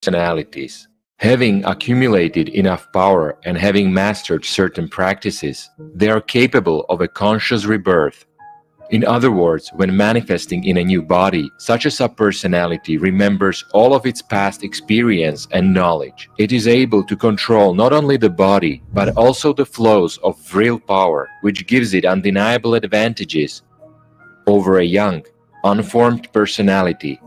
subpersonalities. Having accumulated enough power and having mastered certain practices, they are capable of a conscious rebirth. In other words, when manifesting in a new body, such a subpersonality remembers all of its past experience and knowledge. It is able to control not only the body, but also the flows of real power, which gives it undeniable advantages over a young, unformed personality.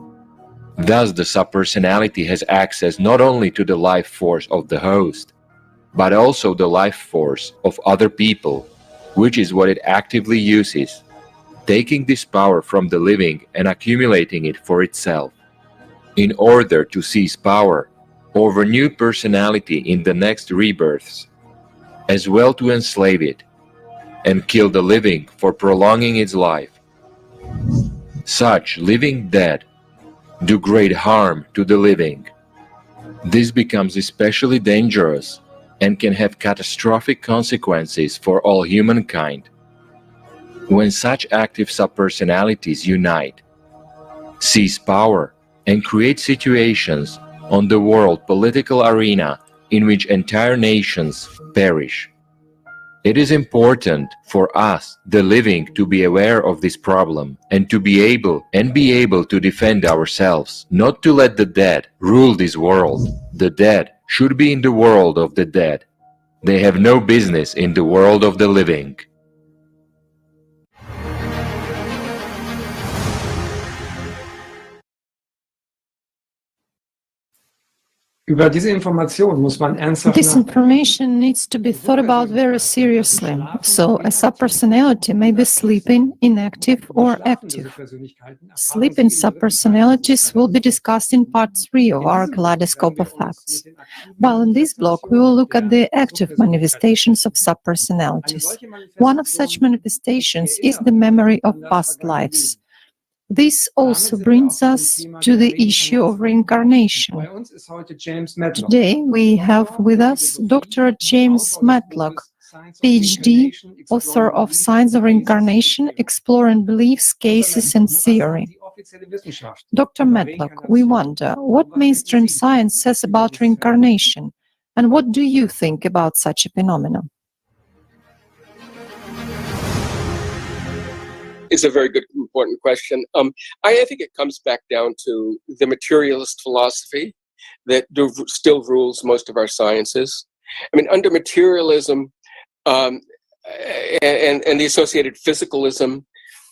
Thus, the subpersonality has access not only to the life force of the host, but also the life force of other people, which is what it actively uses, taking this power from the living and accumulating it for itself, in order to seize power over new personality in the next rebirths, as well to enslave it, and kill the living for prolonging its life. Such living dead do great harm to the living. This becomes especially dangerous and can have catastrophic consequences for all humankind. When such active subpersonalities unite, seize power, and create situations on the world political arena in which entire nations perish. It is important for us, the living, to be aware of this problem and to be able to defend ourselves, not to let the dead rule this world. The dead should be in the world of the dead. They have no business in the world of the living. Über diese Information muss man ernsthaft This information needs to be thought about very seriously. So, a subpersonality may be sleeping, inactive, or active. Sleeping subpersonalities will be discussed in part 3 of our Kaleidoscope of Facts, while in this block we will look at the active manifestations of subpersonalities. One of such manifestations is the memory of past lives. This also brings us to the issue of reincarnation. Today we have with us Dr. James Matlock, PhD, author of Signs of Reincarnation, Exploring Beliefs, Cases and Theory. Dr. Matlock, we wonder, what mainstream science says about reincarnation, and what do you think about such a phenomenon? Is a very good, important question. I think it comes back down to the materialist philosophy that still rules most of our sciences. I mean, under materialism and the associated physicalism,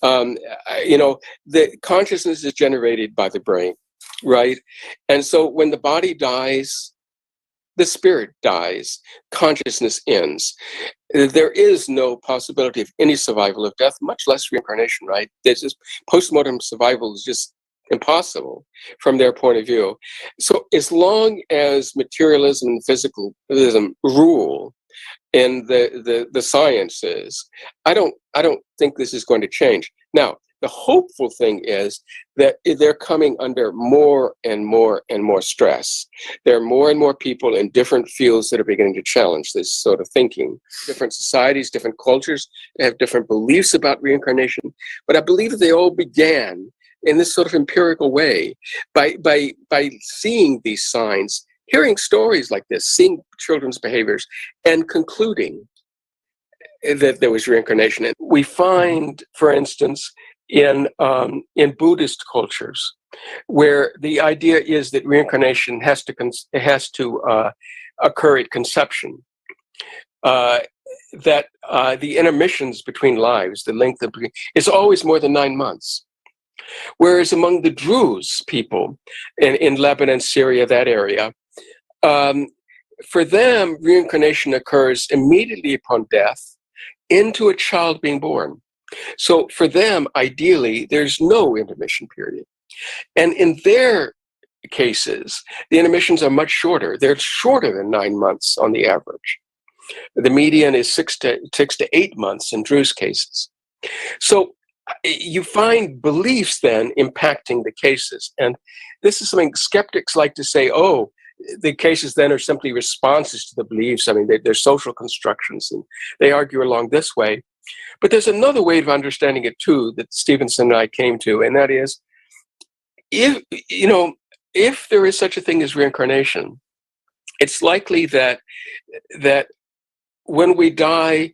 the consciousness is generated by the brain, right? And so when the body dies, the spirit dies, consciousness ends. There is no possibility of any survival of death, much less reincarnation, right? There's just postmortem survival is just impossible from their point of view. So as long as materialism and physicalism rule in the sciences, I don't think this is going to change. Now, the hopeful thing is that they're coming under more and more and more stress. There are more and more people in different fields that are beginning to challenge this sort of thinking. Different societies, different cultures have different beliefs about reincarnation. But I believe that they all began in this sort of empirical way by seeing these signs, hearing stories like this, seeing children's behaviors, and concluding that there was reincarnation. And we find, for instance, in Buddhist cultures, where the idea is that reincarnation has to occur at conception, that the intermissions between lives, the length of is always more than 9 months. Whereas among the Druze people in Lebanon, Syria, that area, for them, reincarnation occurs immediately upon death into a child being born. So for them, ideally, there's no intermission period. And in their cases, the intermissions are much shorter. They're shorter than 9 months on the average. The median is 6 to 8 months in Druze cases. So you find beliefs then impacting the cases. And this is something skeptics like to say, oh, the cases then are simply responses to the beliefs. I mean, they're social constructions, and they argue along this way. But there's another way of understanding it too that Stevenson and I came to, and that is, if if there is such a thing as reincarnation, it's likely that when we die,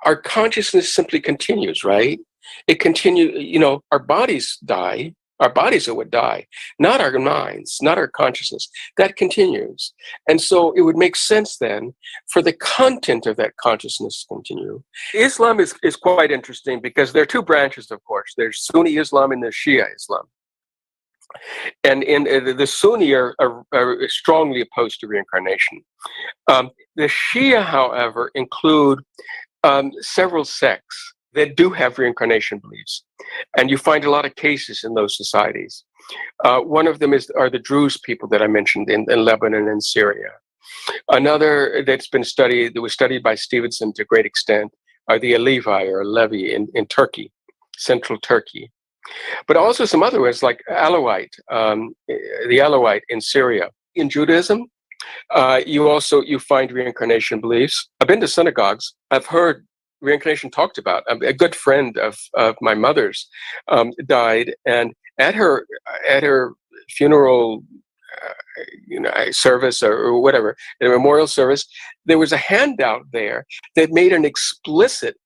our consciousness simply continues, right? It continues, our bodies die. Our bodies are what die, not our minds, not our consciousness. That continues. And so it would make sense then for the content of that consciousness to continue. Islam is quite interesting because there are two branches, of course. There's Sunni Islam and there's Shia Islam. And the Sunni are strongly opposed to reincarnation. The Shia, however, include several sects that do have reincarnation beliefs. And you find a lot of cases in those societies. One of them are the Druze people that I mentioned in Lebanon and Syria. Another that was studied by Stevenson to a great extent, are the Alevi in Turkey, central Turkey. But also some other ones like the Alawite in Syria. In Judaism, you find reincarnation beliefs. I've been to synagogues. I've heard reincarnation talked about. A good friend of my mother's died, and at her funeral service or whatever, a memorial service, there was a handout there that made an explicit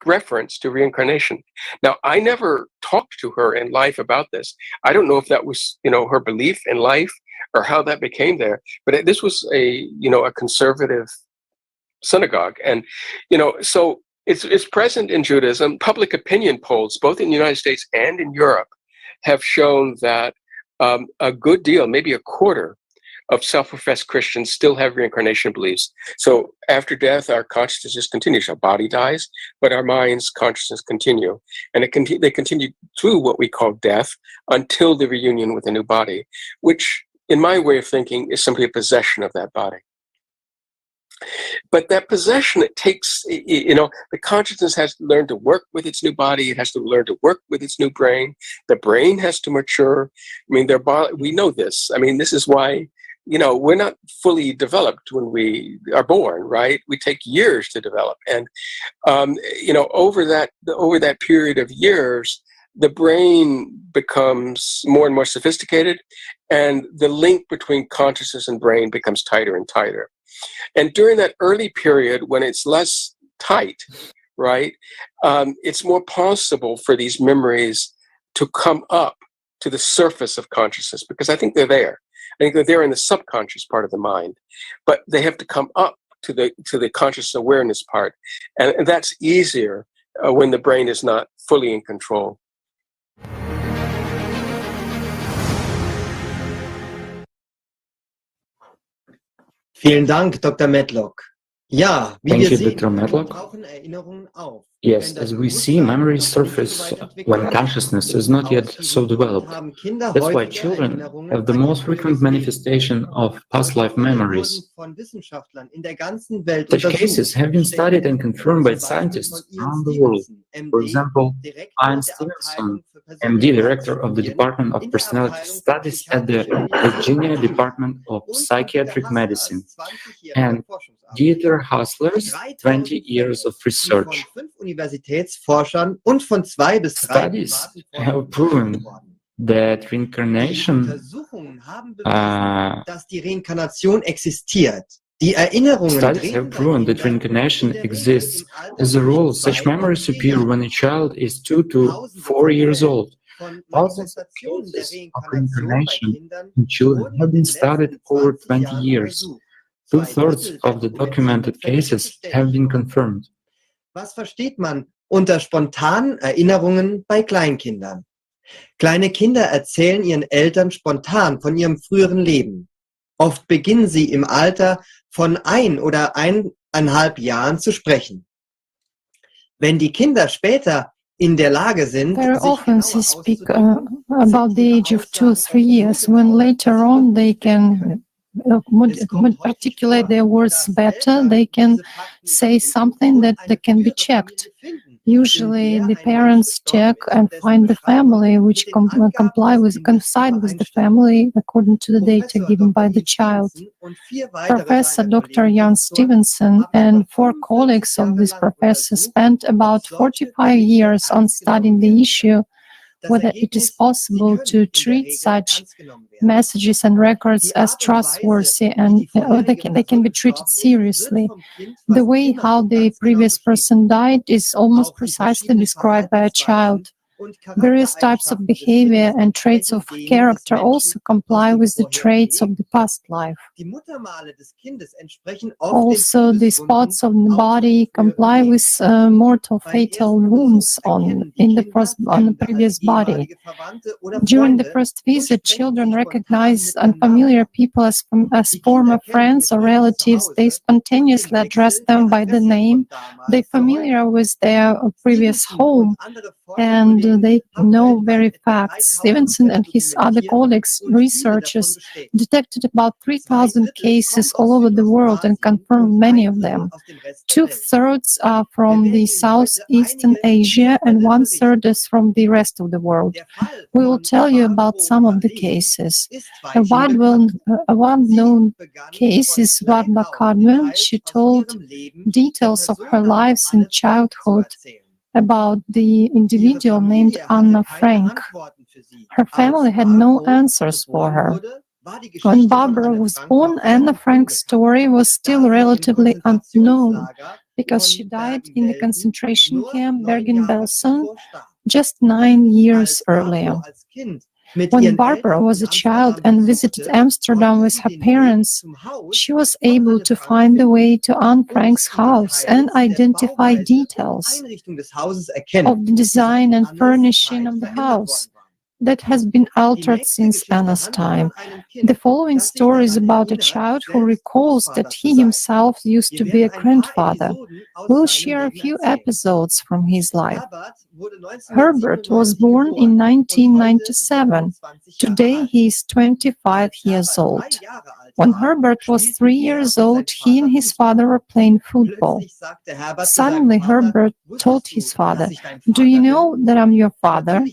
reference to reincarnation. Now, I never talked to her in life about this. I don't know if that was her belief in life or how that became there, but this was a conservative synagogue, and so it's present in Judaism. Public opinion polls, both in the United States and in Europe, have shown that a good deal, maybe a quarter, of self-professed Christians still have reincarnation beliefs. So after death, our consciousness continues. Our body dies, but our mind's consciousness continue, and they continue through what we call death until the reunion with a new body, which, in my way of thinking, is simply a possession of that body. But that possession, it takes, the consciousness has to learn to work with its new body. It has to learn to work with its new brain. The brain has to mature. We know this. This is why, we're not fully developed when we are born, right? We take years to develop. And, over that period of years, the brain becomes more and more sophisticated, and the link between consciousness and brain becomes tighter and tighter. And during that early period, when it's less tight, right, it's more possible for these memories to come up to the surface of consciousness, because I think they're there. I think they're there in the subconscious part of the mind, but they have to come up to the conscious awareness part, and that's easier when the brain is not fully in control. Vielen Dank, Dr. Medlock. Ja, wie Thank wir you, sehen, Dr. Medlock. tauchen Erinnerungen auf. Yes, as we see, memories surface when consciousness is not yet so developed. That's why children have the most frequent manifestation of past life memories. Such cases have been studied and confirmed by scientists around the world. For example, Ian Stevenson, MD, director of the Department of Personality Studies at the Virginia Department of Psychiatric Medicine, and Dieter Hassler's 20 years of research. Studies have proven that reincarnation exists. As a rule, such memories appear when a child is 2 to 4 years old. Thousands of cases of reincarnation in children have been studied over 20 years. 2/3 of the documented cases have been confirmed. Was versteht man unter spontanen Erinnerungen bei Kleinkindern? Kleine Kinder erzählen ihren Eltern spontan von ihrem früheren Leben. Oft beginnen sie im Alter von 1 oder 1,5 Jahren zu sprechen. Wenn die Kinder später in der Lage sind, very often they speak about the age of 2 or 3 years, when later on they can articulate their words better, they can say something that can be checked. Usually the parents check and find the family which coincide with the family according to the data given by the child. Professor Dr. Jan Stevenson and 4 colleagues of this professor spent about 45 years on studying the issue whether it is possible to treat such messages and records as trustworthy and they can be treated seriously. The way how the previous person died is almost precisely described by a child. Various types of behavior and traits of character also comply with the traits of the past life. Also, the spots of the body comply with mortal fatal wounds on the previous body. During the first visit, children recognize unfamiliar people as former friends or relatives. They spontaneously address them by the name. They're familiar with their previous home, and they know very facts. Stevenson and his other colleagues, researchers, detected about 3,000 cases all over the world and confirmed many of them. 2/3 are from the Southeastern Asia and 1/3 is from the rest of the world. We will tell you about some of the cases. A well-known case is Varda Carmen. She told details of her lives in childhood about the individual named Anna Frank. Her family had no answers for her. When Barbara was born, Anna Frank's story was still relatively unknown because she died in the concentration camp Bergen-Belsen just 9 years earlier. When Barbara was a child and visited Amsterdam with her parents, she was able to find the way to Anne Frank's house and identify details of the design and furnishing of the house that has been altered since Anna's time. The following story is about a child who recalls that he himself used to be a grandfather. We'll share a few episodes from his life. Herbert was born in 1997. Today he is 25 years old. When Herbert was 3 years old, he and his father were playing football. Suddenly Herbert told his father, "Do you know that I'm your father?"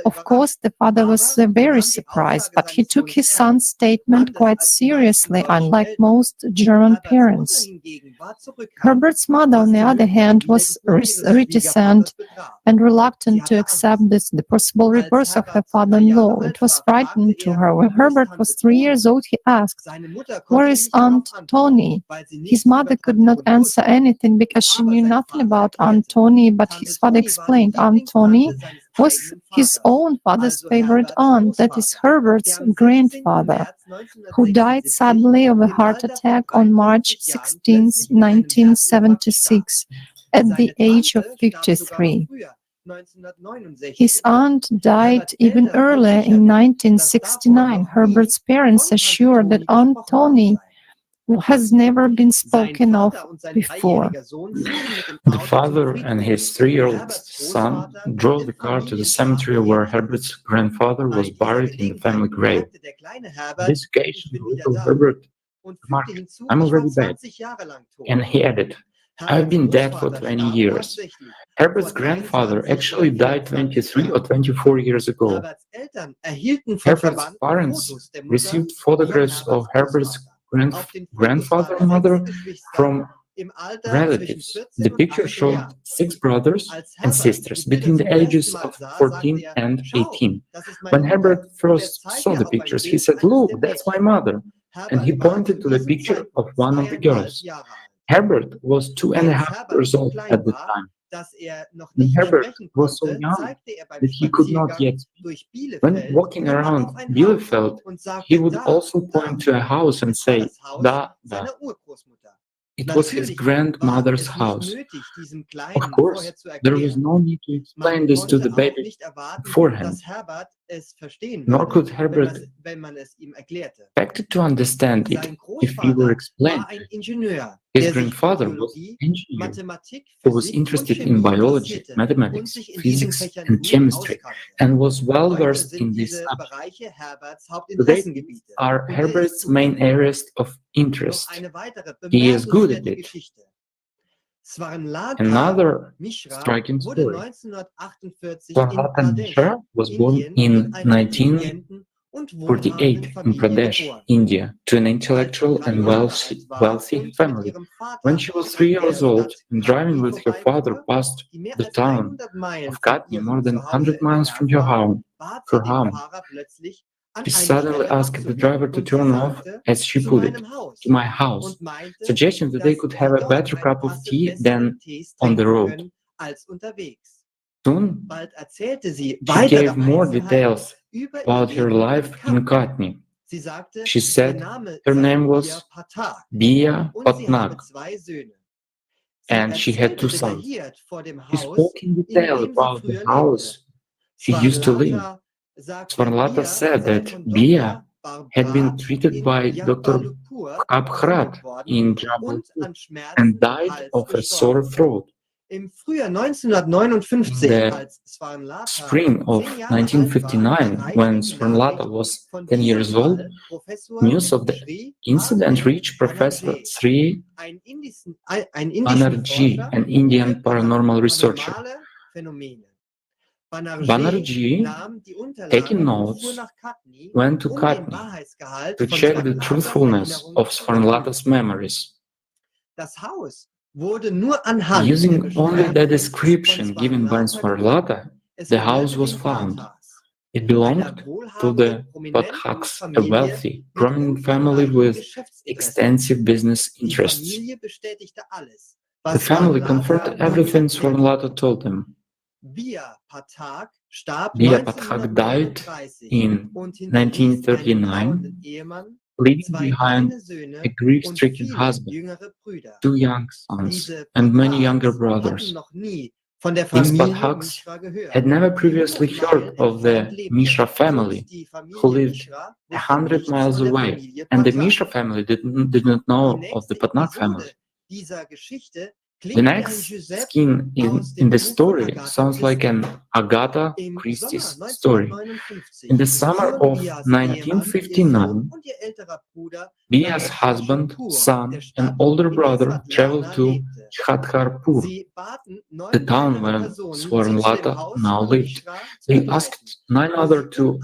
Of course, the father was very surprised, but he took his son's statement quite seriously, unlike most German parents. Herbert's mother, on the other hand, was reticent and reluctant to accept the possible rebirth of her father-in-law. It was frightening to her. When Herbert was 3 years old, he asked, "Where is Aunt Tony?" His mother could not answer anything because she knew nothing about Aunt Tony, but his father explained Aunt Tony was his own father's favorite aunt, that is Herbert's grandfather, who died suddenly of a heart attack on March 16, 1976, at the age of 53. His aunt died even earlier in 1969. Herbert's parents assured that Aunt Tony has never been spoken of before. The father and his 3-year-old son drove the car to the cemetery where Herbert's grandfather was buried in the family grave. On this occasion, little Herbert remarked, "I'm already dead." And he added, "I've been dead for 20 years. Herbert's grandfather actually died 23 or 24 years ago. Herbert's parents received photographs of Herbert's grandfather and mother from relatives. The picture showed 6 brothers and sisters between the ages of 14 and 18. When Herbert first saw the pictures, he said, "Look, that's my mother." And he pointed to the picture of one of the girls. Herbert was 2.5 years old at the time. And Herbert was so young that he could not yet speak. When walking around Bielefeld, he would also point to a house and say, "Da, da." It was his grandmother's house. Of course, there was no need to explain this to the baby beforehand, nor could Herbert expect to understand it if he were explained. His grandfather was an engineer who was interested in biology, mathematics, physics, and chemistry, and was well versed in these subjects. Today, these are Herbert's main areas of interest. He is good at it. Another striking story. Zlathan Misha was born in 48 in Pradesh, India, to an intellectual and wealthy family. When she was 3 years old and driving with her father past the town of Katni, more than 100 miles from her home, she suddenly asked the driver to turn off, as she put it, to my house, suggesting that they could have a better cup of tea than on the road. Soon, she gave more details about her life in Katni. She said her name was Bia Patnak, and she had 2 sons. She spoke in detail about the house she used to live. Swarnlata said that Bia had been treated by Dr. Abhrat in Jabalpur and died of a sore throat. In the spring of 1959, when Swarnlata was 10 years old, news of the incident reached Professor Sri Banerjee, an Indian paranormal researcher. Banerjee, taking notes, went to Katni to check the truthfulness of Swarnlata's memories. Using only the description given by Swarnlata, the house was found. It belonged to the Pathaks, a wealthy, prominent family with extensive business interests. The family confirmed everything Swarnlata told them. Bia Pathak died in 1939, leaving behind a grief-stricken husband, 2 young sons, and many younger brothers. These Pathaks had never previously heard of the Mishra family, who lived 100 miles away, and the Mishra family did not know of the Patnak family. The next scene in the story sounds like an Agatha Christie's story. In the summer of 1959, Bia's husband, son, and older brother traveled to Chhatkarpur, the town where Swarnlata now lived. They asked 9 others to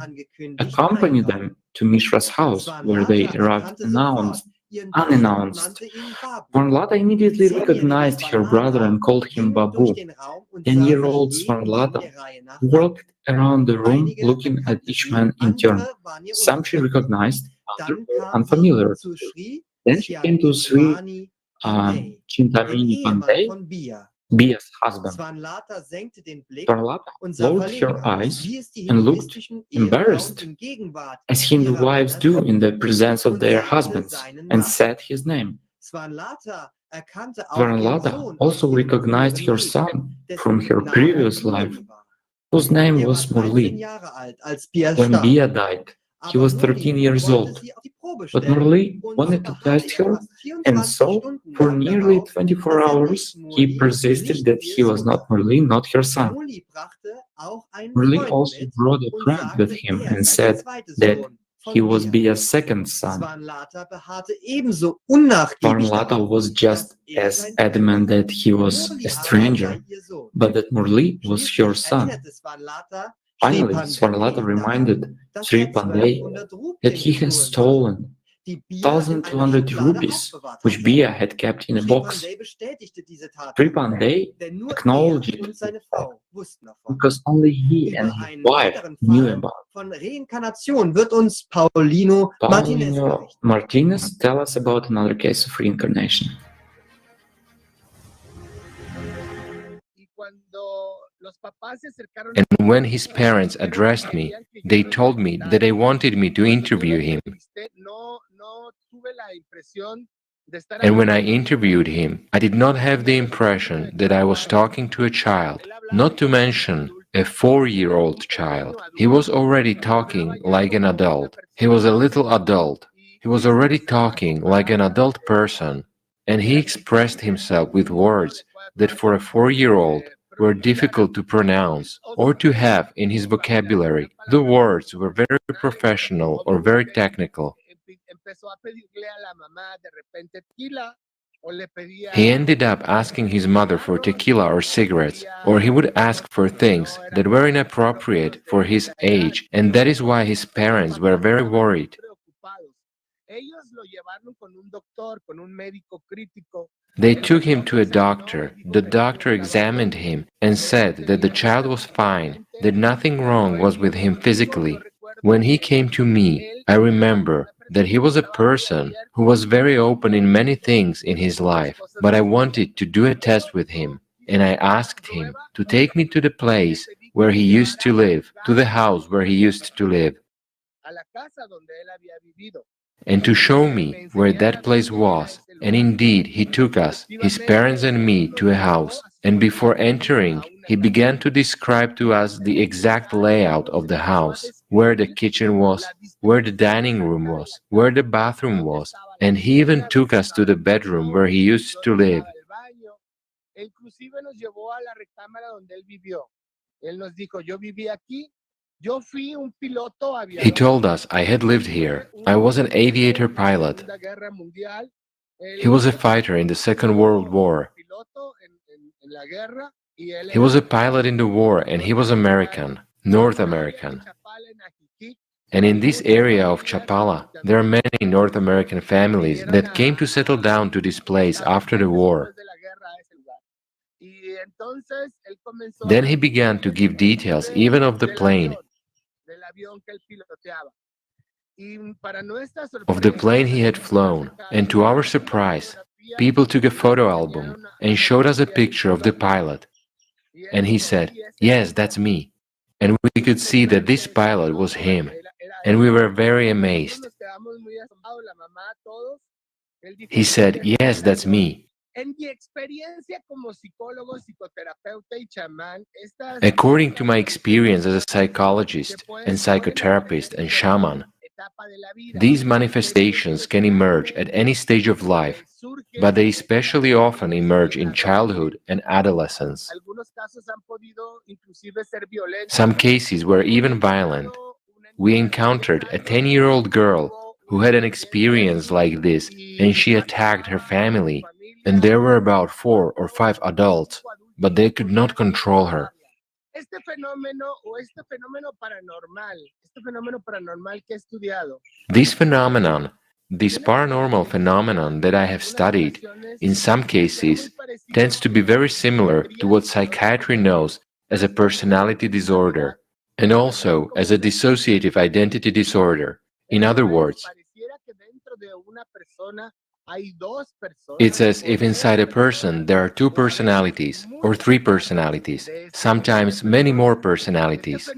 accompany them to Mishra's house, where they arrived unannounced. Swarnlata immediately recognized her brother and called him Babu. 10-year-old Swarnlata walked around the room looking at each man in turn. Some she recognized, others were unfamiliar. Then she came to Sri Chintamani Pandey, Bia's husband. Swarnlata lowered her eyes and looked embarrassed, as Hindu wives do in the presence of their husbands, and said his name. Swarnlata also recognized her son from her previous life, whose name was Murli. When Bia died, he was 13 years old, but Murli wanted to test her, and so for nearly 24 hours he persisted that he was not Murli, not her son. Murli also brought a friend with him and said that he was Bia's second son. Swarnlata was just as adamant that he was a stranger, but that Murli was her son. Finally, Swarnlata reminded Sri Pandey that he has stolen 1,200 rupees, which Bia had kept in a box. Sri Pandey acknowledged it because only he and his wife knew about it. Paulino Martinez tells us about another case of reincarnation. And when his parents addressed me, they told me that they wanted me to interview him. And when I interviewed him, I did not have the impression that I was talking to a child, not to mention a 4-year-old child. He was already talking like an adult. He was a little adult. He was already talking like an adult person, and he expressed himself with words that for a 4-year-old were difficult to pronounce or to have in his vocabulary. The words were very professional or very technical. He ended up asking his mother for tequila or cigarettes, or he would ask for things that were inappropriate for his age, and that is why his parents were very worried. They took him to a doctor. The doctor examined him and said that the child was fine, that nothing wrong was with him physically. When he came to me, I remember that he was a person who was very open in many things in his life, but I wanted to do a test with him, and I asked him to take me to the place where he used to live, to the house where he used to live, and to show me where that place was. And indeed, he took us, his parents and me, to a house. And before entering, he began to describe to us the exact layout of the house, where the kitchen was, where the dining room was, where the bathroom was, and he even took us to the bedroom where he used to live. He told us I had lived here. I was an aviator pilot. He was a fighter in the Second World War. He was a pilot in the war, and he was American, North American. And in this area of Chapala, there are many North American families that came to settle down to this place after the war. Then he began to give details even of the plane, of the plane he had flown, and to our surprise, people took a photo album and showed us a picture of the pilot. And he said, "Yes, that's me." And we could see that this pilot was him, and we were very amazed. He said, "Yes, that's me." According to my experience as a psychologist and psychotherapist and shaman, these manifestations can emerge at any stage of life, but they especially often emerge in childhood and adolescence. Some cases were even violent. We encountered a 10-year-old girl who had an experience like this, and she attacked her family, and there were about 4 or 5 adults, but they could not control her. This phenomenon, this paranormal phenomenon that I have studied, in some cases, tends to be very similar to what psychiatry knows as a personality disorder, and also as a dissociative identity disorder. In other words, it's as if inside a person there are 2 personalities or 3 personalities, sometimes many more personalities.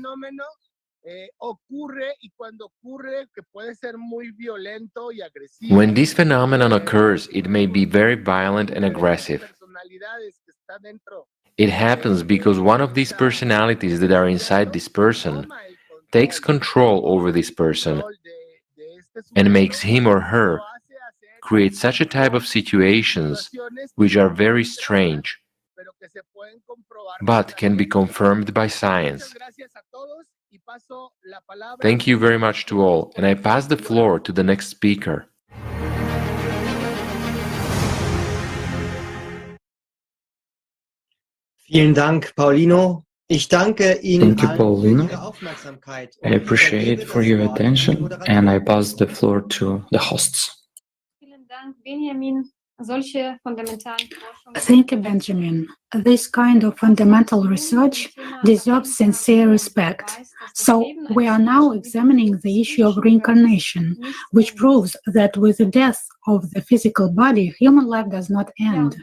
When this phenomenon occurs, it may be very violent and aggressive. It happens because one of these personalities that are inside this person takes control over this person and makes him or her create such a type of situations which are very strange, but can be confirmed by science. Thank you very much to all, and I pass the floor to the next speaker. Vielen Dank, Paulino. Ich danke Ihnen Thank you, allen Paulino. für Ihre Aufmerksamkeit. I appreciate for your attention, and I pass the floor to the hosts. Thank you, Benjamin. This kind of fundamental research deserves sincere respect. So, we are now examining the issue of reincarnation, which proves that with the death of the physical body, human life does not end.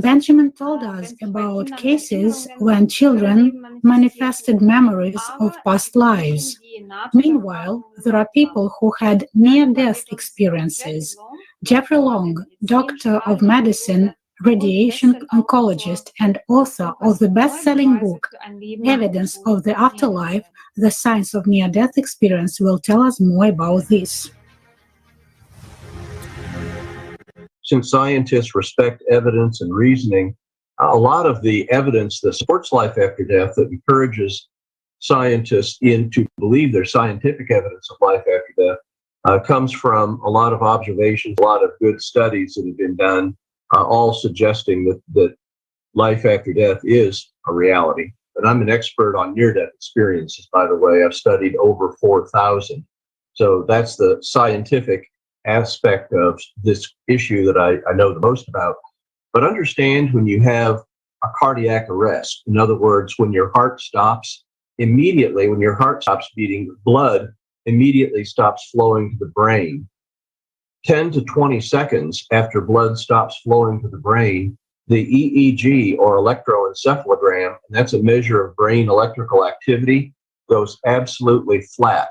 Benjamin told us about cases when children manifested memories of past lives. Meanwhile, there are people who had near-death experiences. Jeffrey Long, doctor of medicine, radiation oncologist, and author of the best-selling book, Evidence of the Afterlife, The Science of Near-Death Experience, will tell us more about this. Since scientists respect evidence and reasoning, a lot of the evidence that supports life after death that encourages scientists to believe there's scientific evidence of life after death comes from a lot of observations, a lot of good studies that have been done, all suggesting that life after death is a reality. And I'm an expert on near-death experiences, by the way. I've studied over 4,000. So that's the scientific aspect of this issue that I know the most about. But understand, when you have a cardiac arrest, in other words, when your heart stops, immediately, when your heart stops beating, blood immediately stops flowing to the brain. 10 to 20 seconds after blood stops flowing to the brain, the EEG, or electroencephalogram, and that's a measure of brain electrical activity, goes absolutely flat.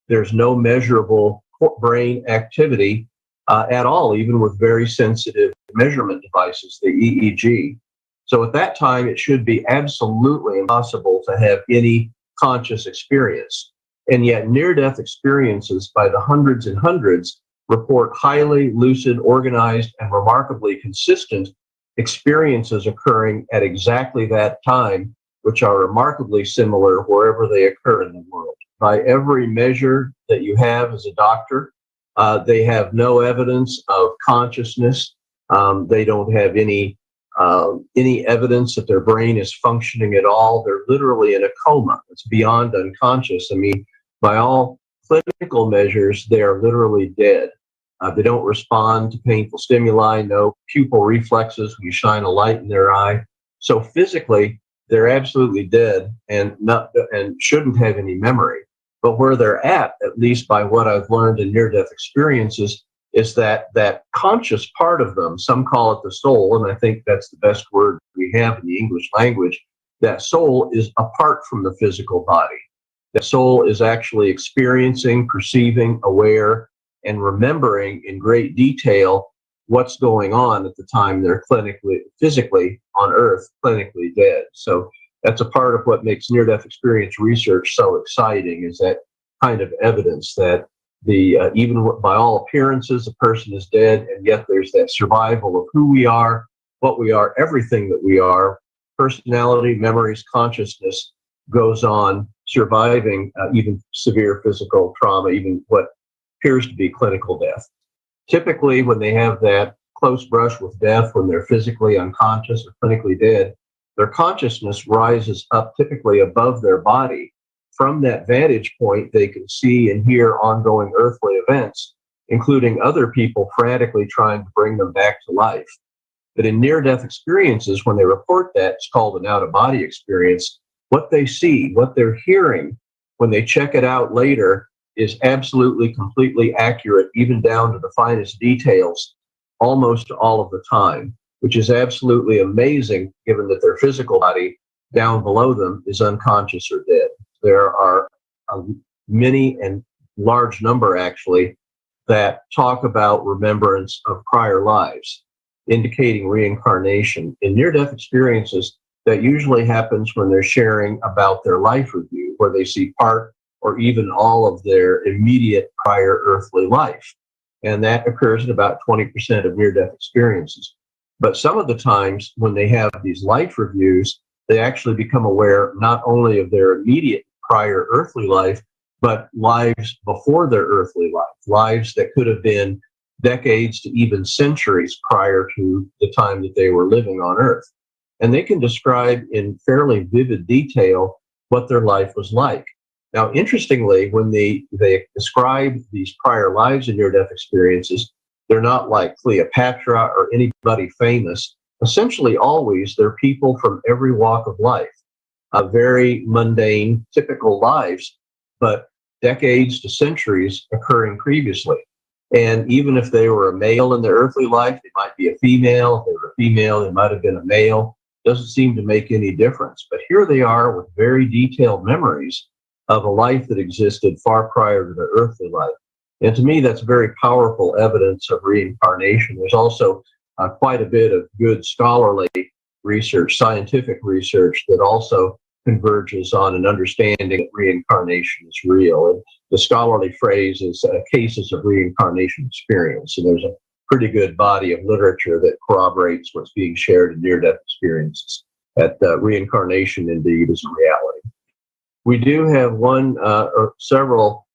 There's no measurable brain activity at all, even with very sensitive measurement devices, the EEG. So at that time, it should be absolutely impossible to have any conscious experience. And yet near-death experiences by the hundreds and hundreds report highly lucid, organized, and remarkably consistent experiences occurring at exactly that time, which are remarkably similar wherever they occur in the world. By every measure that you have as a doctor, they have no evidence of consciousness. They don't have any evidence that their brain is functioning at all. They're literally in a coma. It's beyond unconscious. I mean, by all clinical measures, they are literally dead. They don't respond to painful stimuli, no pupil reflexes when you shine a light in their eye. So physically, they're absolutely dead and shouldn't have any memory. But where they're at least by what I've learned in near-death experiences, is that conscious part of them, some call it the soul, and I think that's the best word we have in the English language, that soul is apart from the physical body. That soul is actually experiencing, perceiving, aware, and remembering in great detail what's going on at the time they're physically on Earth, clinically dead. So that's a part of what makes near-death experience research so exciting, is that kind of evidence that even by all appearances, a person is dead, and yet there's that survival of who we are, what we are, everything that we are, personality, memories, consciousness goes on, surviving even severe physical trauma, even what appears to be clinical death. Typically, when they have that close brush with death, when they're physically unconscious or clinically dead, their consciousness rises up typically above their body. From that vantage point, they can see and hear ongoing earthly events, including other people frantically trying to bring them back to life. But in near-death experiences, when they report that, it's called an out-of-body experience, what they see, what they're hearing, when they check it out later, is absolutely, completely accurate, even down to the finest details, almost all of the time, which is absolutely amazing, given that their physical body down below them is unconscious or dead. There are many and large number, actually, that talk about remembrance of prior lives, indicating reincarnation. In near-death experiences, that usually happens when they're sharing about their life review, where they see part or even all of their immediate prior earthly life. And that occurs in about 20% of near-death experiences. But some of the times when they have these life reviews, they actually become aware not only of their immediate prior earthly life, but lives before their earthly life, lives that could have been decades to even centuries prior to the time that they were living on Earth. And they can describe in fairly vivid detail what their life was like. Now, interestingly, when they describe these prior lives in near-death experiences, they're not like Cleopatra or anybody famous. Essentially, always, they're people from every walk of life, very mundane, typical lives, but decades to centuries occurring previously. And even if they were a male in their earthly life, they might be a female. If they were a female, they might have been a male. Doesn't seem to make any difference. But here they are with very detailed memories of a life that existed far prior to their earthly life. And to me, that's very powerful evidence of reincarnation. There's also quite a bit of good scholarly research, scientific research, that also converges on an understanding that reincarnation is real. And the scholarly phrase is cases of reincarnation experience. And there's a pretty good body of literature that corroborates what's being shared in near-death experiences, that reincarnation indeed is a reality. We do have one or several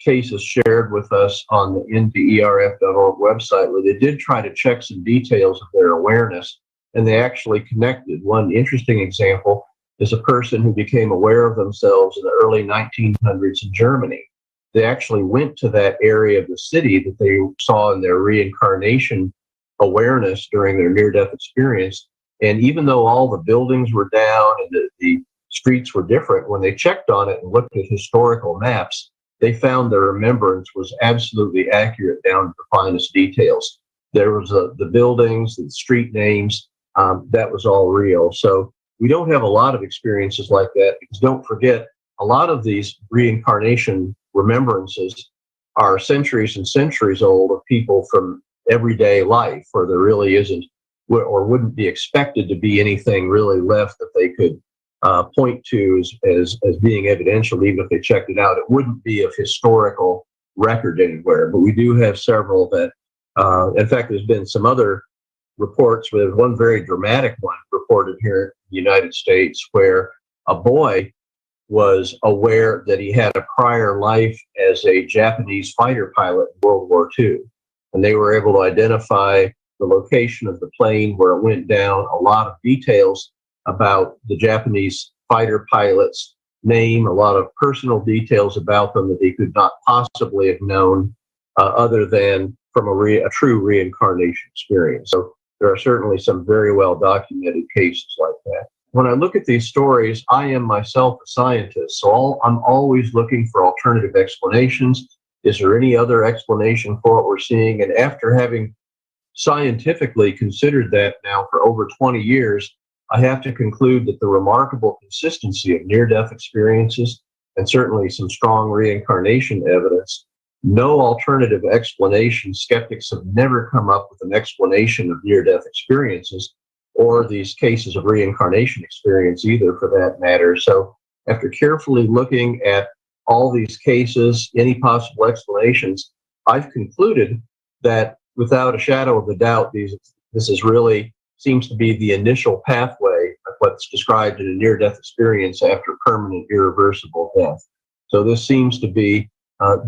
cases shared with us on the nterf.org website, where they did try to check some details of their awareness, and they actually connected. One interesting example is a person who became aware of themselves in the early 1900s in Germany. They actually went to that area of the city that they saw in their reincarnation awareness during their near-death experience. And even though all the buildings were down and the streets were different, when they checked on it and looked at historical maps, they found their remembrance was absolutely accurate down to the finest details. There was the buildings, the street names, that was all real. So we don't have a lot of experiences like that, because don't forget, a lot of these reincarnation remembrances are centuries and centuries old of people from everyday life, where there really isn't or wouldn't be expected to be anything really left that they could point to as being evidential. Even if they checked it out, it wouldn't be of historical record anywhere. But we do have several that, in fact, there's been some other reports. With one very dramatic one reported here in the United States, where a boy was aware that he had a prior life as a Japanese fighter pilot in World War II. And they were able to identify the location of the plane where it went down, a lot of details about the Japanese fighter pilot's name, a lot of personal details about them that he could not possibly have known other than from a true reincarnation experience. So there are certainly some very well documented cases like that. When I look at these stories, I am myself a scientist, so I'm always looking for alternative explanations. Is there any other explanation for what we're seeing? And after having scientifically considered that now for over 20 years, I have to conclude that the remarkable consistency of near-death experiences, and certainly some strong reincarnation evidence, no alternative explanation. Skeptics have never come up with an explanation of near-death experiences, or these cases of reincarnation experience either, for that matter. So after carefully looking at all these cases, any possible explanations, I've concluded that without a shadow of a doubt, this is really seems to be the initial pathway of what's described in a near-death experience after permanent irreversible death. So this seems to be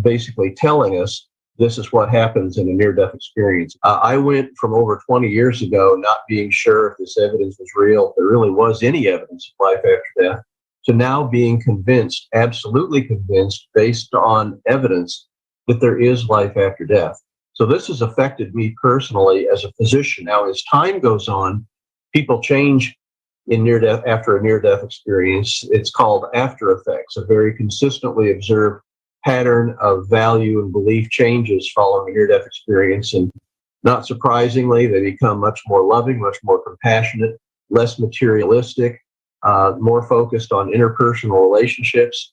basically telling us this is what happens in a near-death experience. I went from over 20 years ago not being sure if this evidence was real, if there really was any evidence of life after death, to now being convinced, absolutely convinced, based on evidence that there is life after death. So this has affected me personally as a physician. Now, as time goes on, people change in near-death after a near-death experience. It's called after effects, a very consistently observed pattern of value and belief changes following a near-death experience. And not surprisingly, they become much more loving, much more compassionate, less materialistic, more focused on interpersonal relationships.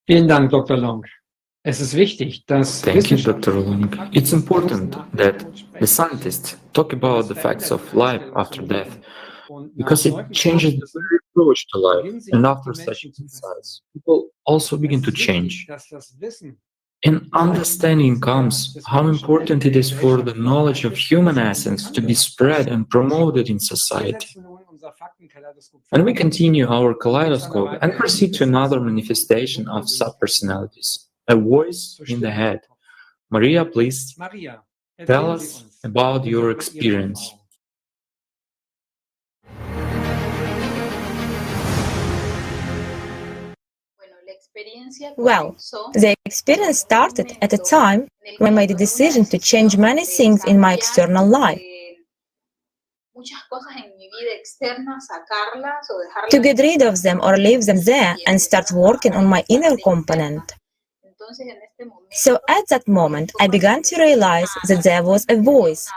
Vielen Dank, Dr. Long. Es ist wichtig, dass Thank you, Dr. Long. It's important that the scientists talk about the facts of life after death, because it changes the very approach to life. And after such insights, people also begin to change. In understanding comes how important it is for the knowledge of human essence to be spread and promoted in society. And we continue our kaleidoscope and proceed to another manifestation of subpersonalities, a voice in the head. Maria, please tell us about your experience. Well, the experience started at a time when I made a decision to change many things in my external life, to get rid of them or leave them there and start working on my inner component. So at that moment, I began to realize that there was a voice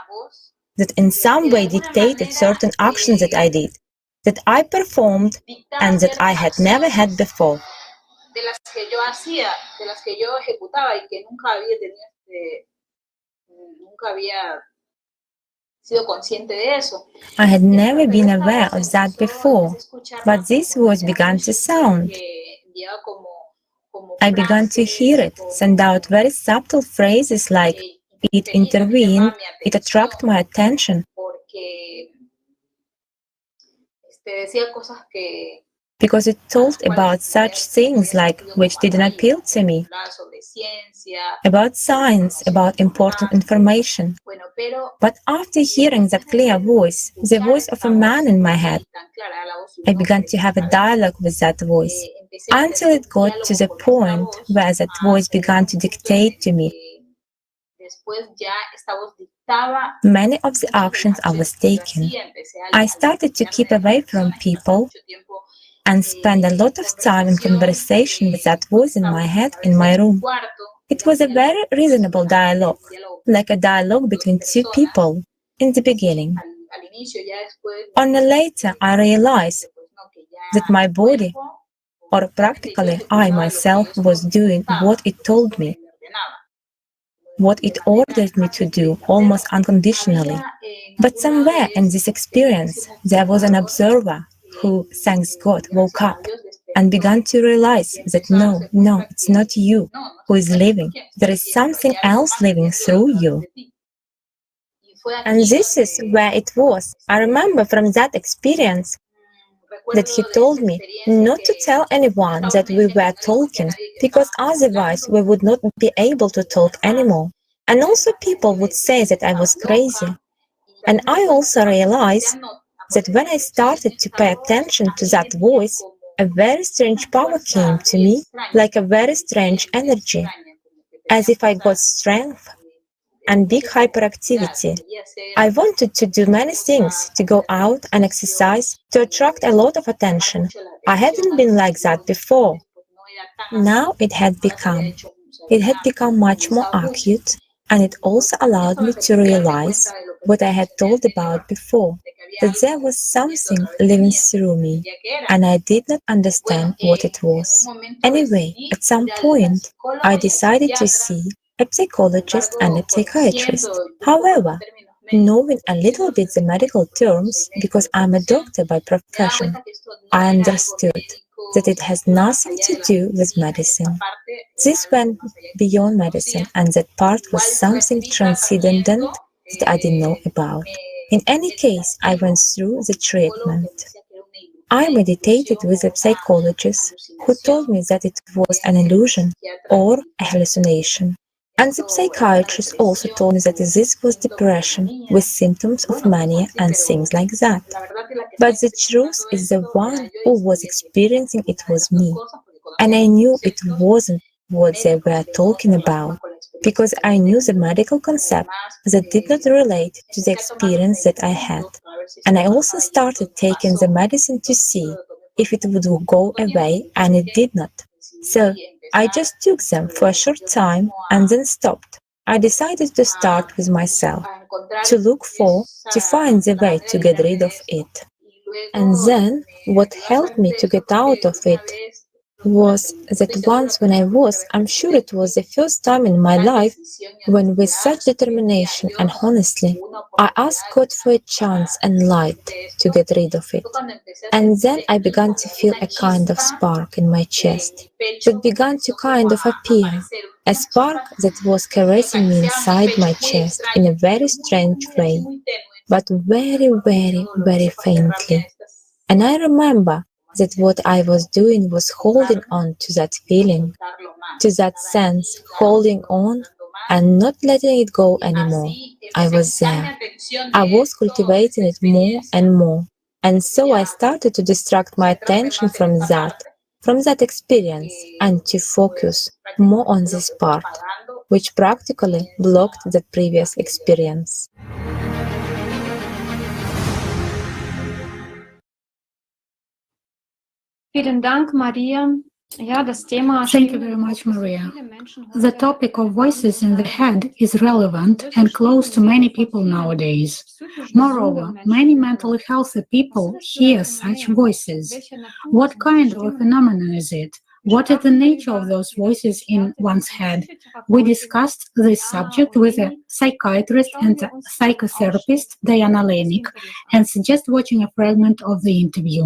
that in some way dictated certain actions that I did, that I performed, and that I had never had before. I had never been aware of that before, but this voice began to sound. I began to hear it send out very subtle phrases like, it intervened, it attracted my attention. because it told about such things like which didn't appeal to me, about science, about important information. But after hearing that clear voice, the voice of a man in my head, I began to have a dialogue with that voice, until it got to the point where that voice began to dictate to me many of the actions I was taking. I started to keep away from people and spend a lot of time in conversation with that voice in my head in my room. It was a very reasonable dialogue, like a dialogue between two people in the beginning. Only later I realized that my body, or practically I myself, was doing what it told me, what it ordered me to do almost unconditionally. But somewhere in this experience there was an observer who, thanks God, woke up and began to realize that no, it's not you who is living. There is something else living through you. And this is where it was. I remember from that experience that he told me not to tell anyone that we were talking, because otherwise we would not be able to talk anymore. And also people would say that I was crazy. And I also realized that when I started to pay attention to that voice, a very strange power came to me, like a very strange energy, as if I got strength and big hyperactivity. I wanted to do many things, to go out and exercise, to attract a lot of attention. I hadn't been like that before. Now it had become much more acute, and it also allowed me to realize what I had told about before, that there was something living through me, and I did not understand what it was. Anyway, at some point, I decided to see a psychologist and a psychiatrist. However, knowing a little bit the medical terms, because I'm a doctor by profession, I understood that it has nothing to do with medicine. This went beyond medicine, and that part was something transcendent that I didn't know about. In any case, I went through the treatment. I meditated with a psychologist who told me that it was an illusion or a hallucination. And the psychiatrist also told me that this was depression with symptoms of mania and things like that. But the truth is the one who was experiencing it was me. And I knew it wasn't what they were talking about, because I knew the medical concept that did not relate to the experience that I had. And I also started taking the medicine to see if it would go away, and it did not. So I just took them for a short time and then stopped. I decided to start with myself, to find the way to get rid of it. And then what helped me to get out of it was that once when I'm sure it was the first time in my life, when with such determination and honestly, I asked God for a chance and light to get rid of it. And then I began to feel a kind of spark in my chest that began to kind of appear, a spark that was caressing me inside my chest in a very strange way, but very, very, very faintly. And I remember that what I was doing was holding on to that feeling, to that sense, holding on and not letting it go anymore. I was there. I was cultivating it more and more. And so I started to distract my attention from that experience, and to focus more on this part, which practically blocked the previous experience. Thank you very much, Maria. The topic of voices in the head is relevant and close to many people nowadays. Moreover, many mentally healthy people hear such voices. What kind of a phenomenon is it? What is the nature of those voices in one's head? We discussed this subject with a psychiatrist and a psychotherapist, Diana Lenik, and suggest watching a fragment of the interview.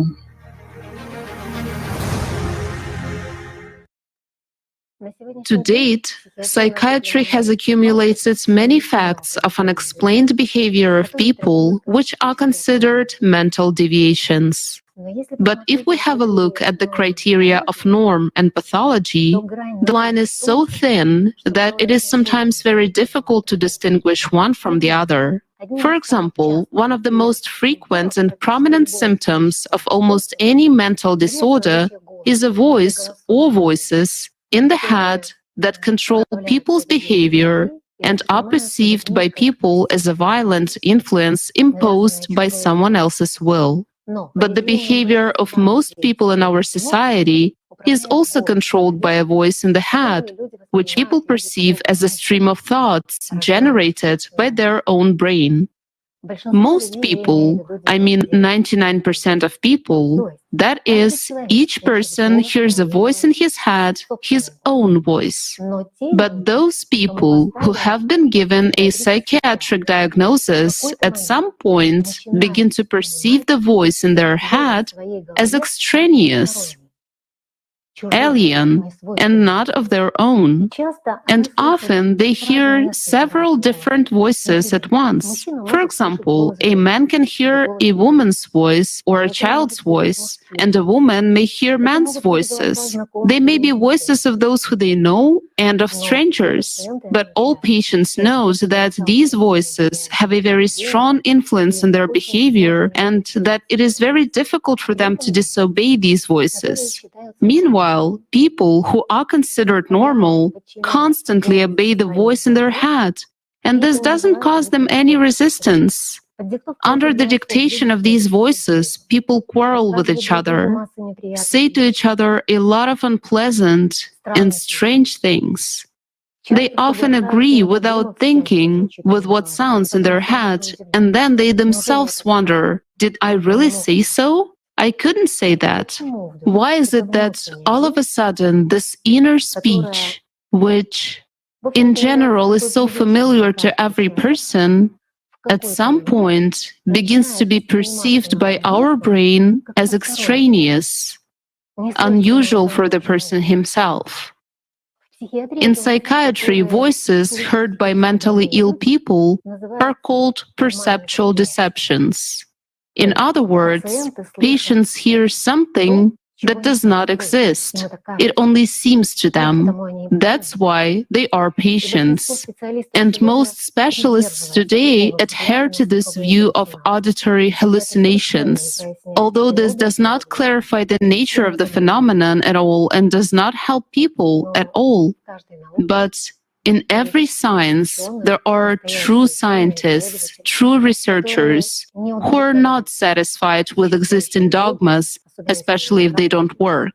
To date, psychiatry has accumulated many facts of unexplained behavior of people which are considered mental deviations. But if we have a look at the criteria of norm and pathology, the line is so thin that it is sometimes very difficult to distinguish one from the other. For example, one of the most frequent and prominent symptoms of almost any mental disorder is a voice or voices in the head that control people's behavior and are perceived by people as a violent influence imposed by someone else's will. But the behavior of most people in our society is also controlled by a voice in the head, which people perceive as a stream of thoughts generated by their own brain. Most people, I mean 99% of people, that is, each person hears a voice in his head, his own voice. But those people who have been given a psychiatric diagnosis at some point begin to perceive the voice in their head as extraneous, alien, and not of their own. And often they hear several different voices at once. For example, a man can hear a woman's voice or a child's voice, and a woman may hear men's voices. They may be voices of those who they know and of strangers, but all patients know that these voices have a very strong influence on their behavior and that it is very difficult for them to disobey these voices. Meanwhile, people who are considered normal constantly obey the voice in their head, and this doesn't cause them any resistance. Under the dictation of these voices, people quarrel with each other, say to each other a lot of unpleasant and strange things. They often agree without thinking with what sounds in their head, and then they themselves wonder, did I really say so? I couldn't say that. Why is it that all of a sudden this inner speech, which in general is so familiar to every person, at some point begins to be perceived by our brain as extraneous, unusual for the person himself? In psychiatry, voices heard by mentally ill people are called perceptual deceptions. In other words, patients hear something that does not exist. It only seems to them. That's why they are patients. And most specialists today adhere to this view of auditory hallucinations. Although this does not clarify the nature of the phenomenon at all and does not help people at all, but in every science, there are true scientists, true researchers who are not satisfied with existing dogmas, especially if they don't work,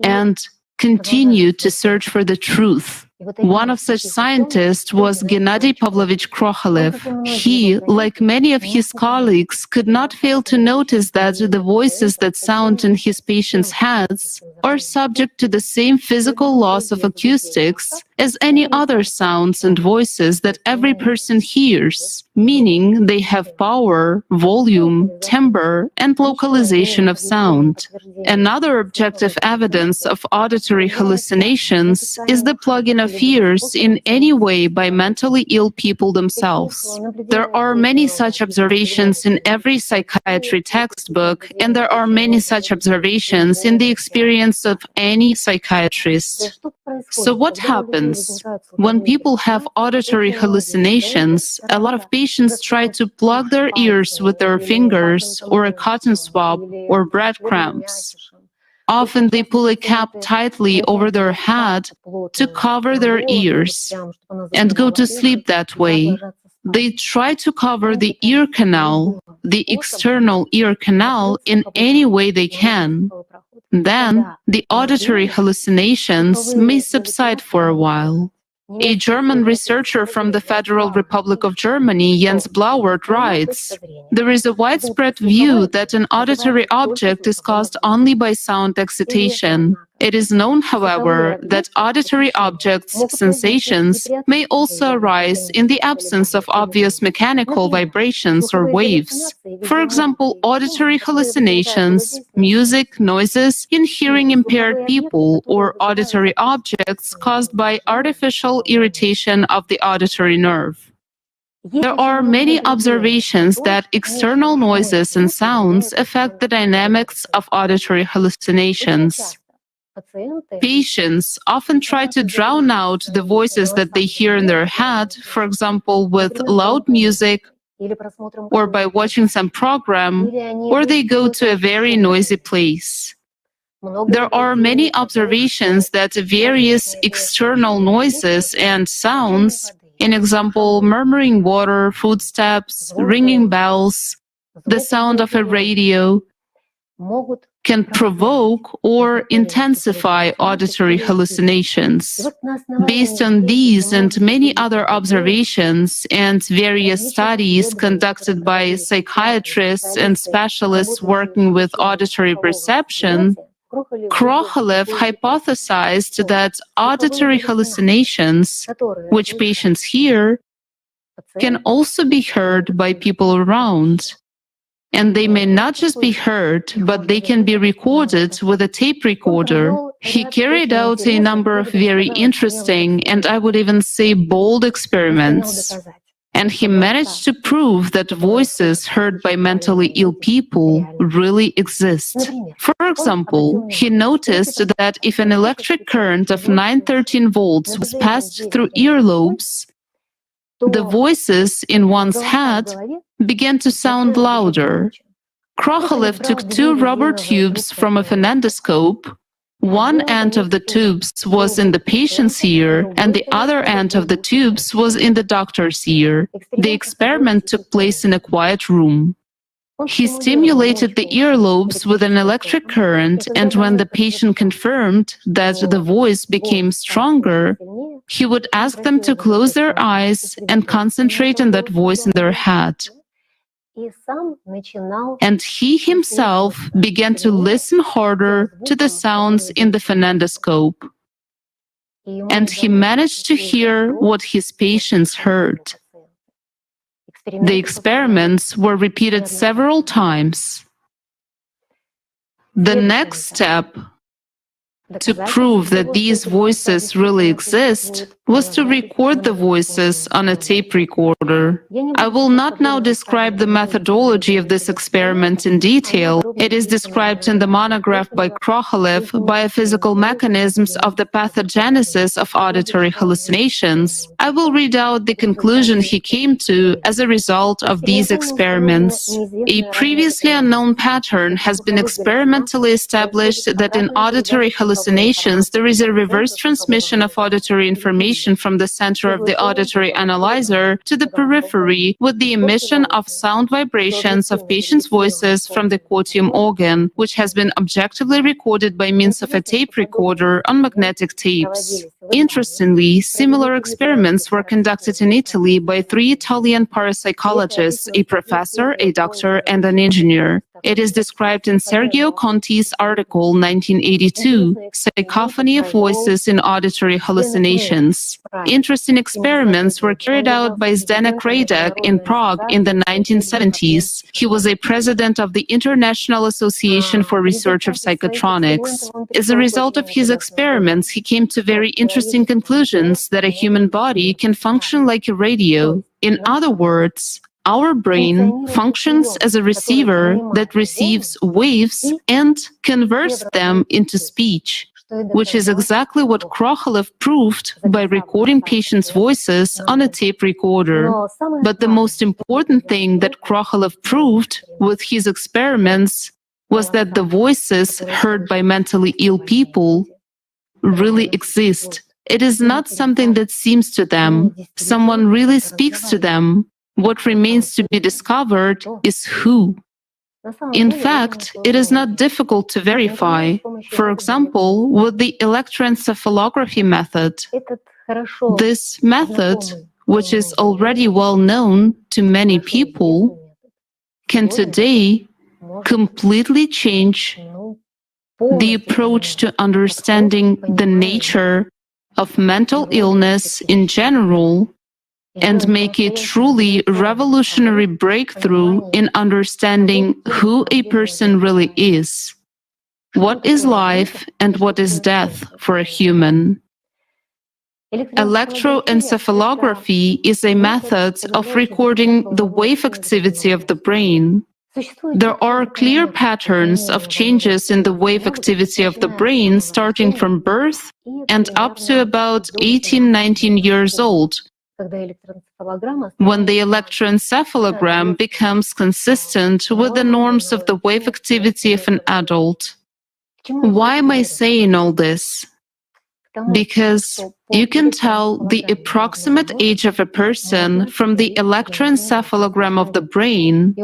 and continue to search for the truth. One of such scientists was Gennady Pavlovich Krokalev. He, like many of his colleagues, could not fail to notice that the voices that sound in his patients' heads are subject to the same physical laws of acoustics as any other sounds and voices that every person hears, meaning they have power, volume, timbre, and localization of sound. Another objective evidence of auditory hallucinations is the plugging of ears in any way by mentally ill people themselves. There are many such observations in every psychiatry textbook, and there are many such observations in the experience of any psychiatrist. So what happens? When people have auditory hallucinations, a lot of patients try to plug their ears with their fingers or a cotton swab or breadcrumbs. Often they pull a cap tightly over their head to cover their ears and go to sleep that way. They try to cover the ear canal, the external ear canal, in any way they can. Then the auditory hallucinations may subside for a while. A German researcher from the Federal Republic of Germany, Jens Blauert, writes, "There is a widespread view that an auditory object is caused only by sound excitation. It is known, however, that auditory objects' sensations may also arise in the absence of obvious mechanical vibrations or waves. For example, auditory hallucinations, music, noises in hearing-impaired people, or auditory objects caused by artificial irritation of the auditory nerve." There are many observations that external noises and sounds affect the dynamics of auditory hallucinations. Patients often try to drown out the voices that they hear in their head, for example, with loud music, or by watching some program, or they go to a very noisy place. There are many observations that various external noises and sounds, in example, murmuring water, footsteps, ringing bells, the sound of a radio, can provoke or intensify auditory hallucinations. Based on these and many other observations and various studies conducted by psychiatrists and specialists working with auditory perception, Krokalev hypothesized that auditory hallucinations, which patients hear, can also be heard by people around. And they may not just be heard, but they can be recorded with a tape recorder. He carried out a number of very interesting and I would even say bold experiments. And he managed to prove that voices heard by mentally ill people really exist. For example, he noticed that if an electric current of 913 volts was passed through earlobes, the voices in one's head began to sound louder. Krokalev took 2 rubber tubes from a phonendoscope. One end of the tubes was in the patient's ear, and the other end of the tubes was in the doctor's ear. The experiment took place in a quiet room. He stimulated the earlobes with an electric current, and when the patient confirmed that the voice became stronger, he would ask them to close their eyes and concentrate on that voice in their head. And he himself began to listen harder to the sounds in the phonendoscope. And he managed to hear what his patients heard. The experiments were repeated several times. The next step to prove that these voices really exist was to record the voices on a tape recorder. I will not now describe the methodology of this experiment in detail. It is described in the monograph by Krokalev, Biophysical Mechanisms of the Pathogenesis of Auditory Hallucinations. I will read out the conclusion he came to as a result of these experiments. A previously unknown pattern has been experimentally established that in auditory hallucinations there is a reverse transmission of auditory information from the center of the auditory analyzer to the periphery with the emission of sound vibrations of patients' voices from the quotium organ, which has been objectively recorded by means of a tape recorder on magnetic tapes. Interestingly, similar experiments were conducted in Italy by 3 Italian parapsychologists, a professor, a doctor, and an engineer. It is described in Sergio Conti's article 1982, Psychophony of Voices in Auditory Hallucinations. Interesting experiments were carried out by Zdenek Radek in Prague in the 1970s. He was a president of the International Association for Research of Psychotronics. As a result of his experiments, he came to very interesting conclusions that a human body can function like a radio. In other words, our brain functions as a receiver that receives waves and converts them into speech, which is exactly what Krokalev proved by recording patients' voices on a tape recorder. But the most important thing that Krokalev proved with his experiments was that the voices heard by mentally ill people really exist. It is not something that seems to them. Someone really speaks to them. What remains to be discovered is who. In fact, it is not difficult to verify. For example, with the electroencephalography method. This method, which is already well known to many people, can today completely change the approach to understanding the nature of mental illness in general and make a truly revolutionary breakthrough in understanding who a person really is, what is life and what is death for a human. Electroencephalography is a method of recording the wave activity of the brain. There are clear patterns of changes in the wave activity of the brain starting from birth and up to about 18-19 years old, when the electroencephalogram becomes consistent with the norms of the wave activity of an adult. Why am I saying all this? Because you can tell the approximate age of a person from the electroencephalogram of the brain,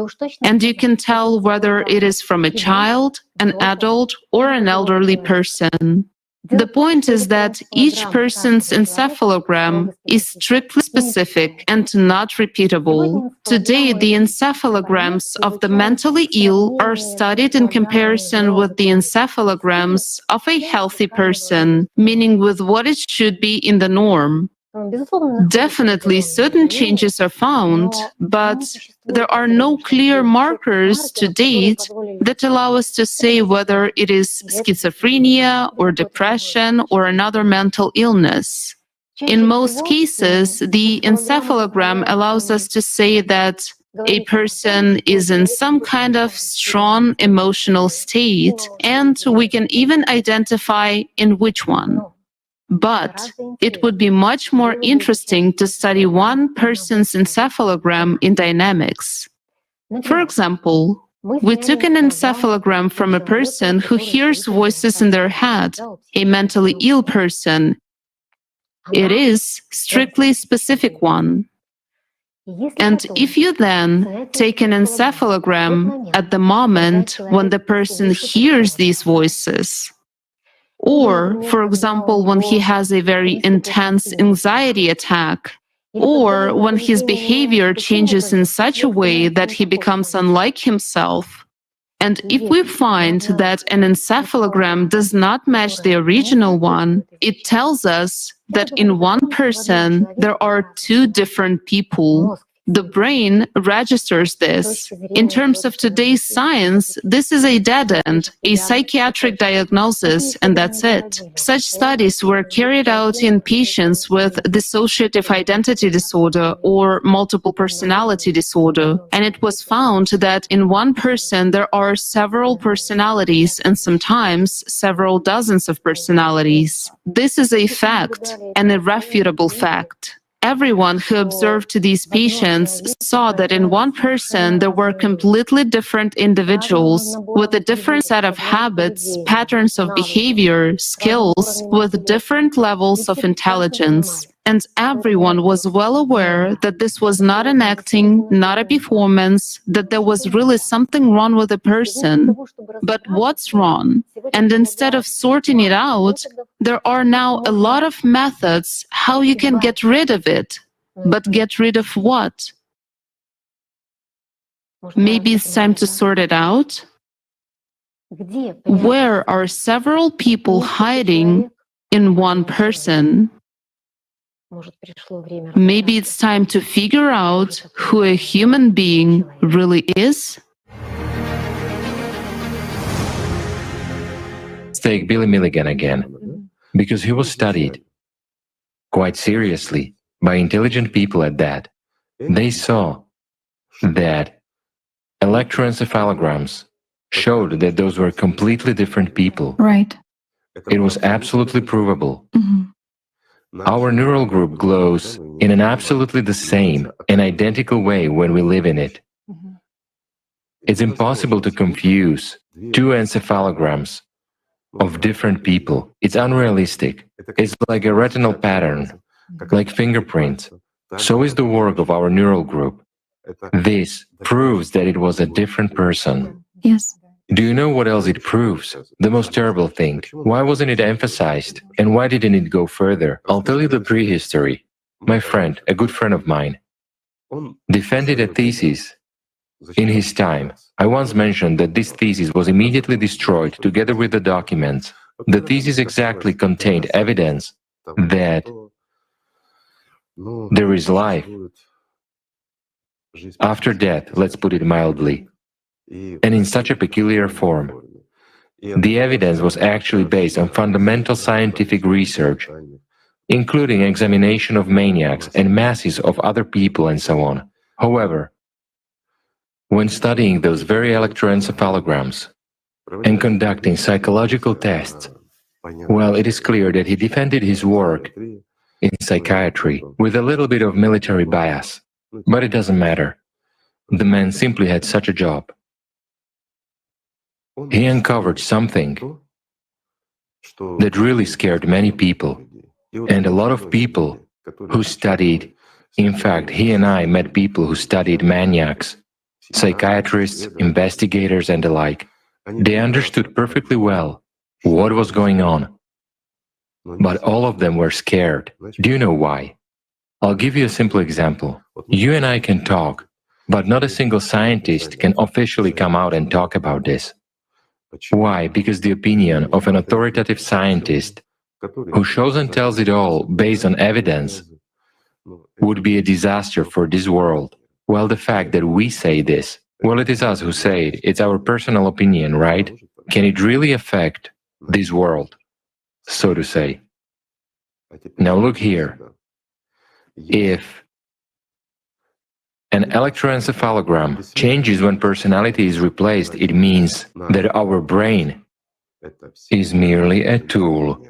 and you can tell whether it is from a child, an adult, or an elderly person. The point is that each person's encephalogram is strictly specific and not repeatable. Today, the encephalograms of the mentally ill are studied in comparison with the encephalograms of a healthy person, meaning with what it should be in the norm. Definitely, certain changes are found, but there are no clear markers to date that allow us to say whether it is schizophrenia or depression or another mental illness. In most cases, the encephalogram allows us to say that a person is in some kind of strong emotional state, and we can even identify in which one. But it would be much more interesting to study one person's encephalogram in dynamics. For example, we took an encephalogram from a person who hears voices in their head, a mentally ill person. It is strictly specific one. And if you then take an encephalogram at the moment when the person hears these voices, or, for example, when he has a very intense anxiety attack, or when his behavior changes in such a way that he becomes unlike himself, and if we find that an encephalogram does not match the original one, it tells us that in one person there are two different people. The brain registers this. In terms of today's science, this is a dead end, a psychiatric diagnosis, and that's it. Such studies were carried out in patients with dissociative identity disorder or multiple personality disorder, and it was found that in one person there are several personalities and sometimes several dozens of personalities. This is a fact, an irrefutable fact. Everyone who observed these patients saw that in one person there were completely different individuals with a different set of habits, patterns of behavior, skills, with different levels of intelligence. And everyone was well aware that this was not an acting, not a performance, that there was really something wrong with the person. But what's wrong? And instead of sorting it out, there are now a lot of methods how you can get rid of it. But get rid of what? Maybe it's time to sort it out? Where are several people hiding in one person? Maybe it's time to figure out who a human being really is? Let's take Billy Milligan again, because he was studied quite seriously by intelligent people at that. They saw that electroencephalograms showed that those were completely different people. Right. It was absolutely provable. Mm-hmm. Our neural group glows in an absolutely the same and identical way when we live in it. It's impossible to confuse two encephalograms of different people. It's unrealistic. It's like a retinal pattern, like fingerprints. So is the work of our neural group. This proves that it was a different person. Yes. Do you know what else it proves? The most terrible thing. Why wasn't it emphasized? And why didn't it go further? I'll tell you the prehistory. My friend, a good friend of mine, defended a thesis in his time. I once mentioned that this thesis was immediately destroyed together with the documents. The thesis exactly contained evidence that there is life after death, let's put it mildly, and in such a peculiar form. The evidence was actually based on fundamental scientific research. including examination of maniacs and masses of other people and so on. However, when studying those very electroencephalograms and conducting psychological tests, well, it is clear that he defended his work in psychiatry with a little bit of military bias. But it doesn't matter. The man simply had such a job. He uncovered something that really scared many people, and a lot of people who studied. In fact, he and I met people who studied maniacs, psychiatrists, investigators, and the like. They understood perfectly well what was going on, but all of them were scared. Do you know why? I'll give you a simple example. You and I can talk, but not a single scientist can officially come out and talk about this. Why? Because the opinion of an authoritative scientist who shows and tells it all based on evidence would be a disaster for this world. Well, the fact that we say this, well, it is us who say it. It's our personal opinion, right? Can it really affect this world, so to say? Now look here. If an electroencephalogram changes when personality is replaced, it means that our brain is merely a tool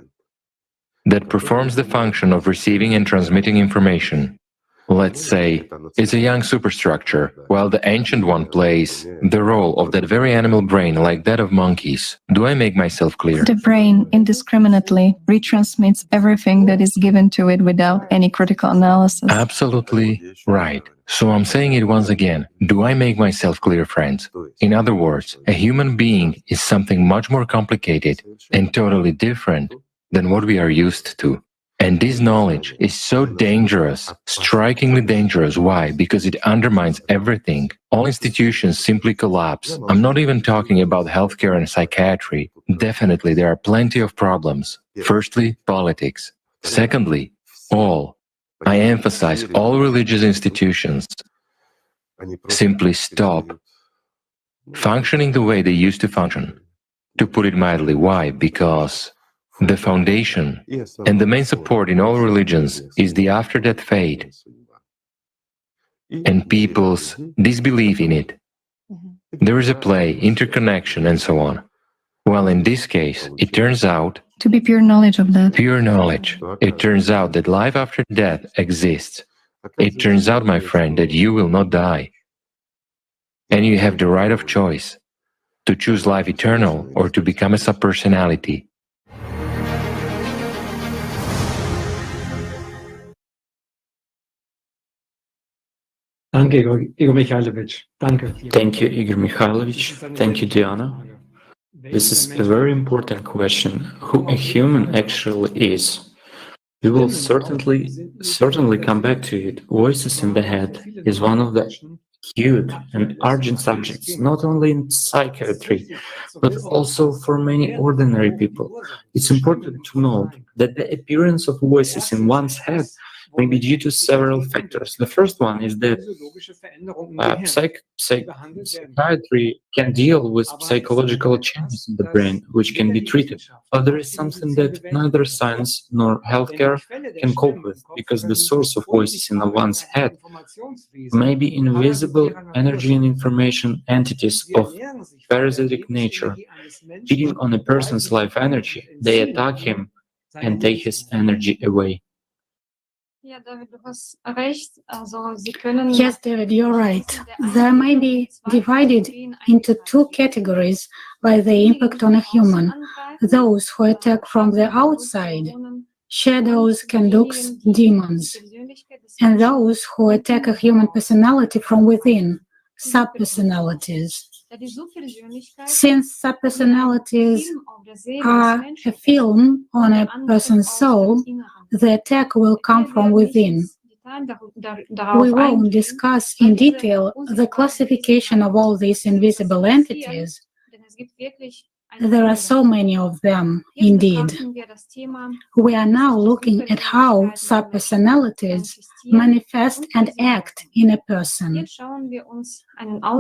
that performs the function of receiving and transmitting information. Let's say it's a young superstructure, while the ancient one plays the role of that very animal brain like that of monkeys. Do I make myself clear? The brain indiscriminately retransmits everything that is given to it without any critical analysis. Absolutely right. So I'm saying it once again. Do I make myself clear, friends? In other words, a human being is something much more complicated and totally different than what we are used to. And this knowledge is so dangerous, strikingly dangerous. Why? Because it undermines everything. All institutions simply collapse. I'm not even talking about healthcare and psychiatry. Definitely, there are plenty of problems. Firstly, politics. Secondly, I emphasize all religious institutions simply stop functioning the way they used to function. To put it mildly, why? Because the foundation and the main support in all religions is the after-death fate and people's disbelief in it. There is a play, interconnection, and so on. Well, in this case, it turns out to be pure knowledge of that. Pure knowledge. It turns out that life after death exists. It turns out, my friend, that you will not die. And you have the right of choice to choose life eternal or to become a subpersonality. Danke, Igor Mikhailovich. Danke. Thank you, Igor Mikhailovich. Thank you, Diana. This is a very important question, who a human actually is. We will certainly come back to it. Voices in the head is one of the acute and urgent subjects, not only in psychiatry, but also for many ordinary people. It's important to note that the appearance of voices in one's head may be due to several factors. The first one is that psychiatry can deal with psychological changes in the brain, which can be treated. But there is something that neither science nor healthcare can cope with, because the source of voices in one's head may be invisible energy and information entities of parasitic nature. Feeding on a person's life energy, they attack him and take his energy away. Yes, David, you're right. They may be divided into two categories by the impact on a human. Those who attack from the outside, shadows, conducts, demons, and those who attack a human personality from within, subpersonalities. Since subpersonalities are a film on a person's soul, the attack will come from within. We won't discuss in detail the classification of all these invisible entities. There are so many of them, indeed. We are now looking at how subpersonalities manifest and act in a person.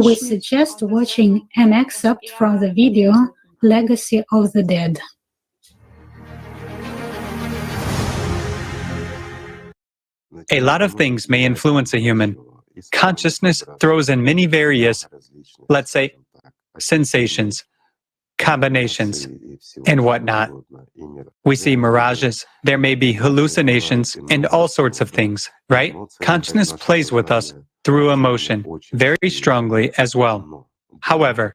We suggest watching an excerpt from the video Legacy of the Dead. A lot of things may influence a human. Consciousness throws in many various, let's say, sensations, combinations, and whatnot. We see mirages, there may be hallucinations, and all sorts of things, right? Consciousness plays with us through emotion very strongly as well. However,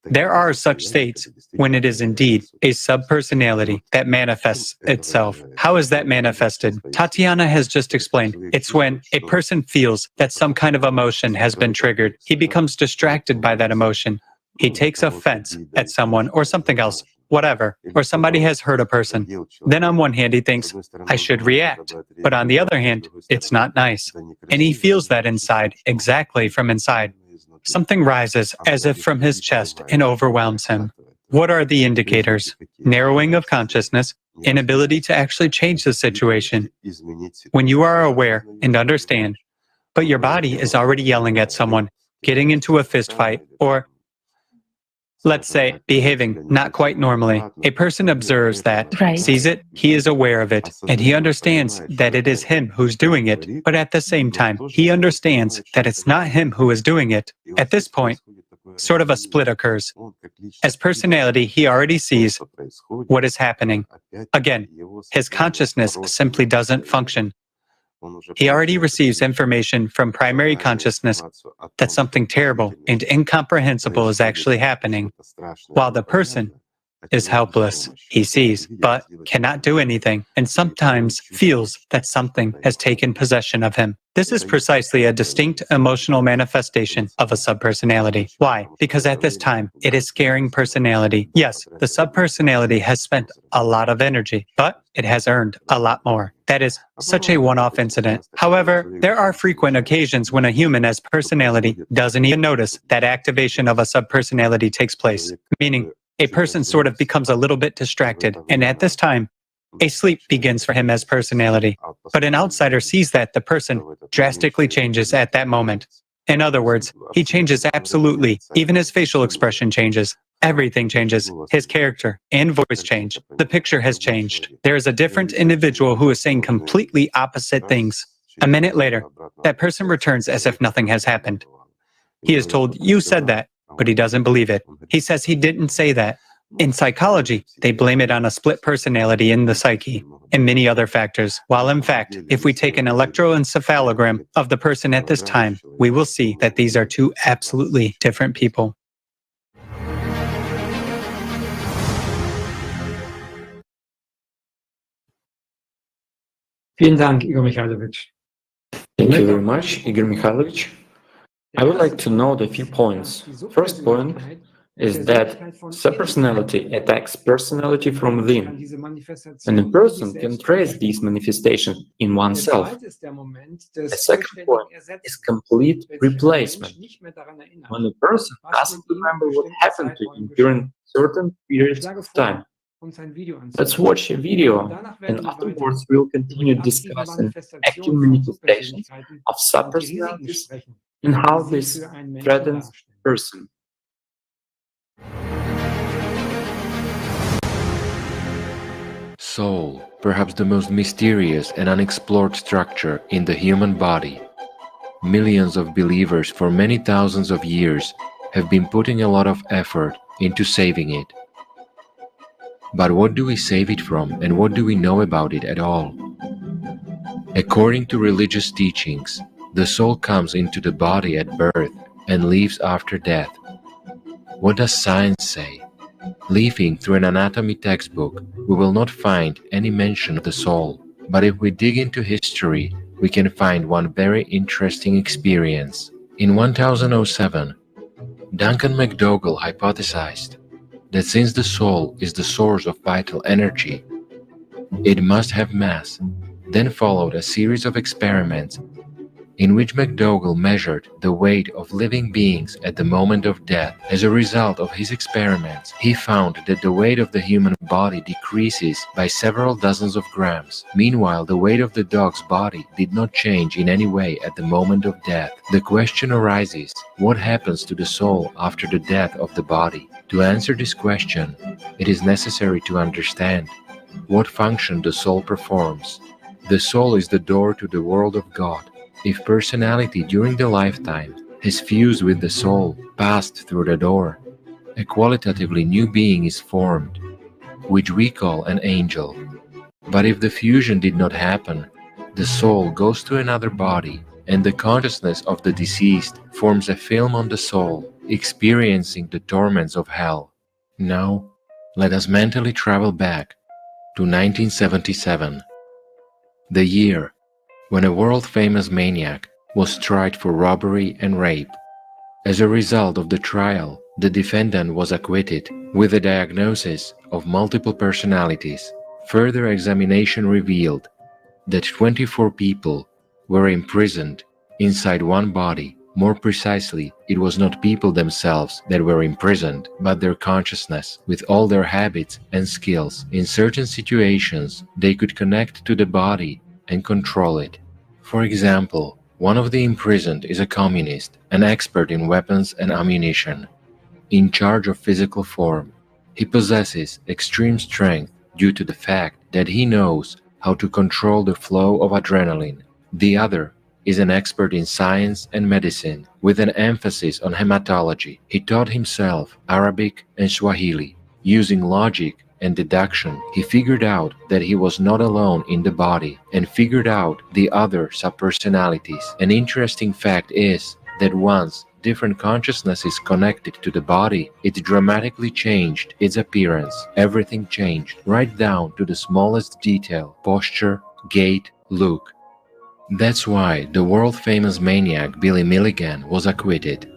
there are such states when it is indeed a subpersonality that manifests itself. How is that manifested? Tatiana has just explained. It's when a person feels that some kind of emotion has been triggered. He becomes distracted by that emotion. He takes offense at someone or something else, whatever, or somebody has hurt a person. Then on one hand, he thinks, I should react. But on the other hand, it's not nice. And he feels that inside, exactly from inside. Something rises as if from his chest and overwhelms him. What are the indicators? Narrowing of consciousness, inability to actually change the situation. When you are aware and understand, but your body is already yelling at someone, getting into a fist fight, or let's say, behaving not quite normally. A person observes that, sees it, he is aware of it, and he understands that it is him who's doing it. But at the same time, he understands that it's not him who is doing it. At this point, sort of a split occurs. As personality, he already sees what is happening. Again, his consciousness simply doesn't function. He already receives information from primary consciousness that something terrible and incomprehensible is actually happening, while the person is helpless. He sees, but cannot do anything, and sometimes feels that something has taken possession of him. This is precisely a distinct emotional manifestation of a subpersonality. Why? Because at this time, it is scaring personality. Yes, the subpersonality has spent a lot of energy, but it has earned a lot more. That is such a one-off incident. However, there are frequent occasions when a human as personality doesn't even notice that activation of a subpersonality takes place, meaning a person sort of becomes a little bit distracted, and at this time, a sleep begins for him as personality. But an outsider sees that the person drastically changes at that moment. In other words, he changes absolutely. Even his facial expression changes. Everything changes. His character and voice change. The picture has changed. There is a different individual who is saying completely opposite things. A minute later, that person returns as if nothing has happened. He is told, you said that, but he doesn't believe it. He says he didn't say that. In psychology, they blame it on a split personality in the psyche and many other factors, while in fact, if we take an electroencephalogram of the person at this time, we will see that these are two absolutely different people. Vielen Dank, Igor Mikhailovich. Thank you very much, Igor Mikhailovich. I would like to note a few points. First point is that subpersonality attacks personality from within, and a person can trace these manifestations in oneself. The second point is complete replacement. When a person doesn't remember what happened to him during certain periods of time. Let's watch a video, and afterwards we'll continue discussing active manifestations of subpersonalities and how this threatens person. Soul, perhaps the most mysterious and unexplored structure in the human body. Millions of believers for many thousands of years have been putting a lot of effort into saving it. But what do we save it from, and what do we know about it at all? According to religious teachings, the soul comes into the body at birth and leaves after death. What does science say? Leafing through an anatomy textbook, we will not find any mention of the soul. But if we dig into history, we can find one very interesting experience. In 1007, Duncan McDougall hypothesized that since the soul is the source of vital energy, it must have mass. Then followed a series of experiments in which McDougall measured the weight of living beings at the moment of death. As a result of his experiments, he found that the weight of the human body decreases by several dozens of grams. Meanwhile, the weight of the dog's body did not change in any way at the moment of death. The question arises, what happens to the soul after the death of the body? To answer this question, it is necessary to understand what function the soul performs. The soul is the door to the world of God. If personality during the lifetime has fused with the soul, passed through the door, a qualitatively new being is formed, which we call an angel. But if the fusion did not happen, the soul goes to another body, and the consciousness of the deceased forms a film on the soul, experiencing the torments of hell. Now, let us mentally travel back to 1977, the year when a world-famous maniac was tried for robbery and rape. As a result of the trial, the defendant was acquitted with a diagnosis of multiple personalities. Further examination revealed that 24 people were imprisoned inside one body. More precisely, it was not people themselves that were imprisoned, but their consciousness, with all their habits and skills. In certain situations, they could connect to the body and control it. For example, one of the imprisoned is a communist, an expert in weapons and ammunition, in charge of physical form. He possesses extreme strength due to the fact that he knows how to control the flow of adrenaline. The other is an expert in science and medicine, with an emphasis on hematology. He taught himself Arabic and Swahili. Using logic and deduction, he figured out that he was not alone in the body and figured out the other subpersonalities. An interesting fact is that once different consciousnesses connected to the body, it dramatically changed its appearance. Everything changed, right down to the smallest detail, posture, gait, look. That's why the world-famous maniac Billy Milligan was acquitted.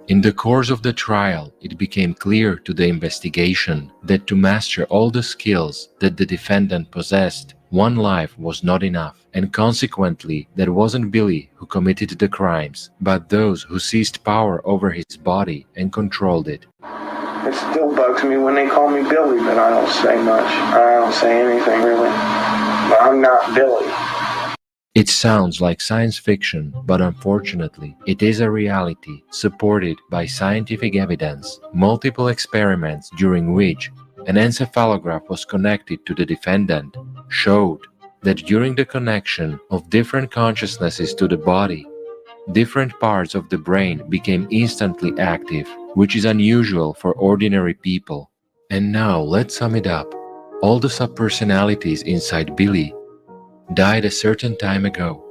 In the course of the trial, it became clear to the investigation that to master all the skills that the defendant possessed, one life was not enough, and consequently, that wasn't Billy who committed the crimes, but those who seized power over his body and controlled it. It still bugs me when they call me Billy, but I don't say much. I don't say anything really. But I'm not Billy. It sounds like science fiction, but unfortunately, it is a reality supported by scientific evidence. Multiple experiments during which an encephalograph was connected to the defendant showed that during the connection of different consciousnesses to the body, different parts of the brain became instantly active, which is unusual for ordinary people. And now let's sum it up. All the subpersonalities inside Billy died a certain time ago,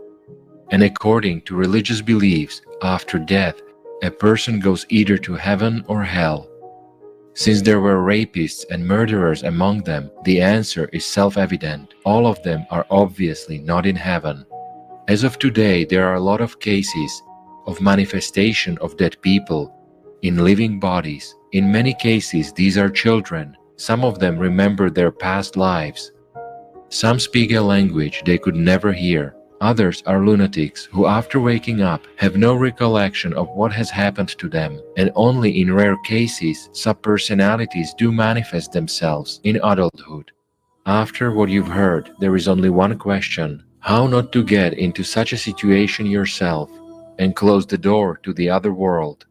and according to religious beliefs, after death, a person goes either to heaven or hell. Since there were rapists and murderers among them, the answer is self-evident. All of them are obviously not in heaven. As of today, there are a lot of cases of manifestation of dead people in living bodies. In many cases, these are children. Some of them remember their past lives. Some speak a language they could never hear. Others are lunatics who, after waking up, have no recollection of what has happened to them, and only in rare cases subpersonalities do manifest themselves in adulthood. After what you've heard, there is only one question: how not to get into such a situation yourself and close the door to the other world?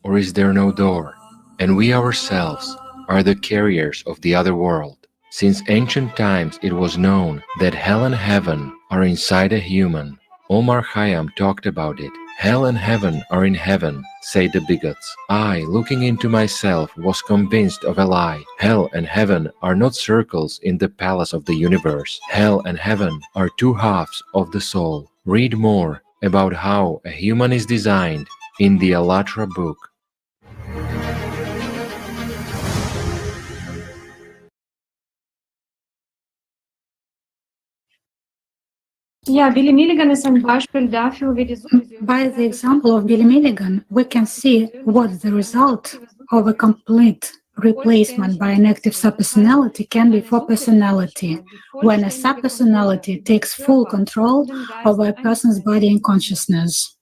Or is there no door, and we ourselves are the carriers of the other world? Since ancient times it was known that hell and heaven are inside a human. Omar Khayyam talked about it. Hell and heaven are in heaven, say the bigots. I, looking into myself, was convinced of a lie. Hell and heaven are not circles in the palace of the universe. Hell and heaven are two halves of the soul. Read more about how a human is designed in the Allathyar book. By the example of Billy Milligan, we can see what the result of a complete replacement by an active subpersonality can be for personality, when a subpersonality takes full control over a person's body and consciousness.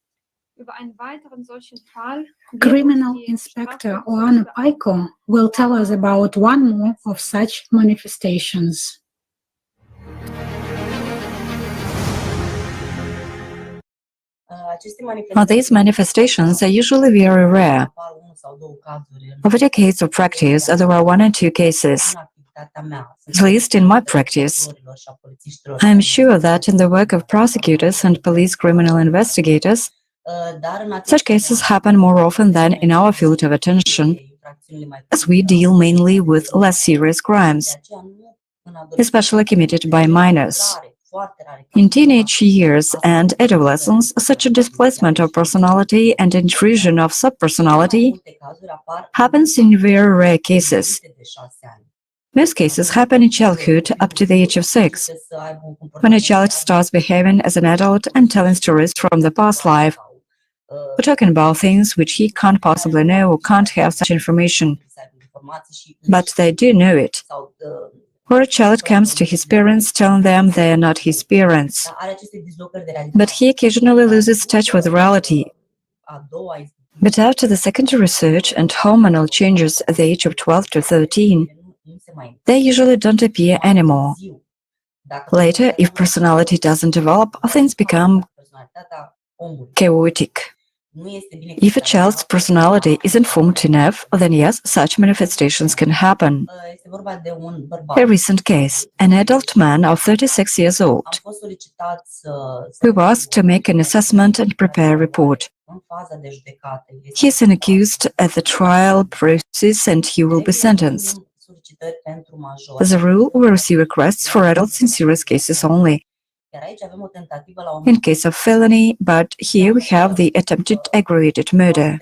Criminal Inspector Oana Paiko will tell us about one more of such manifestations. These manifestations are usually very rare. Over decades of practice, there were one or two cases. At least in my practice. I am sure that in the work of prosecutors and police criminal investigators, such cases happen more often than in our field of attention, as we deal mainly with less serious crimes, especially committed by minors. In teenage years and adolescence, such a displacement of personality and intrusion of subpersonality happens in very rare cases. Most cases happen in childhood up to the age of 6, when a child starts behaving as an adult and telling stories from the past life. We're talking about things which he can't possibly know or can't have such information, but they do know it. Or a child comes to his parents telling them they are not his parents, but he occasionally loses touch with reality. But after the secondary research and hormonal changes at the age of 12 to 13, they usually don't appear anymore. Later, if personality doesn't develop, things become chaotic. If a child's personality isn't formed enough, then yes, such manifestations can happen. A recent case, an adult man of 36 years old, who was asked to make an assessment and prepare a report. He is an accused at the trial process and he will be sentenced. As a rule, we receive requests for adults in serious cases only. In case of felony, but here we have the attempted aggravated murder.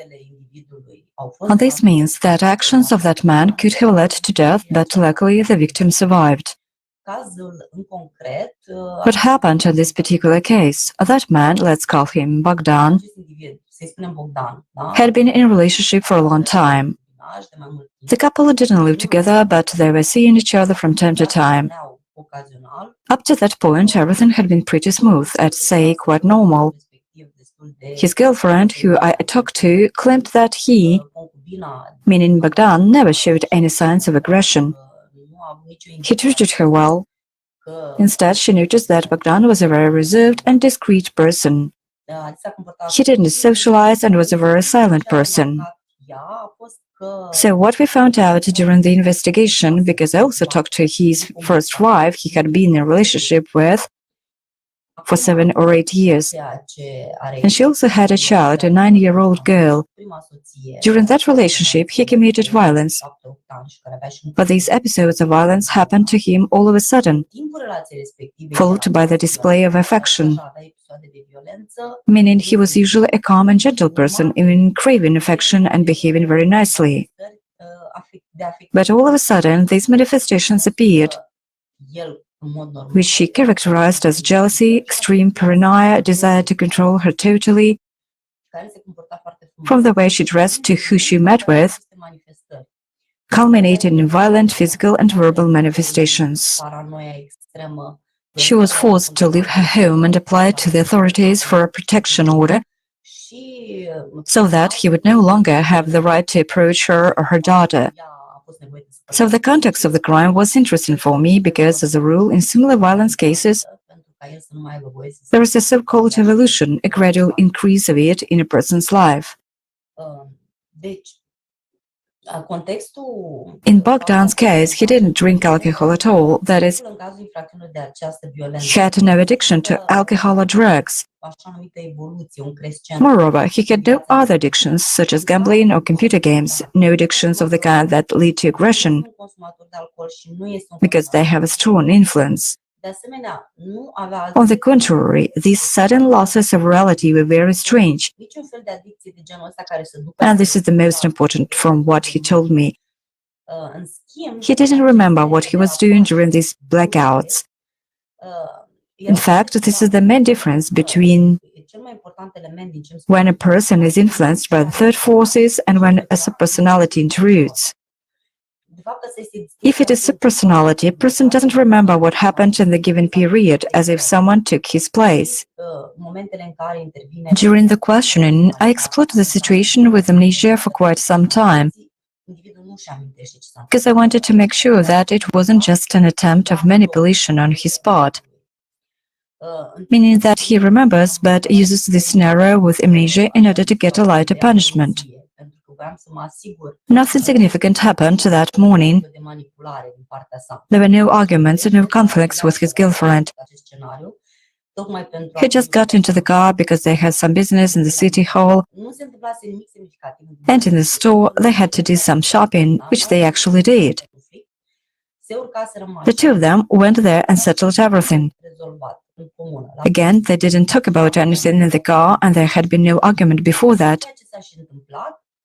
This means that actions of that man could have led to death, but luckily the victim survived. What happened in this particular case? That man, let's call him Bogdan, had been in a relationship for a long time. The couple didn't live together, but they were seeing each other from time to time. Up to that point, everything had been pretty smooth, I'd say quite normal. His girlfriend, who I talked to, claimed that he, meaning Bogdan, never showed any signs of aggression. He treated her well. Instead, she noticed that Bogdan was a very reserved and discreet person. He didn't socialize and was a very silent person. So what we found out during the investigation, because I also talked to his first wife he had been in a relationship with for 7 or 8 years, and she also had a child, a 9-year-old girl. During that relationship, he committed violence, but these episodes of violence happened to him all of a sudden, followed by the display of affection, meaning he was usually a calm and gentle person, even craving affection and behaving very nicely. But all of a sudden, these manifestations appeared, which she characterized as jealousy, extreme paranoia, desire to control her totally, from the way she dressed to who she met with, culminating in violent physical and verbal manifestations. She was forced to leave her home and applied to the authorities for a protection order, so that he would no longer have the right to approach her or her daughter. So the context of the crime was interesting for me because, as a rule, in similar violence cases, there is a so-called evolution, a gradual increase of it in a person's life. In Bogdan's case, he didn't drink alcohol at all, that is, he had no addiction to alcohol or drugs. Moreover, he had no other addictions, such as gambling or computer games, no addictions of the kind that lead to aggression, because they have a strong influence. On the contrary, these sudden losses of reality were very strange, and this is the most important from what he told me. He didn't remember what he was doing during these blackouts. In fact, this is the main difference between when a person is influenced by the third forces and when a subpersonality intrudes. If it is subpersonality, a person doesn't remember what happened in the given period, as if someone took his place. During the questioning, I explored the situation with amnesia for quite some time, because I wanted to make sure that it wasn't just an attempt of manipulation on his part, meaning that he remembers but uses this scenario with amnesia in order to get a lighter punishment. Nothing significant happened that morning. There were no arguments and no conflicts with his girlfriend. He just got into the car because they had some business in the city hall, and in the store they had to do some shopping, which they actually did. The two of them went there and settled everything. Again, they didn't talk about anything in the car, and there had been no argument before that.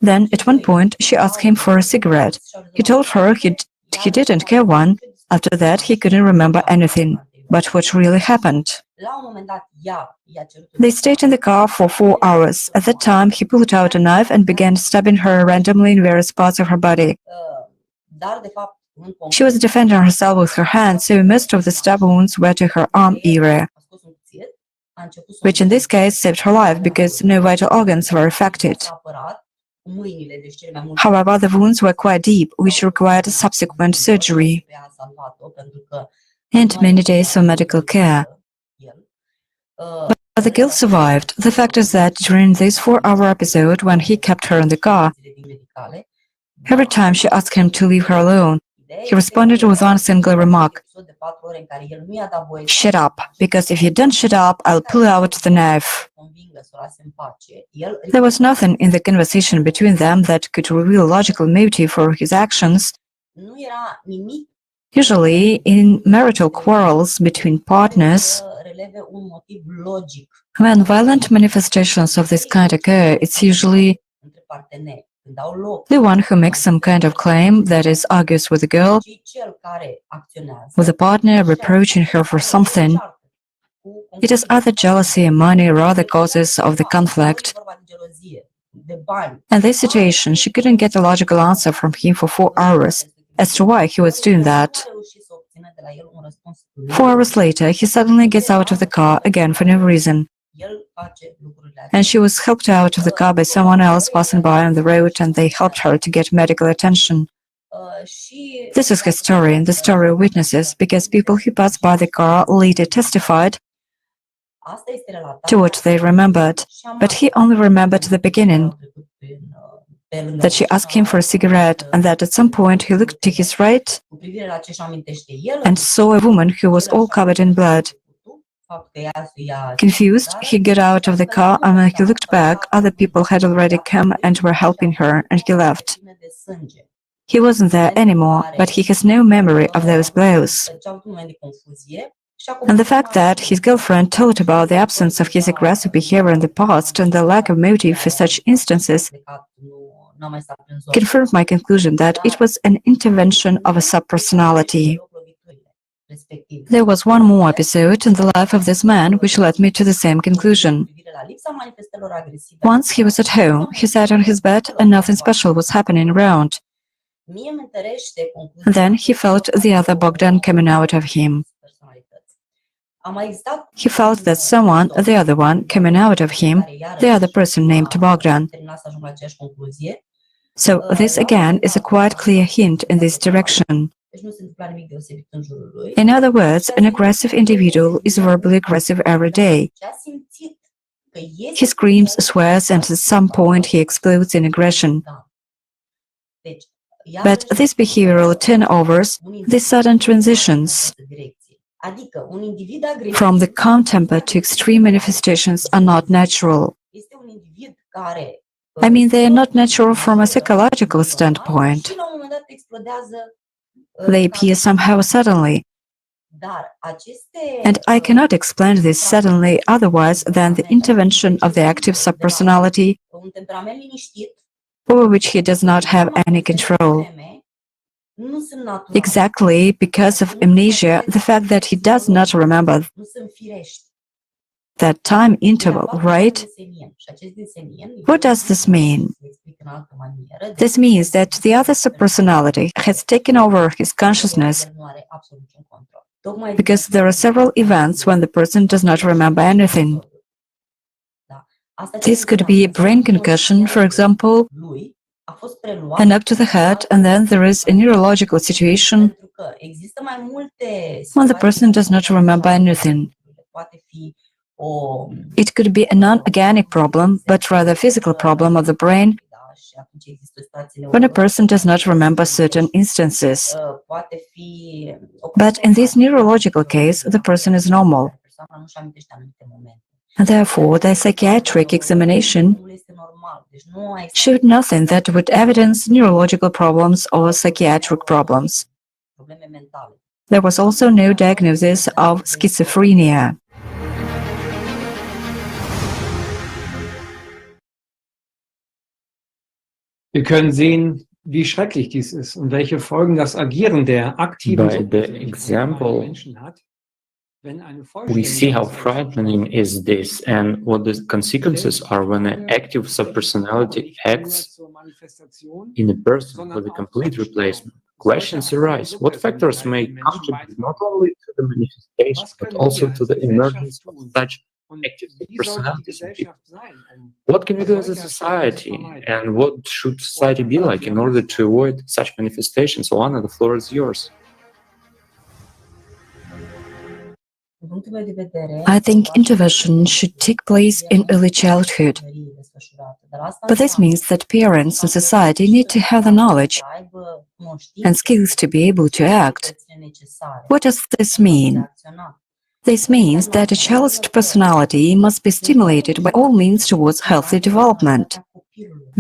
Then, at one point, she asked him for a cigarette. He told her he didn't care one. After that, he couldn't remember anything. But what really happened? They stayed in the car for 4 hours. At that time, he pulled out a knife and began stabbing her randomly in various parts of her body. She was defending herself with her hands, so most of the stab wounds were to her arm area, which in this case saved her life because no vital organs were affected. However, the wounds were quite deep, which required subsequent surgery and many days of medical care. But the girl survived. The fact is that during this 4-hour episode, when he kept her in the car, every time she asked him to leave her alone, he responded with one single remark: "Shut up, because if you don't shut up, I'll pull out the knife." There was nothing in the conversation between them that could reveal logical motive for his actions. Usually, in marital quarrels between partners, when violent manifestations of this kind occur, it's usually the one who makes some kind of claim, that is, argues with the girl, with the partner reproaching her for something. It is either jealousy, money, or other causes of the conflict. In this situation, she couldn't get a logical answer from him for 4 hours as to why he was doing that. 4 hours later, he suddenly gets out of the car, again for no reason. And she was helped out of the car by someone else passing by on the road, and they helped her to get medical attention. This is her story and the story of witnesses, because people who passed by the car later testified to what they remembered, but he only remembered the beginning, that she asked him for a cigarette, and that at some point he looked to his right and saw a woman who was all covered in blood. Confused, he got out of the car, and when he looked back, other people had already come and were helping her, and he left. He wasn't there anymore, but he has no memory of those blows. And the fact that his girlfriend told about the absence of his aggressive behavior in the past and the lack of motive for such instances confirmed my conclusion that it was an intervention of a subpersonality. There was one more episode in the life of this man which led me to the same conclusion. Once he was at home, he sat on his bed and nothing special was happening around. Then he felt the other Bogdan coming out of him. He felt that someone, the other one, coming out of him, the other person named Bogdan. So this again is a quite clear hint in this direction. In other words, an aggressive individual is verbally aggressive every day. He screams, swears, and at some point he explodes in aggression. But these behavioral turnovers, these sudden transitions from the calm temper to extreme manifestations are not natural. I mean, they are not natural from a psychological standpoint. They appear somehow suddenly. And I cannot explain this suddenly otherwise than the intervention of the active subpersonality over which he does not have any control. Exactly because of amnesia, the fact that he does not remember that time interval, right? What does this mean? This means that the other subpersonality has taken over his consciousness because there are several events when the person does not remember anything. This could be a brain concussion, for example, a knock to the head, and then there is a neurological situation when the person does not remember anything. It could be a non-organic problem, but rather a physical problem of the brain, when a person does not remember certain instances. But in this neurological case, the person is normal. Therefore, the psychiatric examination showed nothing that would evidence neurological problems or psychiatric problems. There was also no diagnosis of schizophrenia. Wir können sehen, wie schrecklich dies ist und welche Folgen das Agieren der aktiven By the example, Menschen hat, wenn eine we see how vollständige frightening is this and what the consequences are when an active subpersonality acts in a person with a complete replacement. Questions arise. What factors may contribute not only to the manifestation, but also to the emergence of such active personalities in people? What can we do as a society? And what should society be like in order to avoid such manifestations? Alana, the floor is yours. I think intervention should take place in early childhood. But this means that parents and society need to have the knowledge and skills to be able to act. What does this mean? This means that a child's personality must be stimulated by all means towards healthy development.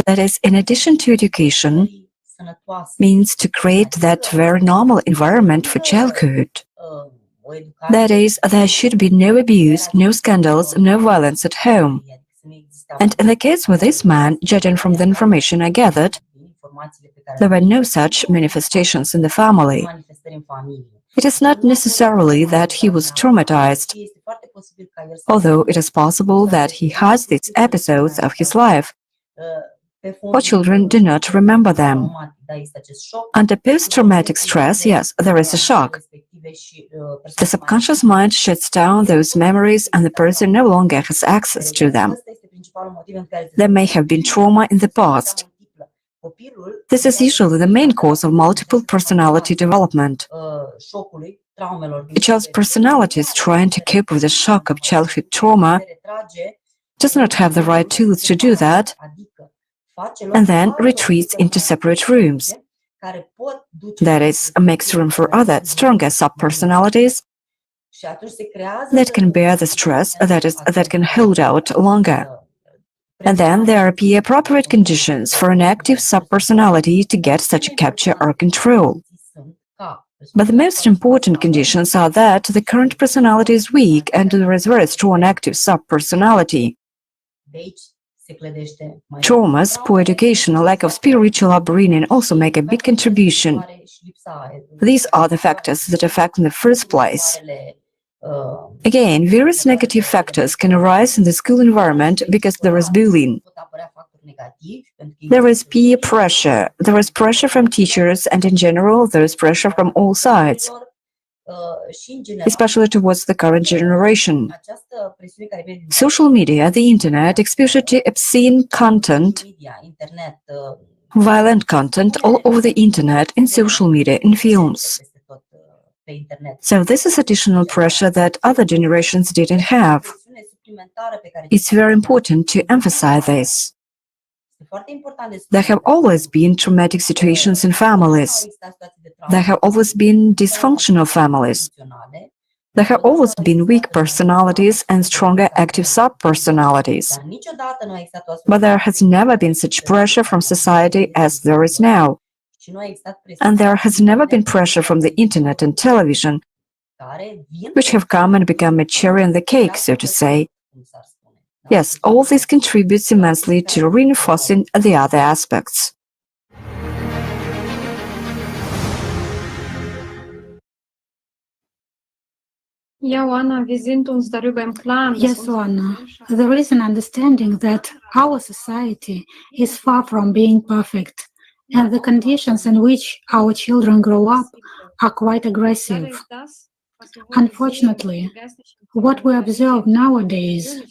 That is, in addition to education, means to create that very normal environment for childhood. That is, there should be no abuse, no scandals, no violence at home. And in the case with this man, judging from the information I gathered, there were no such manifestations in the family. It is not necessarily that he was traumatized, although it is possible that he has these episodes of his life, or children do not remember them. Under post-traumatic stress, yes, there is a shock. The subconscious mind shuts down those memories and the person no longer has access to them. There may have been trauma in the past. This is usually the main cause of multiple personality development. A child's personality is trying to cope with the shock of childhood trauma, does not have the right tools to do that, and then retreats into separate rooms. That is, makes room for other, stronger subpersonalities that can bear the stress, that can hold out longer. And then there appear appropriate conditions for an active subpersonality to get such a capture or control. But the most important conditions are that the current personality is weak and there is very strong active subpersonality. Traumas, poor education, lack of spiritual upbringing also make a big contribution. These are the factors that affect in the first place. Again, various negative factors can arise in the school environment because there is bullying. There is peer pressure, there is pressure from teachers, and in general there is pressure from all sides, especially towards the current generation. Social media, the internet, exposure to obscene content, violent content all over the internet, in social media, in films. So this is additional pressure that other generations didn't have. It's very important to emphasize this. There have always been traumatic situations in families. There have always been dysfunctional families. There have always been weak personalities and stronger active subpersonalities. But there has never been such pressure from society as there is now. And there has never been pressure from the internet and television, which have come and become a cherry on the cake, so to say. Yes, all this contributes immensely to reinforcing the other aspects. Yes, Anna, there is an understanding that our society is far from being perfect, and the conditions in which our children grow up are quite aggressive. Unfortunately, what we observe nowadays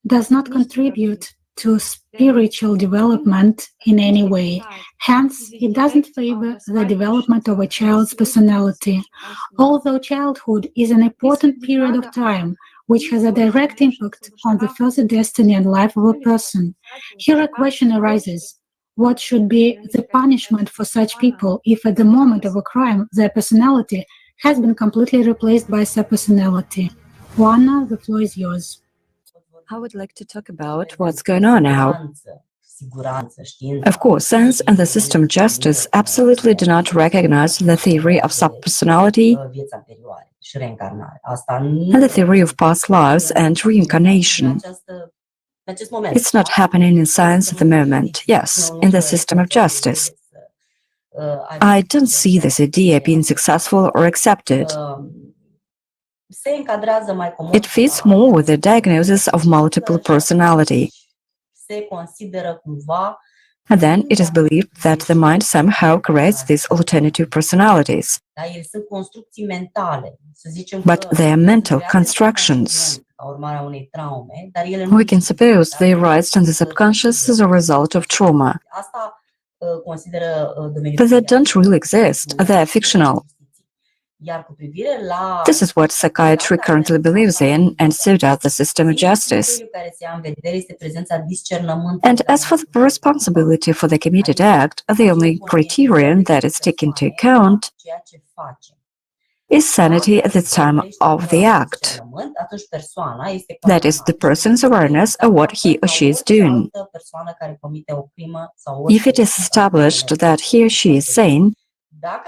does not contribute to spiritual development in any way. Hence, it doesn't favor the development of a child's personality. Although childhood is an important period of time which has a direct impact on the further destiny and life of a person, here a question arises: what should be the punishment for such people if at the moment of a crime their personality has been completely replaced by subpersonality? Juana, the floor is yours. I would like to talk about what's going on now. Of course, science and the system of justice absolutely do not recognize the theory of subpersonality and the theory of past lives and reincarnation. It's not happening in science at the moment, yes, in the system of justice. I don't see this idea being successful or accepted. It fits more with the diagnosis of multiple personality. And then it is believed that the mind somehow creates these alternative personalities. But they are mental constructions. We can suppose they arise in the subconscious as a result of trauma. But they don't really exist, they are fictional. This is what psychiatry currently believes in, and so does the system of justice. And as for the responsibility for the committed act, the only criterion that is taken into account is sanity at the time of the act. That is, the person's awareness of what he or she is doing. If it is established that he or she is sane, then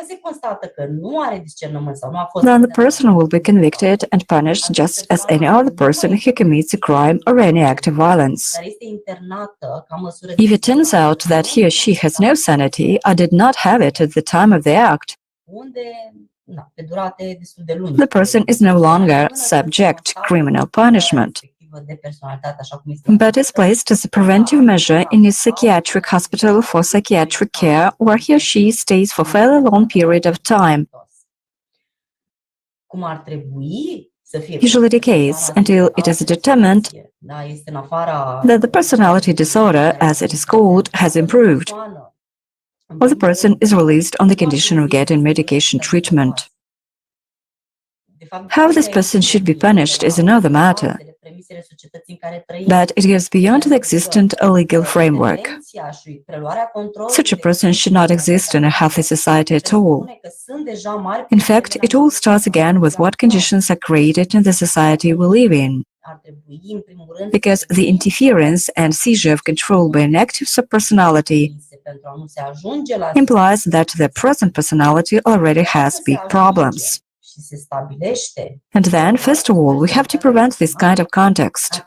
the person will be convicted and punished just as any other person who commits a crime or any act of violence. If it turns out that he or she has no sanity or did not have it at the time of the act, the person is no longer subject to criminal punishment, but is placed as a preventive measure in a psychiatric hospital for psychiatric care, where he or she stays for a fairly long period of time, usually decades, until it is determined that the personality disorder, as it is called, has improved, or the person is released on the condition of getting medication treatment. How this person should be punished is another matter, but it goes beyond the existent legal framework. Such a person should not exist in a healthy society at all. In fact, it all starts again with what conditions are created in the society we live in. Because the interference and seizure of control by an active subpersonality implies that the present personality already has big problems. And then, first of all, we have to prevent this kind of context,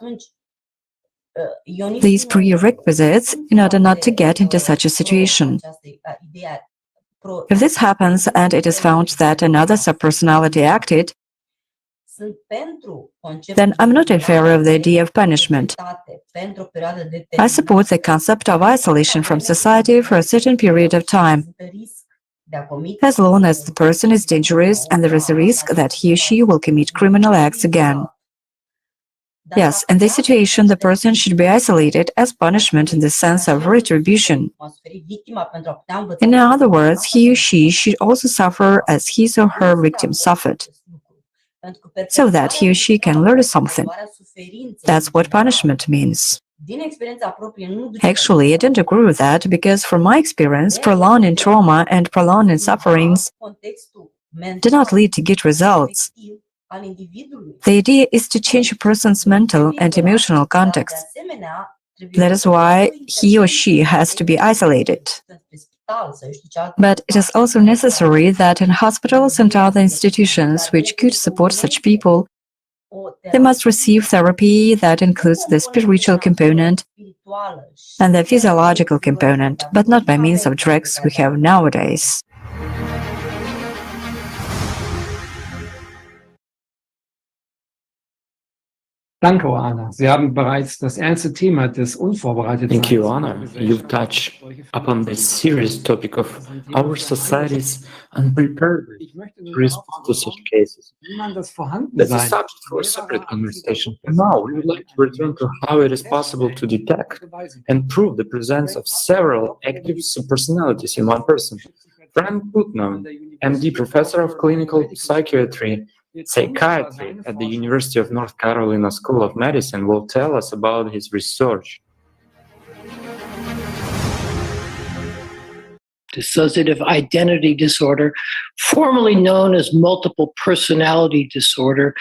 these prerequisites, in order not to get into such a situation. If this happens and it is found that another subpersonality acted, then I'm not in favor of the idea of punishment. I support the concept of isolation from society for a certain period of time, as long as the person is dangerous and there is a risk that he or she will commit criminal acts again. Yes, in this situation, the person should be isolated as punishment in the sense of retribution. In other words, he or she should also suffer as his or her victim suffered, so that he or she can learn something. That's what punishment means. Actually, I don't agree with that, because from my experience, prolonging trauma and prolonging sufferings do not lead to good results. The idea is to change a person's mental and emotional context. That is why he or she has to be isolated. But it is also necessary that in hospitals and other institutions which could support such people, they must receive therapy that includes the spiritual component and the physiological component, but not by means of drugs we have nowadays. Danke, Oana. Sie haben bereits das ernste Thema des Unvorbereitetseins. Thank you, Anna. You've touched upon the serious topic of our society's unpreparedness to respond to such cases. That's a subject for a separate conversation. Now, we would like to return to how it is possible to detect and prove the presence of several active subpersonalities in one person. Frank Putnam, MD, Professor of Clinical Psychiatry, Psychiatry at the University of North Carolina School of Medicine, will tell us about his research. Dissociative identity disorder, formerly known as multiple personality disorder,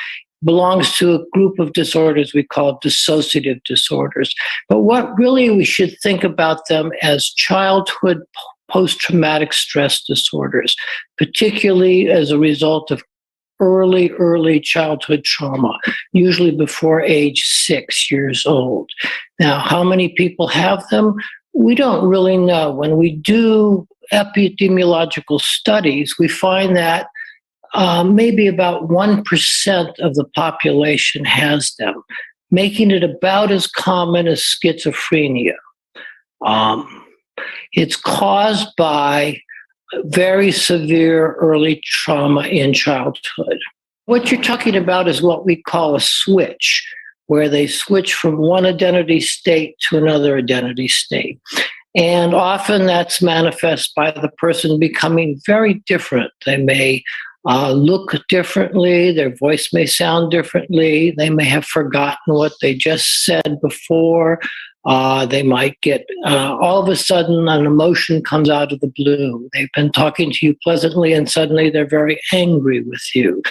belongs to a group of disorders we call dissociative disorders. But what really we should think about them as childhood post-traumatic stress disorders, particularly as a result of early childhood trauma, usually before age 6 years old. Now, how many people have them? We don't really know. When we do epidemiological studies, we find that maybe about 1% of the population has them, making it about as common as schizophrenia. It's caused by very severe early trauma in childhood. What you're talking about is what we call a switch, where they switch from one identity state to another identity state. And often that's manifest by the person becoming very different. They may look differently, their voice may sound differently, they may have forgotten what they just said before. They might get, all of a sudden, an emotion comes out of the blue. They've been talking to you pleasantly and suddenly they're very angry with you.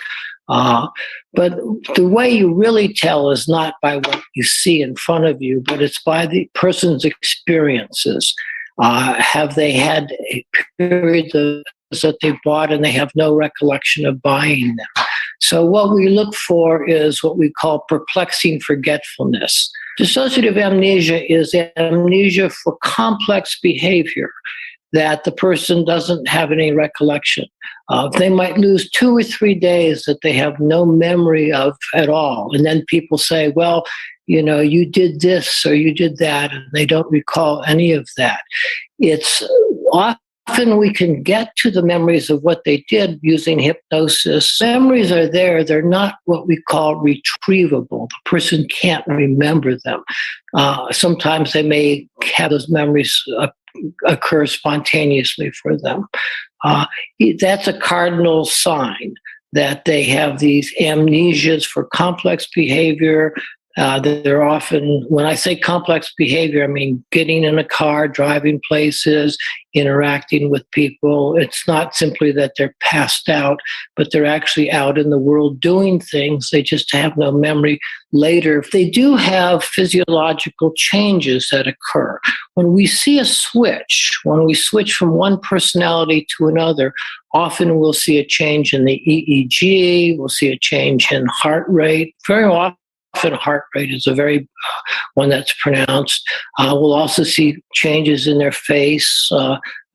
But the way you really tell is not by what you see in front of you, but it's by the person's experiences. Have they had a period that they bought and they have no recollection of buying them? So what we look for is what we call perplexing forgetfulness. Dissociative amnesia is amnesia for complex behavior that the person doesn't have any recollection of. They might lose 2 or 3 days that they have no memory of at all. And then people say, well, you know, you did this or you did that, and they don't recall any of that. It's often we can get to the memories of what they did using hypnosis. Memories are there. They're not what we call retrievable. The person can't remember them. Sometimes they may have those memories occur spontaneously for them. That's a cardinal sign that they have these amnesias for complex behavior. They're often, when I say complex behavior, I mean getting in a car, driving places, interacting with people. It's not simply that they're passed out, but they're actually out in the world doing things. They just have no memory later. They do have physiological changes that occur. When we see a switch, when we switch from one personality to another, often we'll see a change in the EEG, we'll see a change in heart rate. Very often heart rate is a very one that's pronounced. We'll also see changes in their face.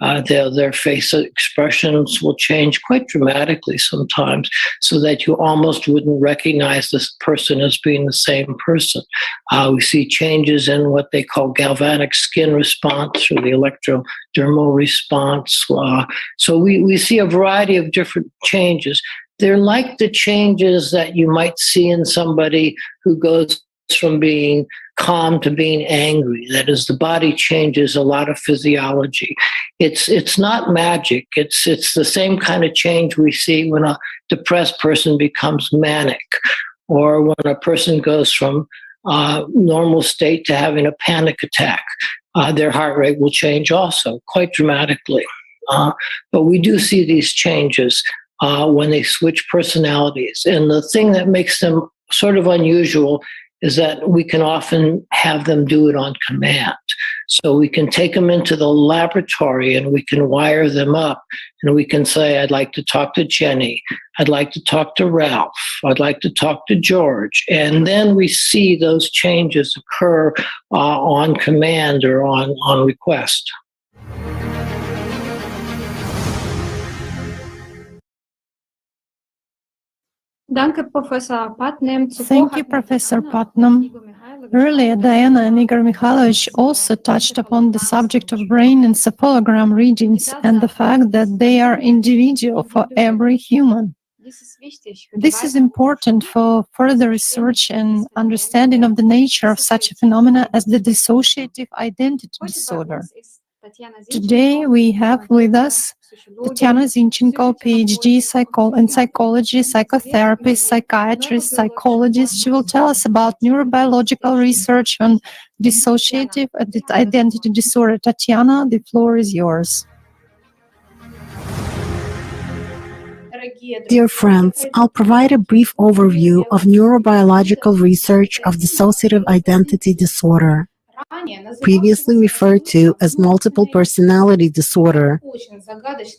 Their face expressions will change quite dramatically sometimes, so that you almost wouldn't recognize this person as being the same person. We see changes in what they call galvanic skin response or the electrodermal response. So we see a variety of different changes. They're like the changes that you might see in somebody who goes from being calm to being angry. That is, the body changes a lot of physiology. It's not magic. It's the same kind of change we see when a depressed person becomes manic, or when a person goes from normal state to having a panic attack. Their heart rate will change also quite dramatically. But we do see these changes when they switch personalities. And the thing that makes them sort of unusual is that we can often have them do it on command. So we can take them into the laboratory and we can wire them up, and we can say, I'd like to talk to Jenny. I'd like to talk to Ralph. I'd like to talk to George. And then we see those changes occur on command or on request. Thank you, Professor Putnam. Earlier, Diana and Igor Mikhailovich also touched upon the subject of brain encephalogram readings and the fact that they are individual for every human. This is important for further research and understanding of the nature of such a phenomena as the dissociative identity disorder. Today, we have with us Tatiana Zinchenko, PhD in psychology, psychotherapist, psychiatrist, psychologist. She will tell us about neurobiological research on dissociative identity disorder. Tatiana, the floor is yours. Dear friends, I'll provide a brief overview of neurobiological research of dissociative identity disorder, previously referred to as multiple personality disorder,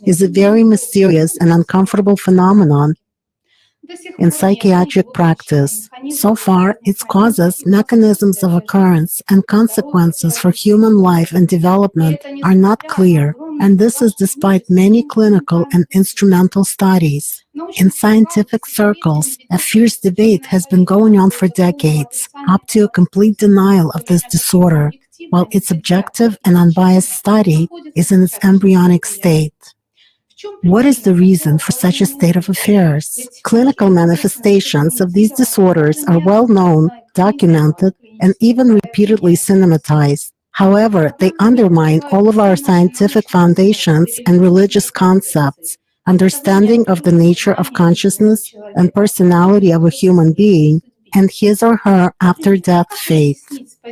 is a very mysterious and uncomfortable phenomenon in psychiatric practice. So far, its causes, mechanisms of occurrence, and consequences for human life and development are not clear, and this is despite many clinical and instrumental studies. In scientific circles, a fierce debate has been going on for decades, up to a complete denial of this disorder, while its objective and unbiased study is in its embryonic state. What is the reason for such a state of affairs? Clinical manifestations of these disorders are well known, documented, and even repeatedly cinematized. However, they undermine all of our scientific foundations and religious concepts, understanding of the nature of consciousness and personality of a human being, and his or her after-death faith.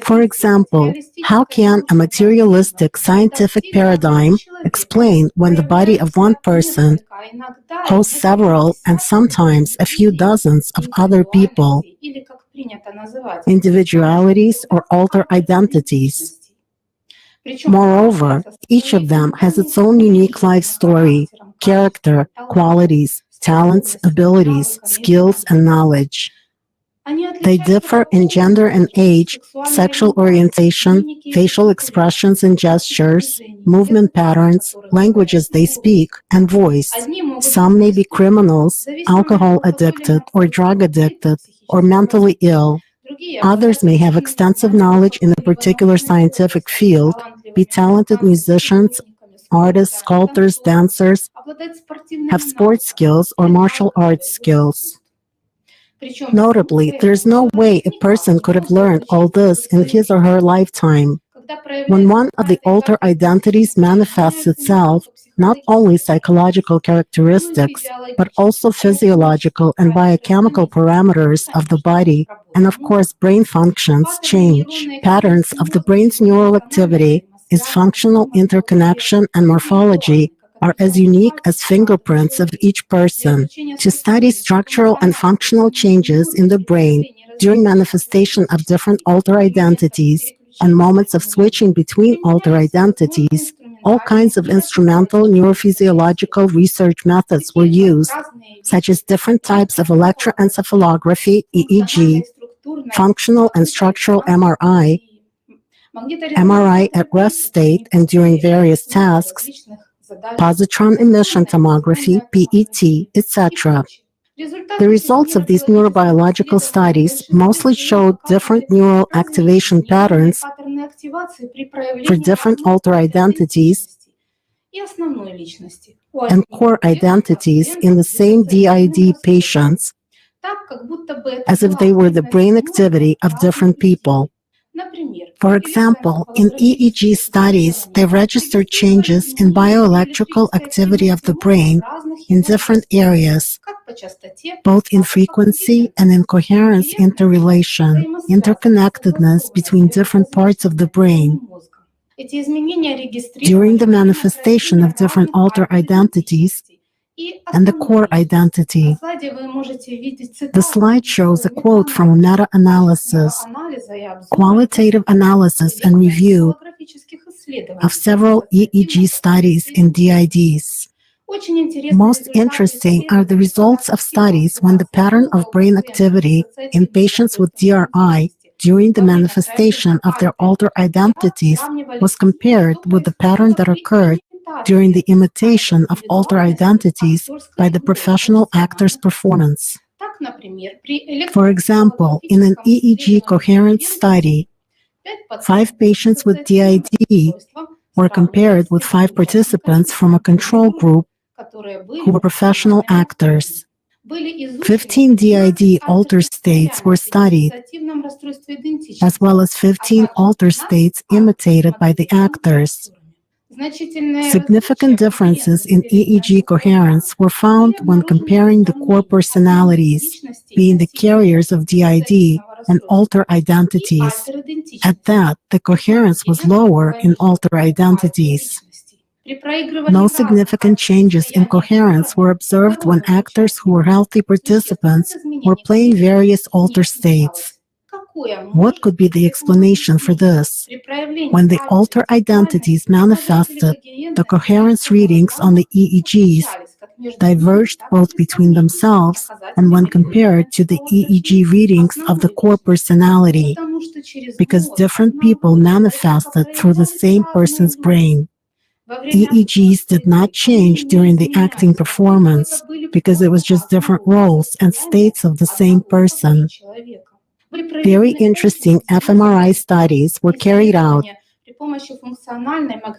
For example, how can a materialistic scientific paradigm explain when the body of one person hosts several and sometimes a few dozens of other people, individualities or alter identities? Moreover, each of them has its own unique life story, character, qualities, talents, abilities, skills, and knowledge. They differ in gender and age, sexual orientation, facial expressions and gestures, movement patterns, languages they speak, and voice. Some may be criminals, alcohol addicted or drug addicted, or mentally ill. Others may have extensive knowledge in a particular scientific field, be talented musicians, artists, sculptors, dancers, have sports skills or martial arts skills. Notably, there is no way a person could have learned all this in his or her lifetime. When one of the alter identities manifests itself, not only psychological characteristics, but also physiological and biochemical parameters of the body, and of course brain functions change. Patterns of the brain's neural activity, its functional interconnection and morphology are as unique as fingerprints of each person. To study structural and functional changes in the brain during manifestation of different alter identities and moments of switching between alter identities, all kinds of instrumental neurophysiological research methods were used, such as different types of electroencephalography, EEG, functional and structural MRI, MRI at rest state and during various tasks, positron emission tomography, PET, etc. The results of these neurobiological studies mostly showed different neural activation patterns for different alter identities and core identities in the same DID patients, as if they were the brain activity of different people. For example, in EEG studies, they registered changes in bioelectrical activity of the brain in different areas, both in frequency and in coherence interrelation, interconnectedness between different parts of the brain. During the manifestation of different alter identities and the core identity. The slide shows a quote from a meta-analysis, qualitative analysis and review of several EEG studies in DIDs. Most interesting are the results of studies when the pattern of brain activity in patients with DRI during the manifestation of their alter identities was compared with the pattern that occurred during the imitation of alter identities by the professional actor's performance. For example, in an EEG coherence study, 5 patients with DID were compared with 5 participants from a control group who were professional actors. 15 DID alter states were studied, as well as 15 alter states imitated by the actors. Significant differences in EEG coherence were found when comparing the core personalities, being the carriers of DID, and alter identities. At that, the coherence was lower in alter identities. No significant changes in coherence were observed when actors who were healthy participants were playing various altered states. What could be the explanation for this? When the alter identities manifested, the coherence readings on the EEGs diverged both between themselves and when compared to the EEG readings of the core personality, because different people manifested through the same person's brain. EEGs did not change during the acting performance because it was just different roles and states of the same person. Very interesting fMRI studies were carried out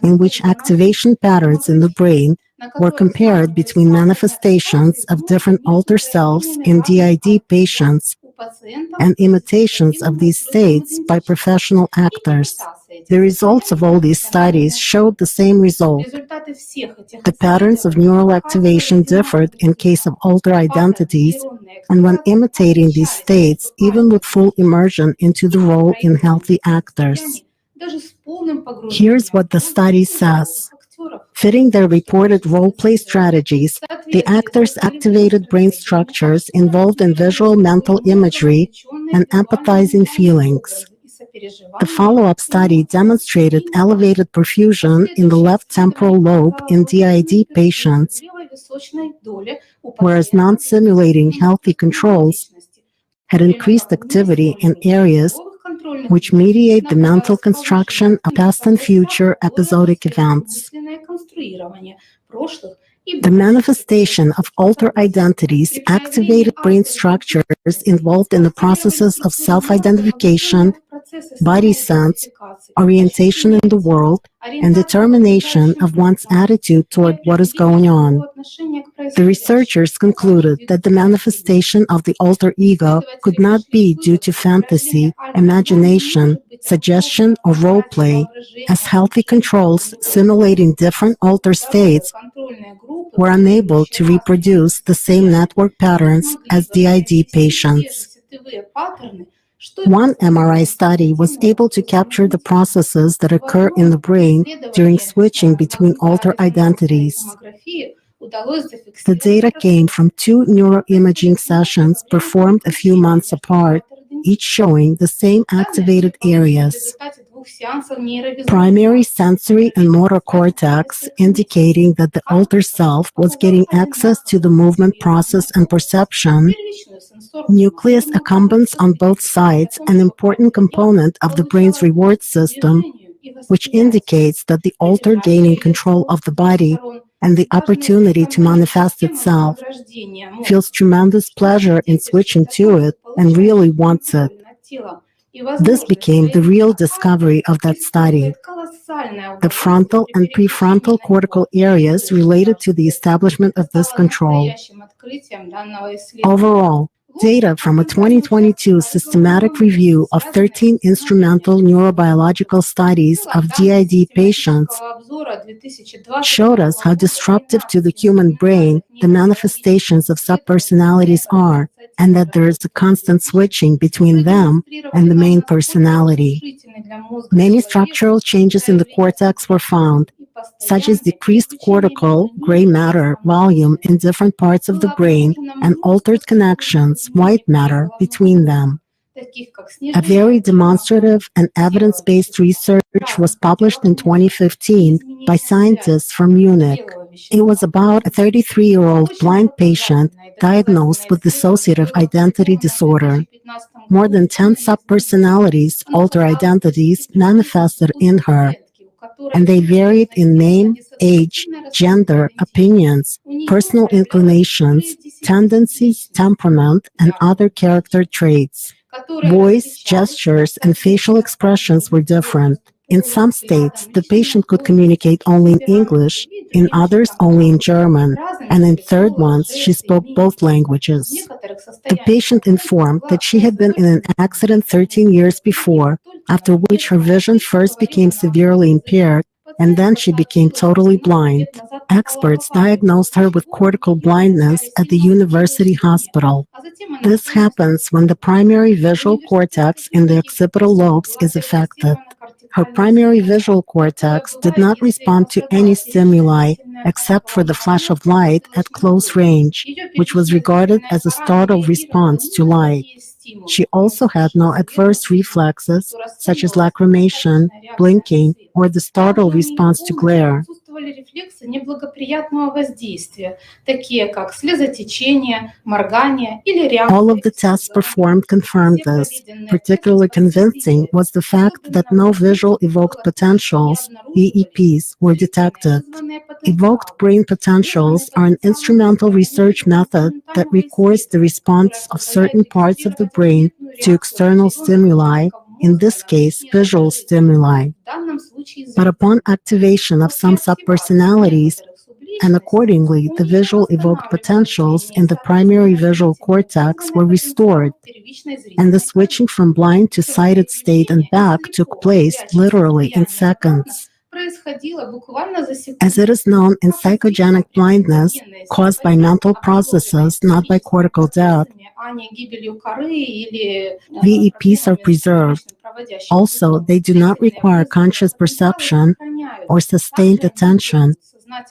in which activation patterns in the brain were compared between manifestations of different alter selves in DID patients and imitations of these states by professional actors. The results of all these studies showed the same result. The patterns of neural activation differed in case of alter identities and when imitating these states, even with full immersion into the role in healthy actors. Here's what the study says. Fitting their reported role-play strategies, the actors activated brain structures involved in visual mental imagery and empathizing feelings. The follow-up study demonstrated elevated perfusion in the left temporal lobe in DID patients, whereas non-simulating healthy controls had increased activity in areas which mediate the mental construction of past and future episodic events. The manifestation of alter identities activated brain structures involved in the processes of self-identification, body sense, orientation in the world, and determination of one's attitude toward what is going on. The researchers concluded that the manifestation of the alter ego could not be due to fantasy, imagination, suggestion, or role play, as healthy controls simulating different alter states were unable to reproduce the same network patterns as DID patients. One MRI study was able to capture the processes that occur in the brain during switching between alter identities. The data came from 2 neuroimaging sessions performed a few months apart, each showing the same activated areas. Primary sensory and motor cortex, indicating that the alter self was getting access to the movement process and perception. Nucleus accumbens on both sides, an important component of the brain's reward system, which indicates that the alter gaining control of the body and the opportunity to manifest itself, feels tremendous pleasure in switching to it and really wants it. This became the real discovery of that study. The frontal and prefrontal cortical areas related to the establishment of this control. Overall, data from a 2022 systematic review of 13 instrumental neurobiological studies of DID patients showed us how disruptive to the human brain the manifestations of subpersonalities are, and that there is a constant switching between them and the main personality. Many structural changes in the cortex were found, such as decreased cortical gray matter volume in different parts of the brain and altered connections, white matter, between them. A very demonstrative and evidence-based research was published in 2015 by scientists from Munich. It was about a 33-year-old blind patient diagnosed with dissociative identity disorder. More than 10 subpersonalities, alter identities, manifested in her, and they varied in name, age, gender, opinions, personal inclinations, tendencies, temperament, and other character traits. Voice, gestures, and facial expressions were different. In some states, the patient could communicate only in English, in others only in German, and in third ones she spoke both languages. The patient informed that she had been in an accident 13 years before, after which her vision first became severely impaired, and then she became totally blind. Experts diagnosed her with cortical blindness at the university hospital. This happens when the primary visual cortex in the occipital lobes is affected. Her primary visual cortex did not respond to any stimuli except for the flash of light at close range, which was regarded as a startled response to light. She also had no adverse reflexes, such as lacrimation, blinking, or the startled response to glare. Рефлексы неблагоприятного воздействия, такие как слезотечение, моргание или реакция. All of the tests performed confirmed this. Particularly convincing was the fact that no visual evoked potentials, VEPs, were detected. Evoked brain potentials are an instrumental research method that records the response of certain parts of the brain to external stimuli, in this case, visual stimuli. But upon activation of some subpersonalities, and accordingly, the visual evoked potentials in the primary visual cortex were restored, and the switching from blind to sighted state and back took place literally in seconds. As it is known in psychogenic blindness, caused by mental processes, not by cortical death, VEPs are preserved. Also, they do not require conscious perception or sustained attention,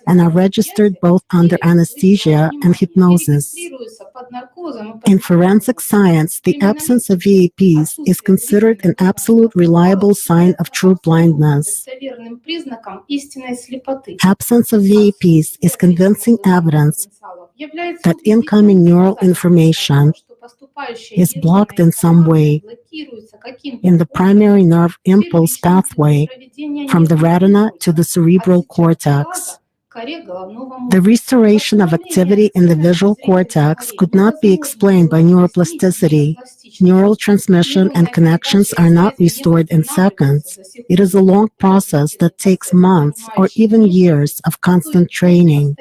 and are registered both under anesthesia and hypnosis. In forensic science, the absence of VEPs is considered an absolute reliable sign of true blindness. Absence of VEPs is convincing evidence that incoming neural information is blocked in some way in the primary nerve impulse pathway from the retina to the cerebral cortex. The restoration of activity in the visual cortex could not be explained by neuroplasticity. Neural transmission and connections are not restored in seconds. It is a long process that takes months or even years of constant training.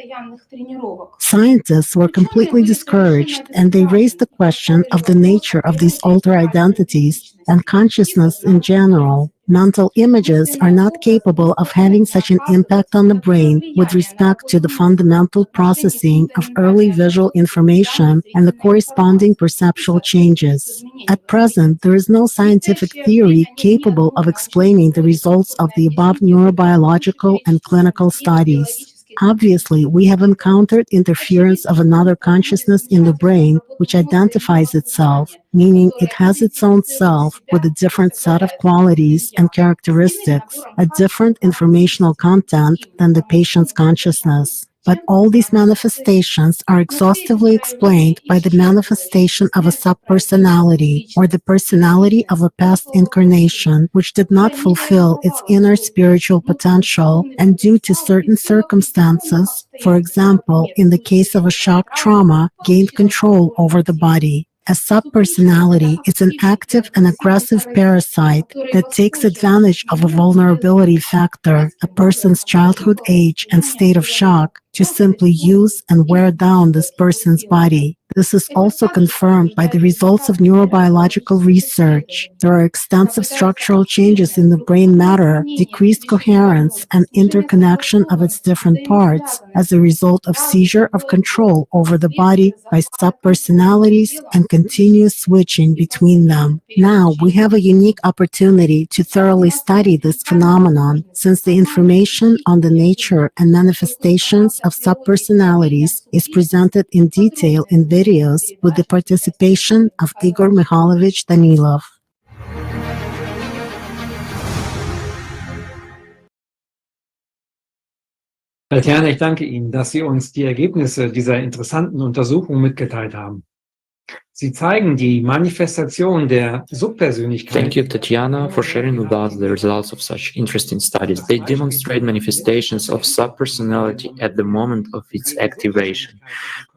Scientists were completely discouraged, and they raised the question of the nature of these alter identities and consciousness in general. Mental images are not capable of having such an impact on the brain with respect to the fundamental processing of early visual information and the corresponding perceptual changes. At present, there is no scientific theory capable of explaining the results of the above neurobiological and clinical studies. Obviously, we have encountered interference of another consciousness in the brain which identifies itself, meaning it has its own self with a different set of qualities and characteristics, a different informational content than the patient's consciousness. But all these manifestations are exhaustively explained by the manifestation of a subpersonality, or the personality of a past incarnation, which did not fulfill its inner spiritual potential, and due to certain circumstances, for example, in the case of a shock trauma, gained control over the body. A subpersonality is an active and aggressive parasite that takes advantage of a vulnerability factor, a person's childhood age and state of shock, to simply use and wear down this person's body. This is also confirmed by the results of neurobiological research. There are extensive structural changes in the brain matter, decreased coherence, and interconnection of its different parts as a result of seizure of control over the body by subpersonalities and continuous switching between them. Now, we have a unique opportunity to thoroughly study this phenomenon, since the information on the nature and manifestations of subpersonalities is presented in detail in videos with the participation of Igor Mikhailovich Danilov. Tatjana, ich danke Ihnen, dass Sie uns die Ergebnisse dieser interessanten Untersuchung mitgeteilt haben. Sie zeigen die Manifestation der Subpersönlichkeit. Thank you, Tatiana, for sharing with us the results of such interesting studies. They demonstrate manifestations of subpersonality at the moment of its activation.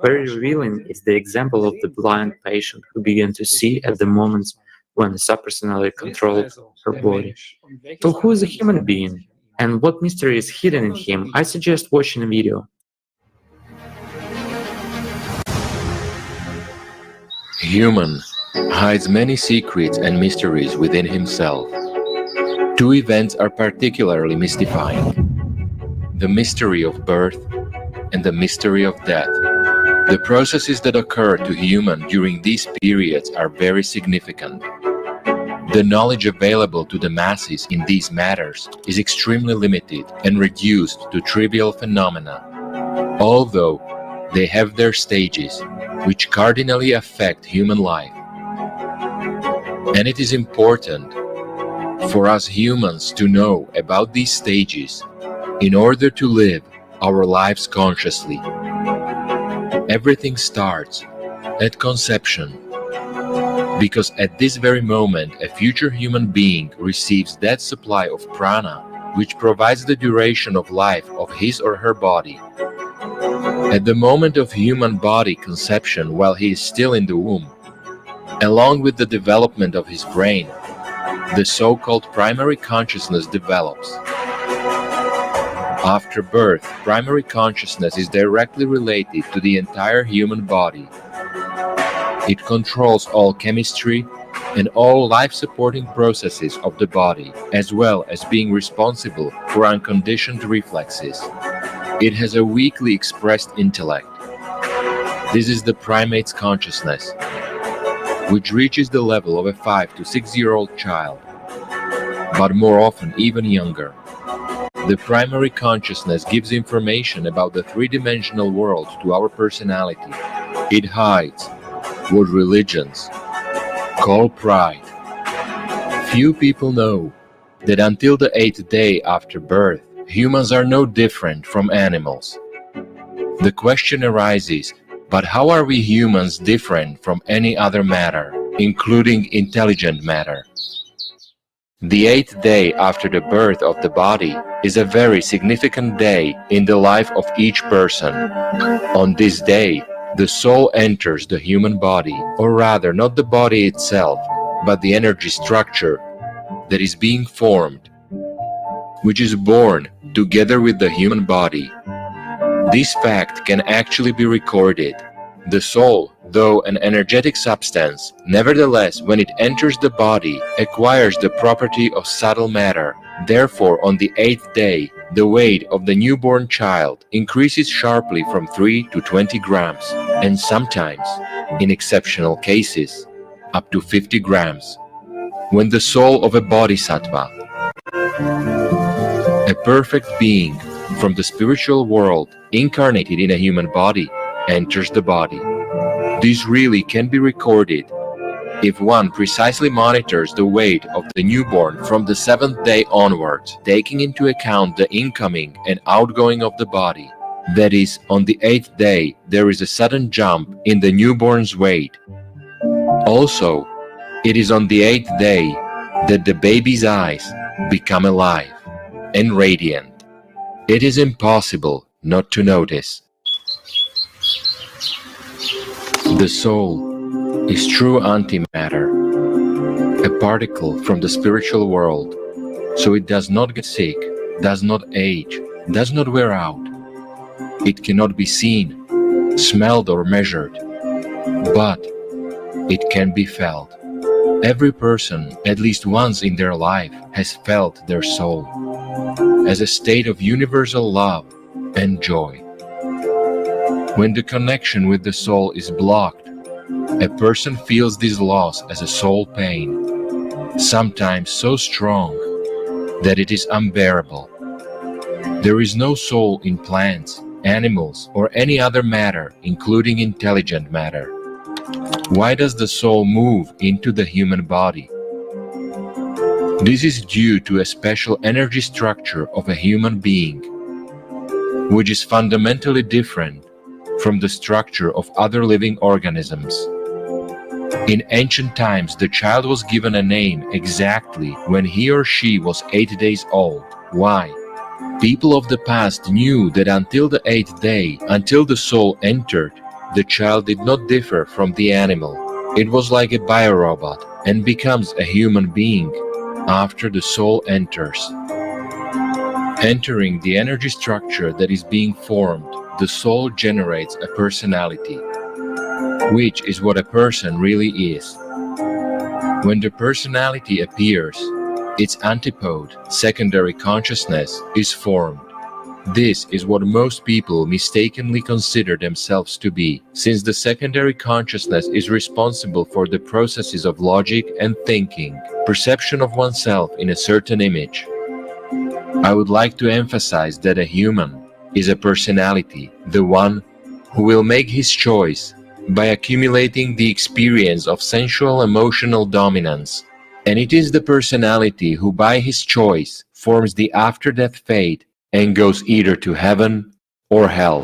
Very revealing is the example of the blind patient who began to see at the moments when the subpersonality controlled her body. So who is a human being, and what mystery is hidden in him? I suggest watching a video. Human hides many secrets and mysteries within himself. Two events are particularly mystifying: the mystery of birth and the mystery of death. The processes that occur to human during these periods are very significant. The knowledge available to the masses in these matters is extremely limited and reduced to trivial phenomena, although they have their stages, which cardinally affect human life. And it is important for us humans to know about these stages in order to live our lives consciously. Everything starts at conception, because at this very moment a future human being receives that supply of prana which provides the duration of life of his or her body. At the moment of human body conception, while he is still in the womb, along with the development of his brain, the so-called primary consciousness develops. After birth, primary consciousness is directly related to the entire human body. It controls all chemistry and all life-supporting processes of the body, as well as being responsible for unconditioned reflexes. It has a weakly expressed intellect. This is the primate's consciousness, which reaches the level of a 5 to 6-year-old child, but more often even younger. The primary consciousness gives information about the three-dimensional world to our personality. It hides what religions call pride. Few people know that until the 8th day after birth, humans are no different from animals. The question arises, but how are we humans different from any other matter, including intelligent matter? The 8th day after the birth of the body is a very significant day in the life of each person. On this day, the soul enters the human body, or rather not the body itself, but the energy structure that is being formed, which is born together with the human body. This fact can actually be recorded. The soul, though an energetic substance, nevertheless, when it enters the body, acquires the property of subtle matter. Therefore, on the 8th day, the weight of the newborn child increases sharply from 3 to 20 grams, and sometimes, in exceptional cases, up to 50 grams. When the soul of a bodhisattva, a perfect being from the spiritual world incarnated in a human body, enters the body, this really can be recorded if one precisely monitors the weight of the newborn from the 7th day onwards, taking into account the incoming and outgoing of the body. That is, on the 8th day, there is a sudden jump in the newborn's weight. Also, it is on the 8th day that the baby's eyes become alive and radiant. It is impossible not to notice. The soul is true antimatter, a particle from the spiritual world, so it does not get sick, does not age, does not wear out. It cannot be seen, smelled or measured, but it can be felt. Every person, at least once in their life, has felt their soul as a state of universal love and joy. When the connection with the soul is blocked, a person feels this loss as a soul pain, sometimes so strong that it is unbearable. There is no soul in plants, animals, or any other matter, including intelligent matter. Why does the soul move into the human body? This is due to a special energy structure of a human being, which is fundamentally different from the structure of other living organisms. In ancient times, the child was given a name exactly when he or she was 8 days old. Why? People of the past knew that until the 8th day, until the soul entered, the child did not differ from the animal. It was like a biorobot and becomes a human being after the soul enters. Entering the energy structure that is being formed, the soul generates a personality, which is what a person really is. When the personality appears, its antipode, secondary consciousness, is formed. This is what most people mistakenly consider themselves to be, since the secondary consciousness is responsible for the processes of logic and thinking, perception of oneself in a certain image. I would like to emphasize that a human is a personality, the one who will make his choice by accumulating the experience of sensual emotional dominance. And it is the personality who by his choice forms the after-death fate and goes either to heaven or hell.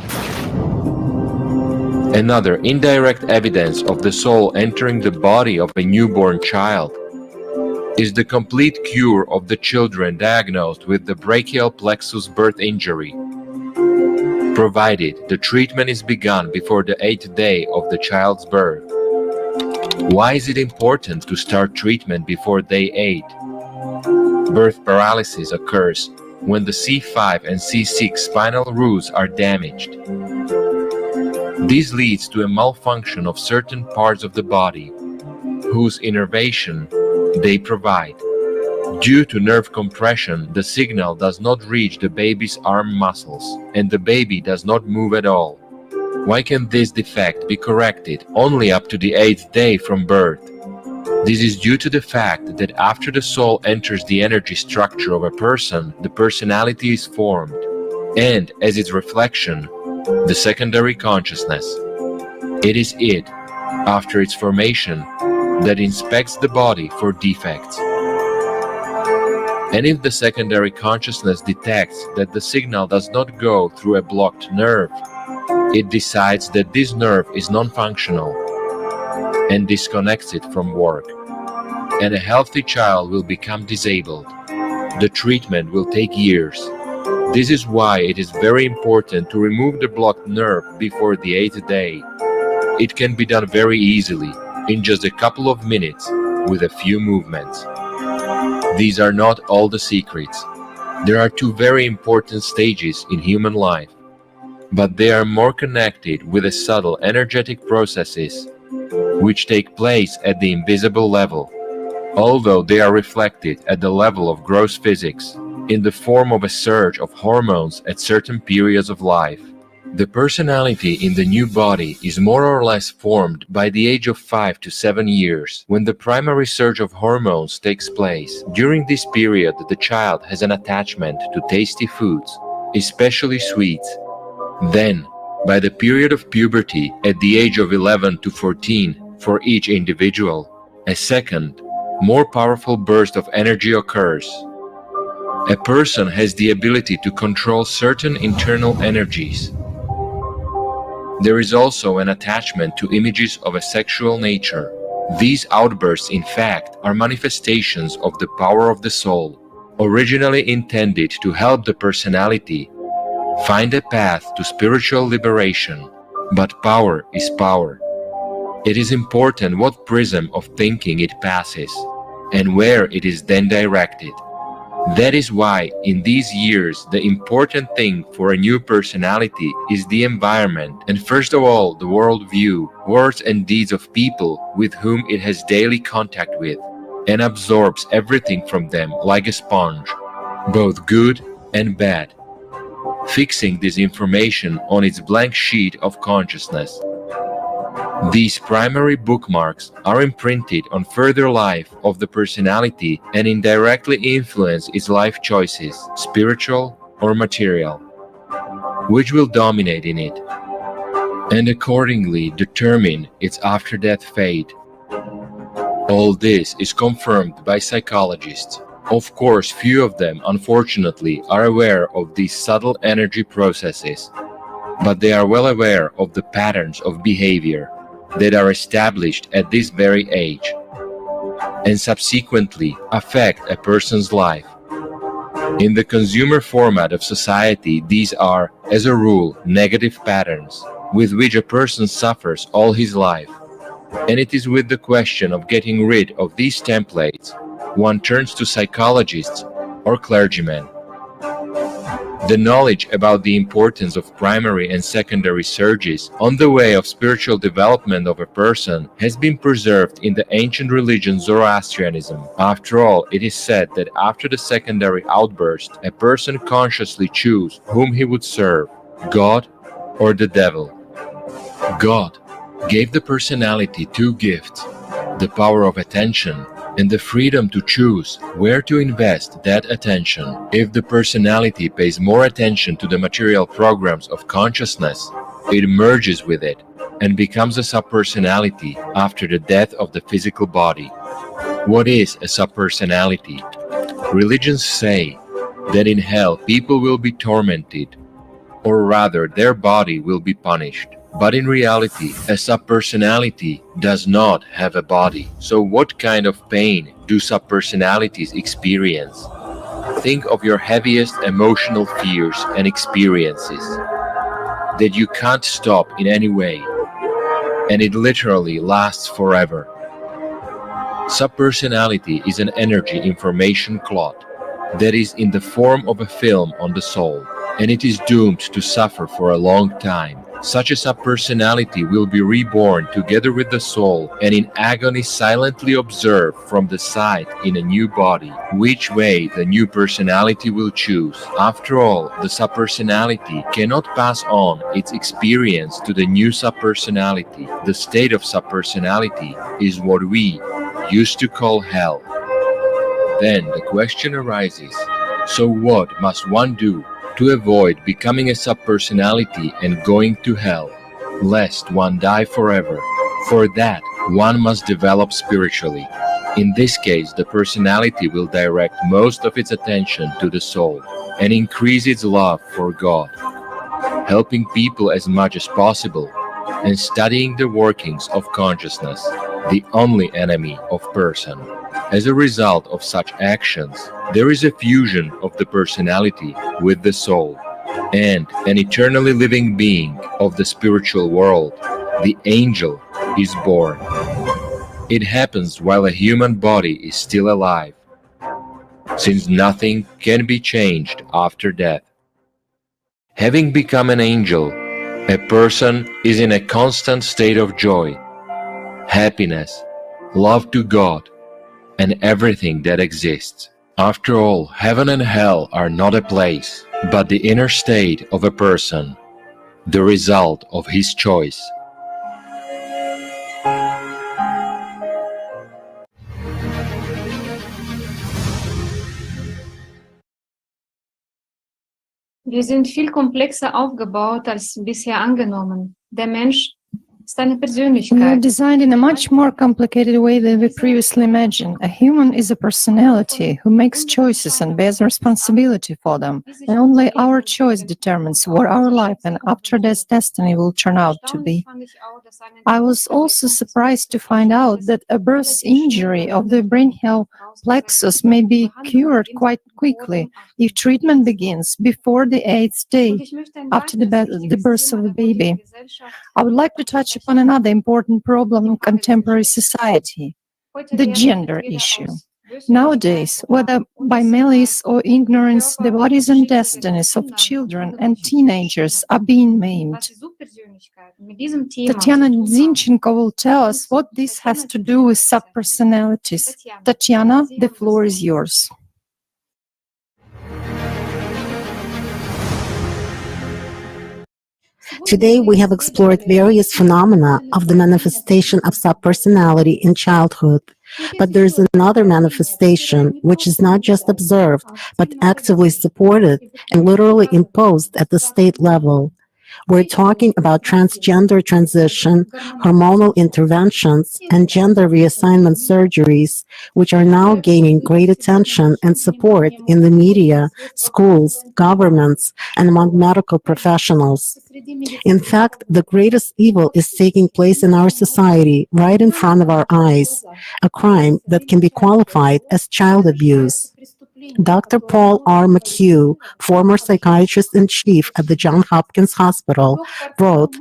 Another indirect evidence of the soul entering the body of a newborn child is the complete cure of the children diagnosed with the brachial plexus birth injury, provided the treatment is begun before the 8th day of the child's birth. Why is it important to start treatment before day 8? Birth paralysis occurs when the C5 and C6 spinal roots are damaged. This leads to a malfunction of certain parts of the body, whose innervation they provide. Due to nerve compression, the signal does not reach the baby's arm muscles, and the baby does not move at all. Why can this defect be corrected only up to the 8th day from birth? This is due to the fact that after the soul enters the energy structure of a person, the personality is formed, and as its reflection, the secondary consciousness. It is it, after its formation, that inspects the body for defects. And if the secondary consciousness detects that the signal does not go through a blocked nerve, it decides that this nerve is non-functional and disconnects it from work, and a healthy child will become disabled. The treatment will take years. This is why it is very important to remove the blocked nerve before the 8th day. It can be done very easily, in just a couple of minutes, with a few movements. These are not all the secrets. There are two very important stages in human life, but they are more connected with the subtle energetic processes which take place at the invisible level, although they are reflected at the level of gross physics in the form of a surge of hormones at certain periods of life. The personality in the new body is more or less formed by the age of 5 to 7 years, when the primary surge of hormones takes place. During this period, the child has an attachment to tasty foods, especially sweets. Then, by the period of puberty, at the age of 11 to 14, for each individual, a second, more powerful burst of energy occurs. A person has the ability to control certain internal energies. There is also an attachment to images of a sexual nature. These outbursts, in fact, are manifestations of the power of the soul, originally intended to help the personality find a path to spiritual liberation. But power is power. It is important what prism of thinking it passes, and where it is then directed. That is why, in these years, the important thing for a new personality is the environment, and first of all, the worldview, words and deeds of people with whom it has daily contact with, and absorbs everything from them like a sponge, both good and bad, fixing this information on its blank sheet of consciousness. These primary bookmarks are imprinted on further life of the personality and indirectly influence its life choices, spiritual or material, which will dominate in it, and accordingly determine its after-death fate. All this is confirmed by psychologists. Of course, few of them, unfortunately, are aware of these subtle energy processes, but they are well aware of the patterns of behavior that are established at this very age, and subsequently affect a person's life. In the consumer format of society, these are, as a rule, negative patterns, with which a person suffers all his life. And it is with the question of getting rid of these templates one turns to psychologists or clergymen. The knowledge about the importance of primary and secondary surges on the way of spiritual development of a person has been preserved in the ancient religion Zoroastrianism. After all, it is said that after the secondary outburst, a person consciously chooses whom he would serve, God or the devil. God gave the personality two gifts: the power of attention and the freedom to choose where to invest that attention. If the personality pays more attention to the material programs of consciousness, it merges with it and becomes a subpersonality after the death of the physical body. What is a subpersonality? Religions say that in hell people will be tormented, or rather their body will be punished. But in reality, a subpersonality does not have a body. So what kind of pain do subpersonalities experience? Think of your heaviest emotional fears and experiences that you can't stop in any way, and it literally lasts forever. Subpersonality is an energy information clot that is in the form of a film on the soul, and it is doomed to suffer for a long time. Such a subpersonality will be reborn together with the soul and in agony silently observe from the side in a new body which way the new personality will choose. After all, the subpersonality cannot pass on its experience to the new subpersonality. The state of subpersonality is what we used to call hell. Then the question arises, so what must one do to avoid becoming a subpersonality and going to hell, lest one die forever? For that, one must develop spiritually. In this case, the personality will direct most of its attention to the soul and increase its love for God, helping people as much as possible and studying the workings of consciousness, the only enemy of person. As a result of such actions, there is a fusion of the personality with the soul, and an eternally living being of the spiritual world, the angel, is born. It happens while a human body is still alive, since nothing can be changed after death. Having become an angel, a person is in a constant state of joy, happiness, love to God, and everything that exists. After all, heaven and hell are not a place, but the inner state of a person, the result of his choice. Wir sind viel komplexer aufgebaut als bisher angenommen. Der Mensch ist eine We are Persönlichkeit. designed in a much more complicated way than we previously imagined. A human is a personality who makes choices and bears responsibility for them. And only our choice determines what our life and after-death destiny will turn out to be. I was also surprised to find out that a birth injury of the brachial plexus may be cured quite quickly if treatment begins before the 8th day after the birth of the baby. I would like to touch upon another important problem in contemporary society, the gender issue. Nowadays, whether by malice or ignorance, the bodies and destinies of children and teenagers are being maimed. Tatiana Zinchenko will tell us what this has to do with subpersonalities. Tatiana, the floor is yours. Today, we have explored various phenomena of the manifestation of subpersonality in childhood. But there is another manifestation which is not just observed, but actively supported and literally imposed at the state level. We're talking about transgender transition, hormonal interventions, and gender reassignment surgeries, which are now gaining great attention and support in the media, schools, governments, and among medical professionals. In fact, the greatest evil is taking place in our society right in front of our eyes, a crime that can be qualified as child abuse. Dr. Paul R. McHugh, former psychiatrist-in-chief at the Johns Hopkins Hospital, wrote,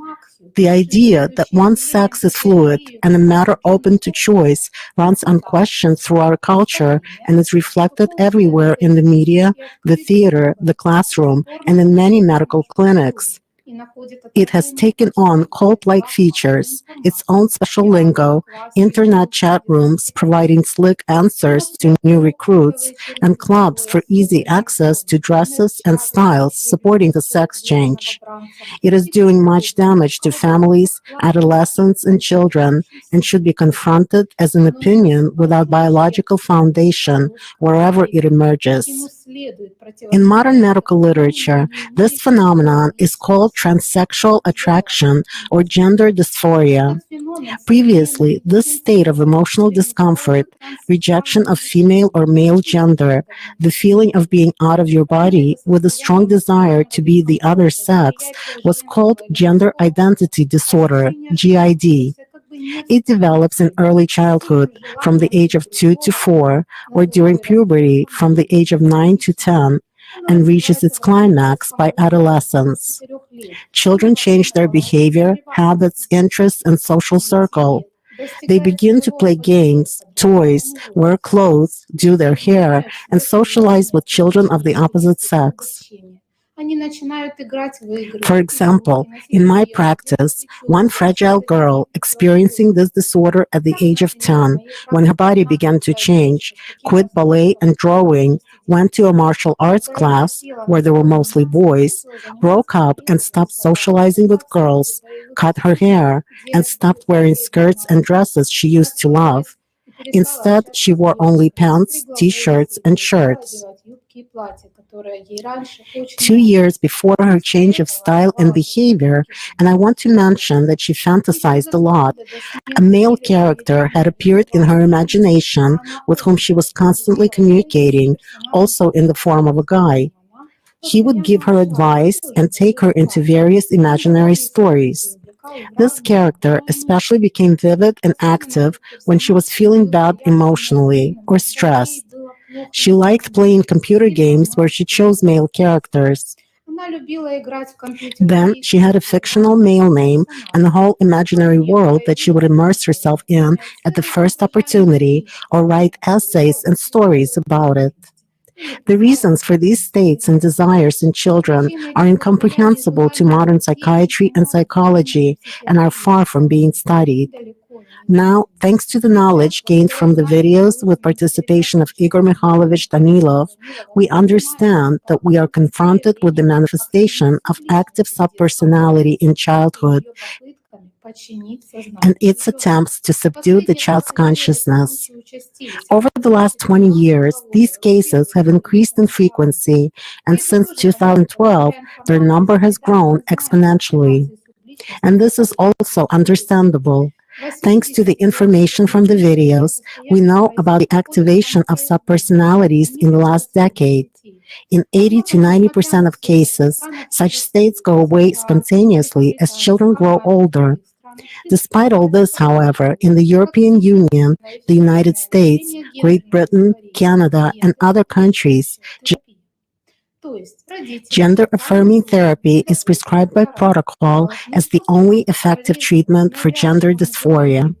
The idea that one's sex is fluid and a matter open to choice runs unquestioned through our culture and is reflected everywhere in the media, the theater, the classroom, and in many medical clinics. It has taken on cult-like features, its own special lingo, internet chat rooms providing slick answers to new recruits, and clubs for easy access to dresses and styles supporting the sex change. It is doing much damage to families, adolescents, and children, and should be confronted as an opinion without biological foundation wherever it emerges. In modern medical literature, this phenomenon is called transsexual attraction or gender dysphoria. Previously, this state of emotional discomfort, rejection of female or male gender, the feeling of being out of your body with a strong desire to be the other sex was called gender identity disorder, GID. It develops in early childhood from the age of 2 to 4 or during puberty from the age of 9 to 10 and reaches its climax by adolescence. Children change their behavior, habits, interests, and social circle. They begin to play games, toys, wear clothes, do their hair, and socialize with children of the opposite sex. For example, in my practice, one fragile girl experiencing this disorder at the age of 10, when her body began to change, quit ballet and drawing, went to a martial arts class, where there were mostly boys, broke up and stopped socializing with girls, cut her hair, and stopped wearing skirts and dresses she used to love. Instead, she wore only pants, t-shirts, and shirts. 2 years before her change of style and behavior, and I want to mention that she fantasized a lot, a male character had appeared in her imagination with whom she was constantly communicating, also in the form of a guy. He would give her advice and take her into various imaginary stories. This character especially became vivid and active when she was feeling bad emotionally or stressed. She liked playing computer games where she chose male characters. Then she had a fictional male name and a whole imaginary world that she would immerse herself in at the first opportunity or write essays and stories about it. The reasons for these states and desires in children are incomprehensible to modern psychiatry and psychology and are far from being studied. Now, thanks to the knowledge gained from the videos with participation of Igor Mikhailovich Danilov, we understand that we are confronted with the manifestation of active subpersonality in childhood and its attempts to subdue the child's consciousness. Over the last 20 years, these cases have increased in frequency, and since 2012, their number has grown exponentially. And this is also understandable. Thanks to the information from the videos, we know about the activation of subpersonalities in the last decade. In 80 to 90% of cases, such states go away spontaneously as children grow older. Despite all this, however, in the European Union, the United States, Great Britain, Canada, and other countries, gender-affirming therapy is prescribed by protocol as the only effective treatment for gender dysphoria.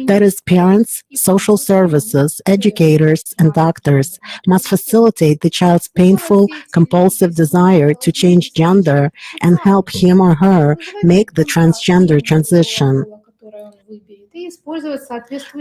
That is, parents, social services, educators, and doctors must facilitate the child's painful, compulsive desire to change gender and help him or her make the transgender transition.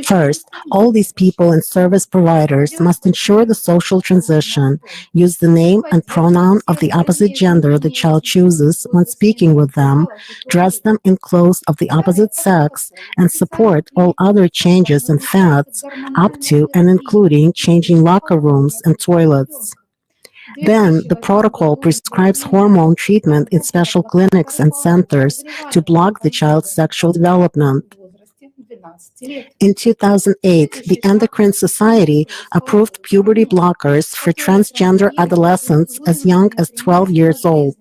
First, all these people and service providers must ensure the social transition, use the name and pronoun of the opposite gender the child chooses when speaking with them, dress them in clothes of the opposite sex, and support all other changes and fads, up to and including changing locker rooms and toilets. Then, the protocol prescribes hormone treatment in special clinics and centers to block the child's sexual development. In 2008, the Endocrine Society approved puberty blockers for transgender adolescents as young as 12 years old.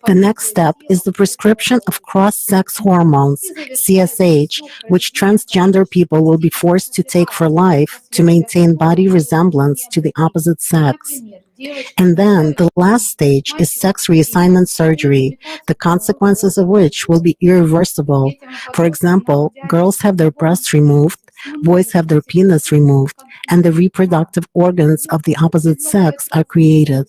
The next step is the prescription of cross-sex hormones, CSH, which transgender people will be forced to take for life to maintain body resemblance to the opposite sex. And then the last stage is sex reassignment surgery, the consequences of which will be irreversible. For example, girls have their breasts removed, boys have their penis removed, and the reproductive organs of the opposite sex are created.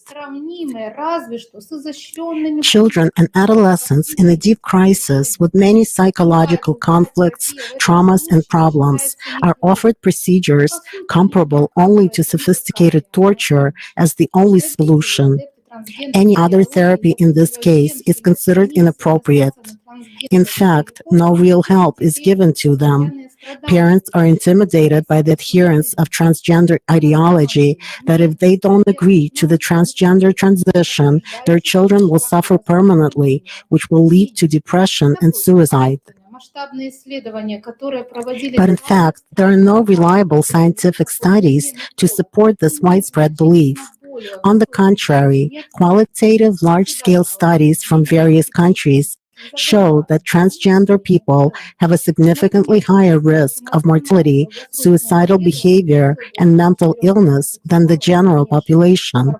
Children and adolescents in a deep crisis with many psychological conflicts, traumas, and problems are offered procedures comparable only to sophisticated torture as the only solution. Any other therapy in this case is considered inappropriate. In fact, no real help is given to them. Parents are intimidated by the adherents of transgender ideology that if they don't agree to the transgender transition, their children will suffer permanently, which will lead to depression and suicide. But in fact, there are no reliable scientific studies to support this widespread belief. On the contrary, qualitative large-scale studies from various countries show that transgender people have a significantly higher risk of mortality, suicidal behavior, and mental illness than the general population.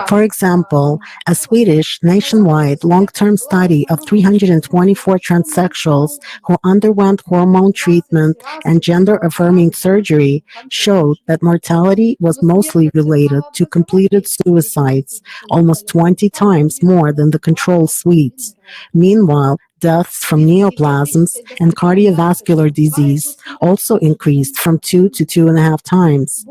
For example, a Swedish nationwide long-term study of 324 transsexuals who underwent hormone treatment and gender-affirming surgery showed that mortality was mostly related to completed suicides, almost 20 times more than the control suites. Meanwhile, deaths from neoplasms and cardiovascular disease also increased from 2 to 2.5 times.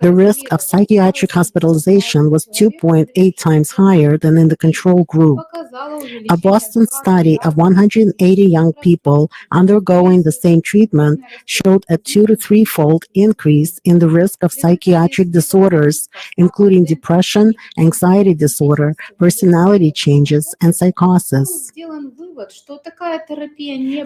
The risk of psychiatric hospitalization was 2.8 times higher than in the control group. A Boston study of 180 young people undergoing the same treatment showed a 2 to 3-fold increase in the risk of psychiatric disorders, including depression, anxiety disorder, personality changes, and psychosis.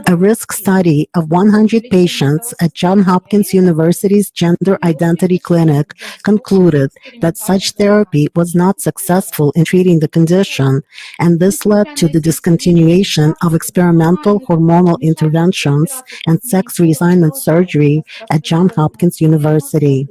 A risk study of 100 patients at Johns Hopkins University's Gender Identity Clinic concluded that such therapy was not successful in treating the condition, and this led to the discontinuation of experimental hormonal interventions and sex reassignment surgery at Johns Hopkins University.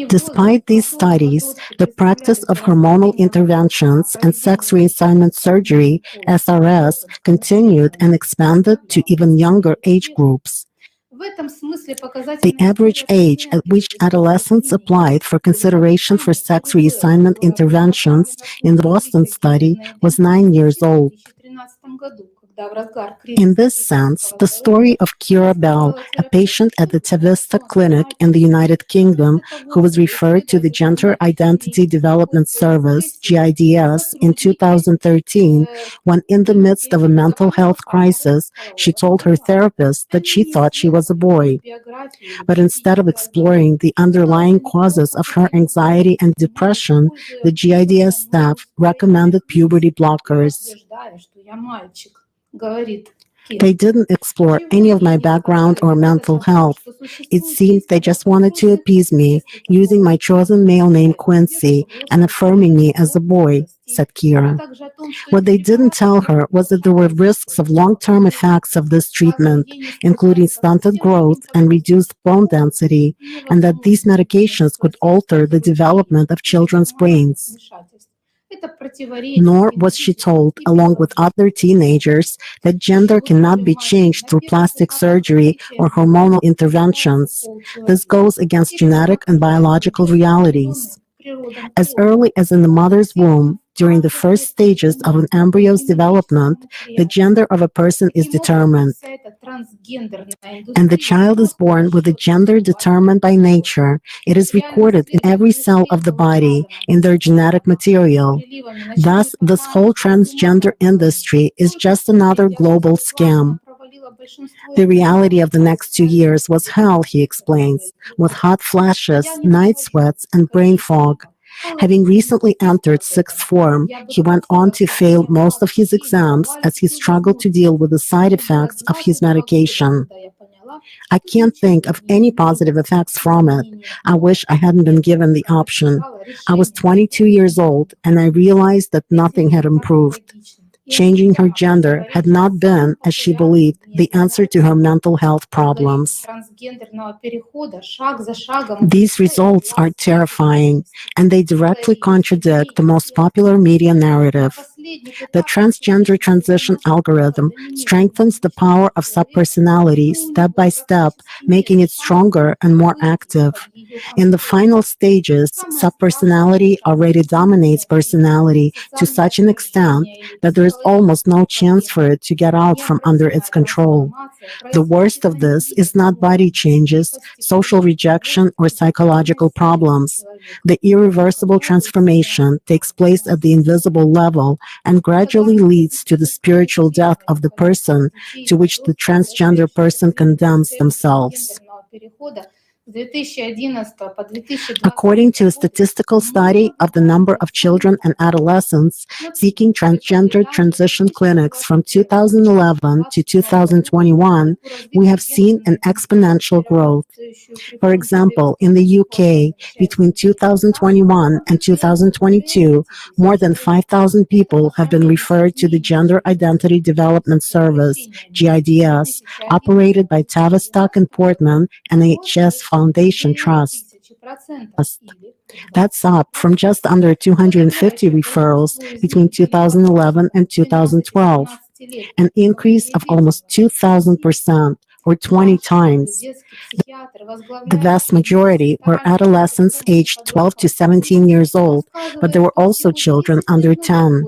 Despite these studies, the practice of hormonal interventions and sex reassignment surgery, SRS, continued and expanded to even younger age groups. The average age at which adolescents applied for consideration for sex reassignment interventions in the Boston study was 9 years old. In this sense, the story of Kira Bell, a patient at the Tavista Clinic in the United Kingdom who was referred to the Gender Identity Development Service, GIDS, in 2013, when in the midst of a mental health crisis, she told her therapist that she thought she was a boy. But instead of exploring the underlying causes of her anxiety and depression, the GIDS staff recommended puberty blockers. They didn't explore any of my background or mental health. It seemed they just wanted to appease me, using my chosen male name Quincy and affirming me as a boy, said Kira. What they didn't tell her was that there were risks of long-term effects of this treatment, including stunted growth and reduced bone density, and that these medications could alter the development of children's brains. Nor was she told, along with other teenagers, that gender cannot be changed through plastic surgery or hormonal interventions. This goes against genetic and biological realities. As early as in the mother's womb, during the first stages of an embryo's development, the gender of a person is determined. And the child is born with a gender determined by nature. It is recorded in every cell of the body, in their genetic material. Thus, this whole transgender industry is just another global scam. The reality of the next 2 years was hell, he explains, with hot flashes, night sweats, and brain fog. Having recently entered sixth form, he went on to fail most of his exams as he struggled to deal with the side effects of his medication. I can't think of any positive effects from it. I wish I hadn't been given the option. I was 22 years old and I realized that nothing had improved. changing her gender had not been, as she believed, the answer to her mental health problems. These results are terrifying, and they directly contradict the most popular media narrative. The transgender transition algorithm strengthens the power of subpersonality step by step, making it stronger and more active. In the final stages, subpersonality already dominates personality to such an extent that there is almost no chance for it to get out from under its control. The worst of this is not body changes, social rejection, or psychological problems. The irreversible transformation takes place at the invisible level and gradually leads to the spiritual death of the person to which the transgender person condemns themselves. According to a statistical study of the number of children and adolescents seeking transgender transition clinics from 2011 to 2021, we have seen an exponential growth. For example, in the UK, between 2021 and 2022, more than 5,000 people have been referred to the Gender Identity Development Service, GIDS, operated by Tavistock and Portman NHS Foundation Trust. That's up from just under 250 referrals between 2011 and 2012, an increase of almost 2,000% or 20 times. The vast majority were adolescents aged 12 to 17 years old, but there were also children under 10.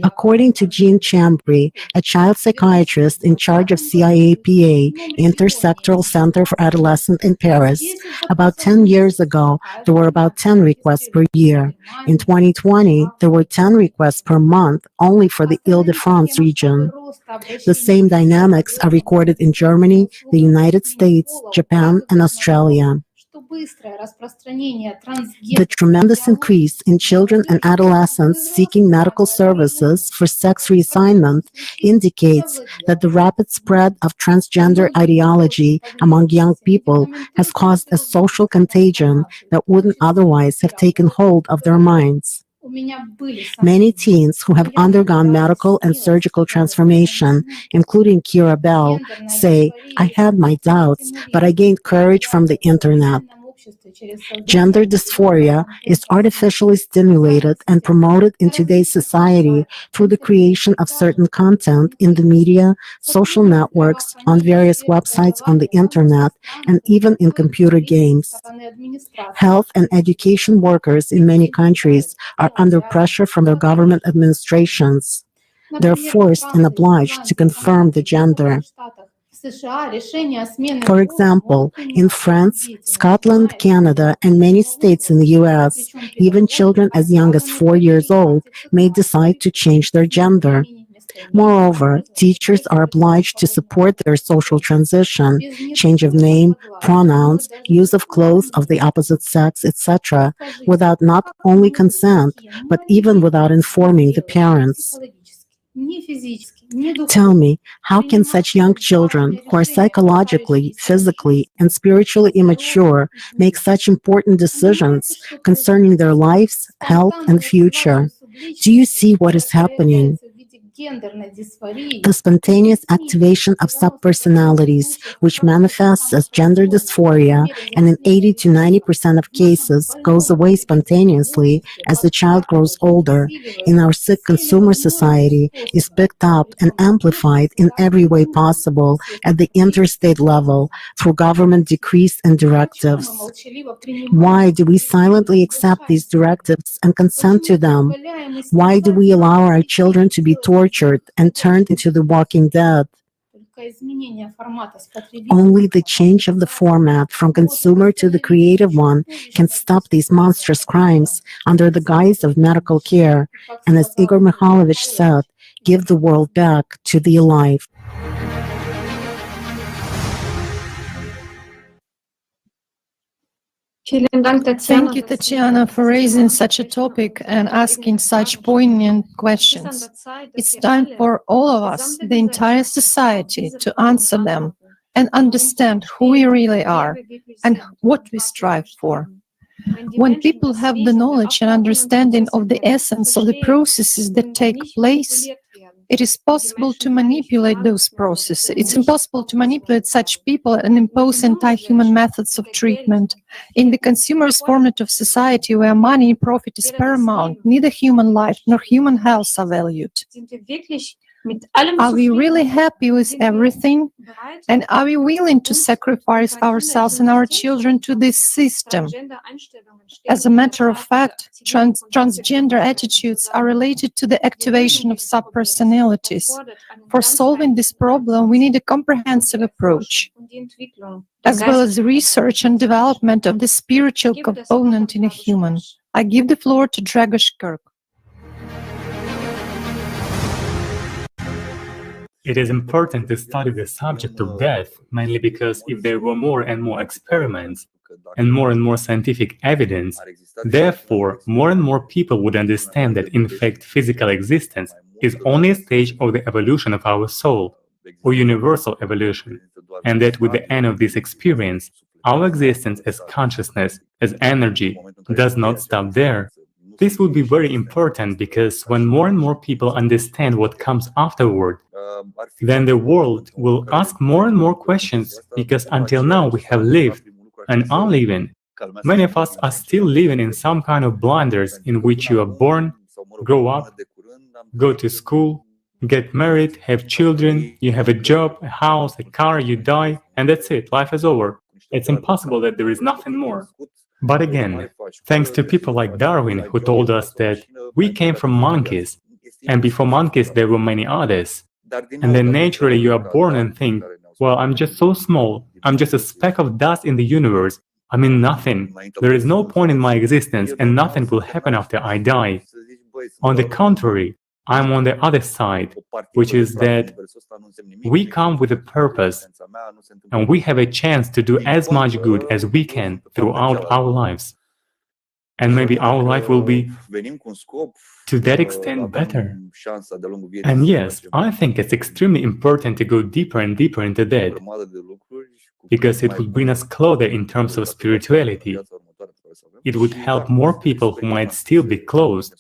According to Jean Chambry, a child psychiatrist in charge of CIAPA, Intersectoral Center for Adolescents in Paris, about 10 years ago, there were about 10 requests per year. In 2020, there were 10 requests per month only for the Île-de-France region. The same dynamics are recorded in Germany, the United States, Japan, and Australia. The tremendous increase in children and adolescents seeking medical services for sex reassignment indicates that the rapid spread of transgender ideology among young people has caused a social contagion that wouldn't otherwise have taken hold of their minds. Many teens who have undergone medical and surgical transformation, including Kira Bell, say, "I had my doubts, but I gained courage from the internet." Gender dysphoria is artificially stimulated and promoted in today's society through the creation of certain content in the media, social networks, on various websites on the internet, and even in computer games. Health and education workers in many countries are under pressure from their government administrations. They're forced and obliged to confirm the gender. For example, in France, Scotland, Canada, and many states in the US, even children as young as 4 years old may decide to change their gender. Moreover, teachers are obliged to support their social transition, change of name, pronouns, use of clothes of the opposite sex, etc., without not only consent, but even without informing the parents. Tell me, how can such young children who are psychologically, physically, and spiritually immature make such important decisions concerning their lives, health, and future? Do you see what is happening? The spontaneous activation of subpersonalities, which manifests as gender dysphoria and in 80 to 90% of cases goes away spontaneously as the child grows older, in our sick consumer society is picked up and amplified in every way possible at the interstate level through government decrees and directives. Why do we silently accept these directives and consent to them? Why do we allow our children to be tortured and turned into the walking dead? Only the change of the format from consumer to the creative one can stop these monstrous crimes under the guise of medical care, and as Igor Mikhailovich said, give the world back to the alive. Thank you, Tatiana, for raising such a topic and asking such poignant questions. It's time for all of us, the entire society, to answer them and understand who we really are and what we strive for. When people have the knowledge and understanding of the essence of the processes that take place, it is possible to manipulate those processes. It's impossible to manipulate such people and impose anti-human methods of treatment. In the consumerist formative society where money and profit is paramount, neither human life nor human health are valued. Are we really happy with everything? And are we willing to sacrifice ourselves and our children to this system? As a matter of fact, transgender attitudes are related to the activation of subpersonalities. For solving this problem, we need a comprehensive approach, as well as research and development of the spiritual component in a human. I give the floor to Dragos Kirk. It is important to study the subject of death, mainly because if there were more and more experiments and more scientific evidence, therefore more and more people would understand that in fact physical existence is only a stage of the evolution of our soul, or universal evolution, and that with the end of this experience, our existence as consciousness, as energy, does not stop there. This would be very important because when more and more people understand what comes afterward, then the world will ask more and more questions, because until now we have lived and are living. Many of us are still living in some kind of blinders in which you are born, grow up, go to school, get married, have children, you have a job, a house, a car, you die, and that's it, life is over. It's impossible that there is nothing more. But again, thanks to people like Darwin, who told us that we came from monkeys, and before monkeys there were many others. And then naturally you are born and think, well, I'm just so small, I'm just a speck of dust in the universe, I mean nothing, there is no point in my existence and nothing will happen after I die. On the contrary, I'm on the other side, which is that we come with a purpose and we have a chance to do as much good as we can throughout our lives. And maybe our life will be, to that extent, better. And yes, I think it's extremely important to go deeper and deeper into that, because it would bring us closer in terms of spirituality. It would help more people who might still be closed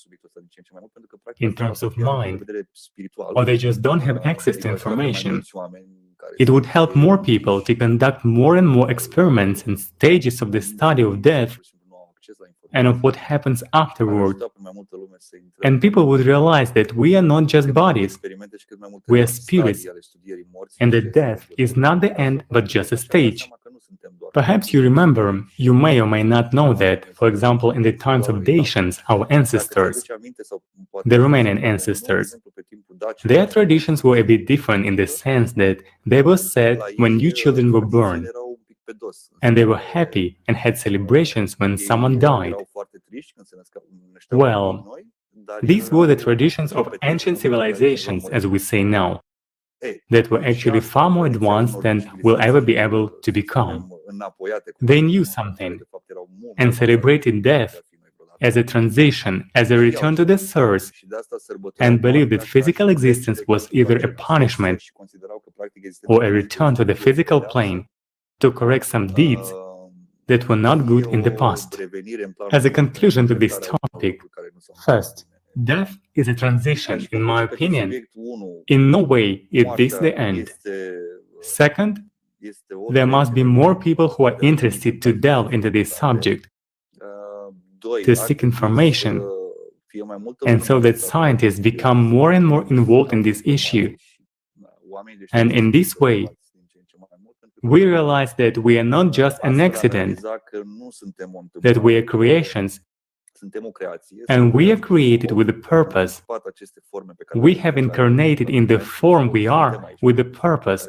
in terms of mind, or they just don't have access to information. It would help more people to conduct more and more experiments and stages of the study of death and of what happens afterward. And people would realize that we are not just bodies, we are spirits, and that death is not the end but just a stage. Perhaps you remember, you may or may not know that, for example, in the times of Dacians, our ancestors, the Romanian ancestors, their traditions were a bit different in the sense that they were said when new children were born, and they were happy and had celebrations when someone died. Well, these were the traditions of ancient civilizations, as we say now, that were actually far more advanced than we'll ever be able to become. They knew something and celebrated death as a transition, as a return to the source, and believed that physical existence was either a punishment or a return to the physical plane to correct some deeds that were not good in the past. As a conclusion to this topic, first, death is a transition, in my opinion. In no way is this the end. Second, there must be more people who are interested to delve into this subject, to seek information, and so that scientists become more and more involved in this issue. And in this way, we realize that we are not just an accident, that we are creations, and we are created with a purpose. We have incarnated in the form we are with a purpose,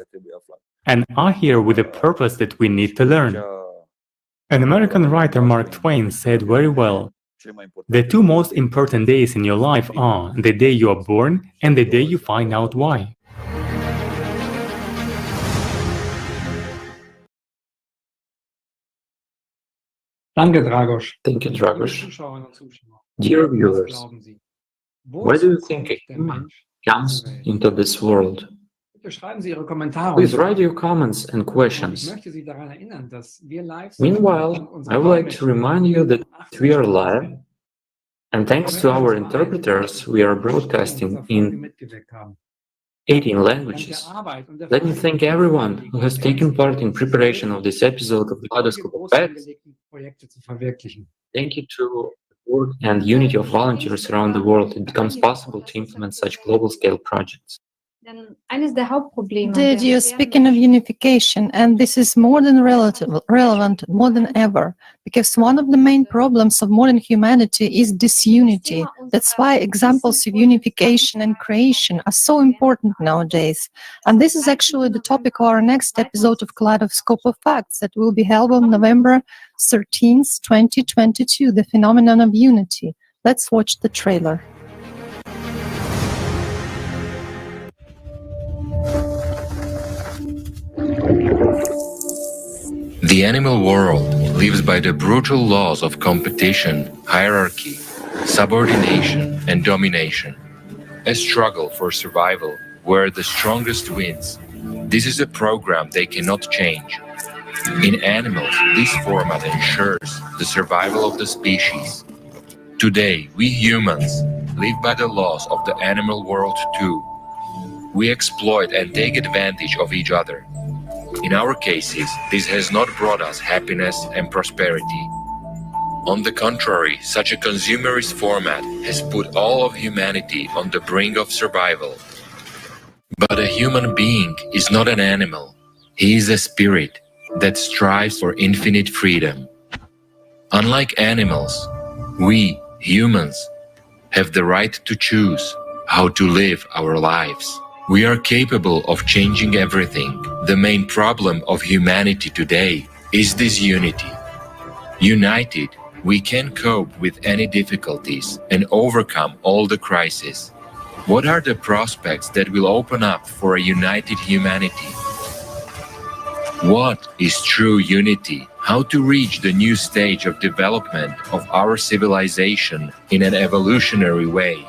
and are here with a purpose that we need to learn. An American writer, Mark Twain, said very well, "The two most important days in your life are the day you are born and the day you find out why." Danke, Dragos. Thank you, Dragos. Dear viewers, why do you think a human comes into this world? Please write your comments and questions. Meanwhile, I would like to remind you that we are live, and thanks to our interpreters, we are broadcasting in 18 languages. Let me thank everyone who has taken part in preparation of this episode of the Kaleidoscope of Facts. Thank you to the work and unity of volunteers around the world. It becomes possible to implement such global-scale projects. Did you speaking of unification, and this is more than relevant, more than ever, because one of the main problems of modern humanity is disunity. That's why examples of unification and creation are so important nowadays. And this is actually the topic of our next episode of Kaleidoscope of Facts that will be held on November 13th, 2022, the phenomenon of unity. Let's watch the trailer. The animal world lives by the brutal laws of competition, hierarchy, subordination, and domination. A struggle for survival where the strongest wins. This is a program they cannot change. In animals, this format ensures the survival of the species. Today, we humans live by the laws of the animal world too. We exploit and take advantage of each other. In our cases, this has not brought us happiness and prosperity. On the contrary, such a consumerist format has put all of humanity on the brink of survival. But a human being is not an animal. He is a spirit that strives for infinite freedom. Unlike animals, we, humans, have the right to choose how to live our lives. We are capable of changing everything. The main problem of humanity today is disunity. United, we can cope with any difficulties and overcome all the crises. What are the prospects that will open up for a united humanity? What is true unity? How to reach the new stage of development of our civilization in an evolutionary way?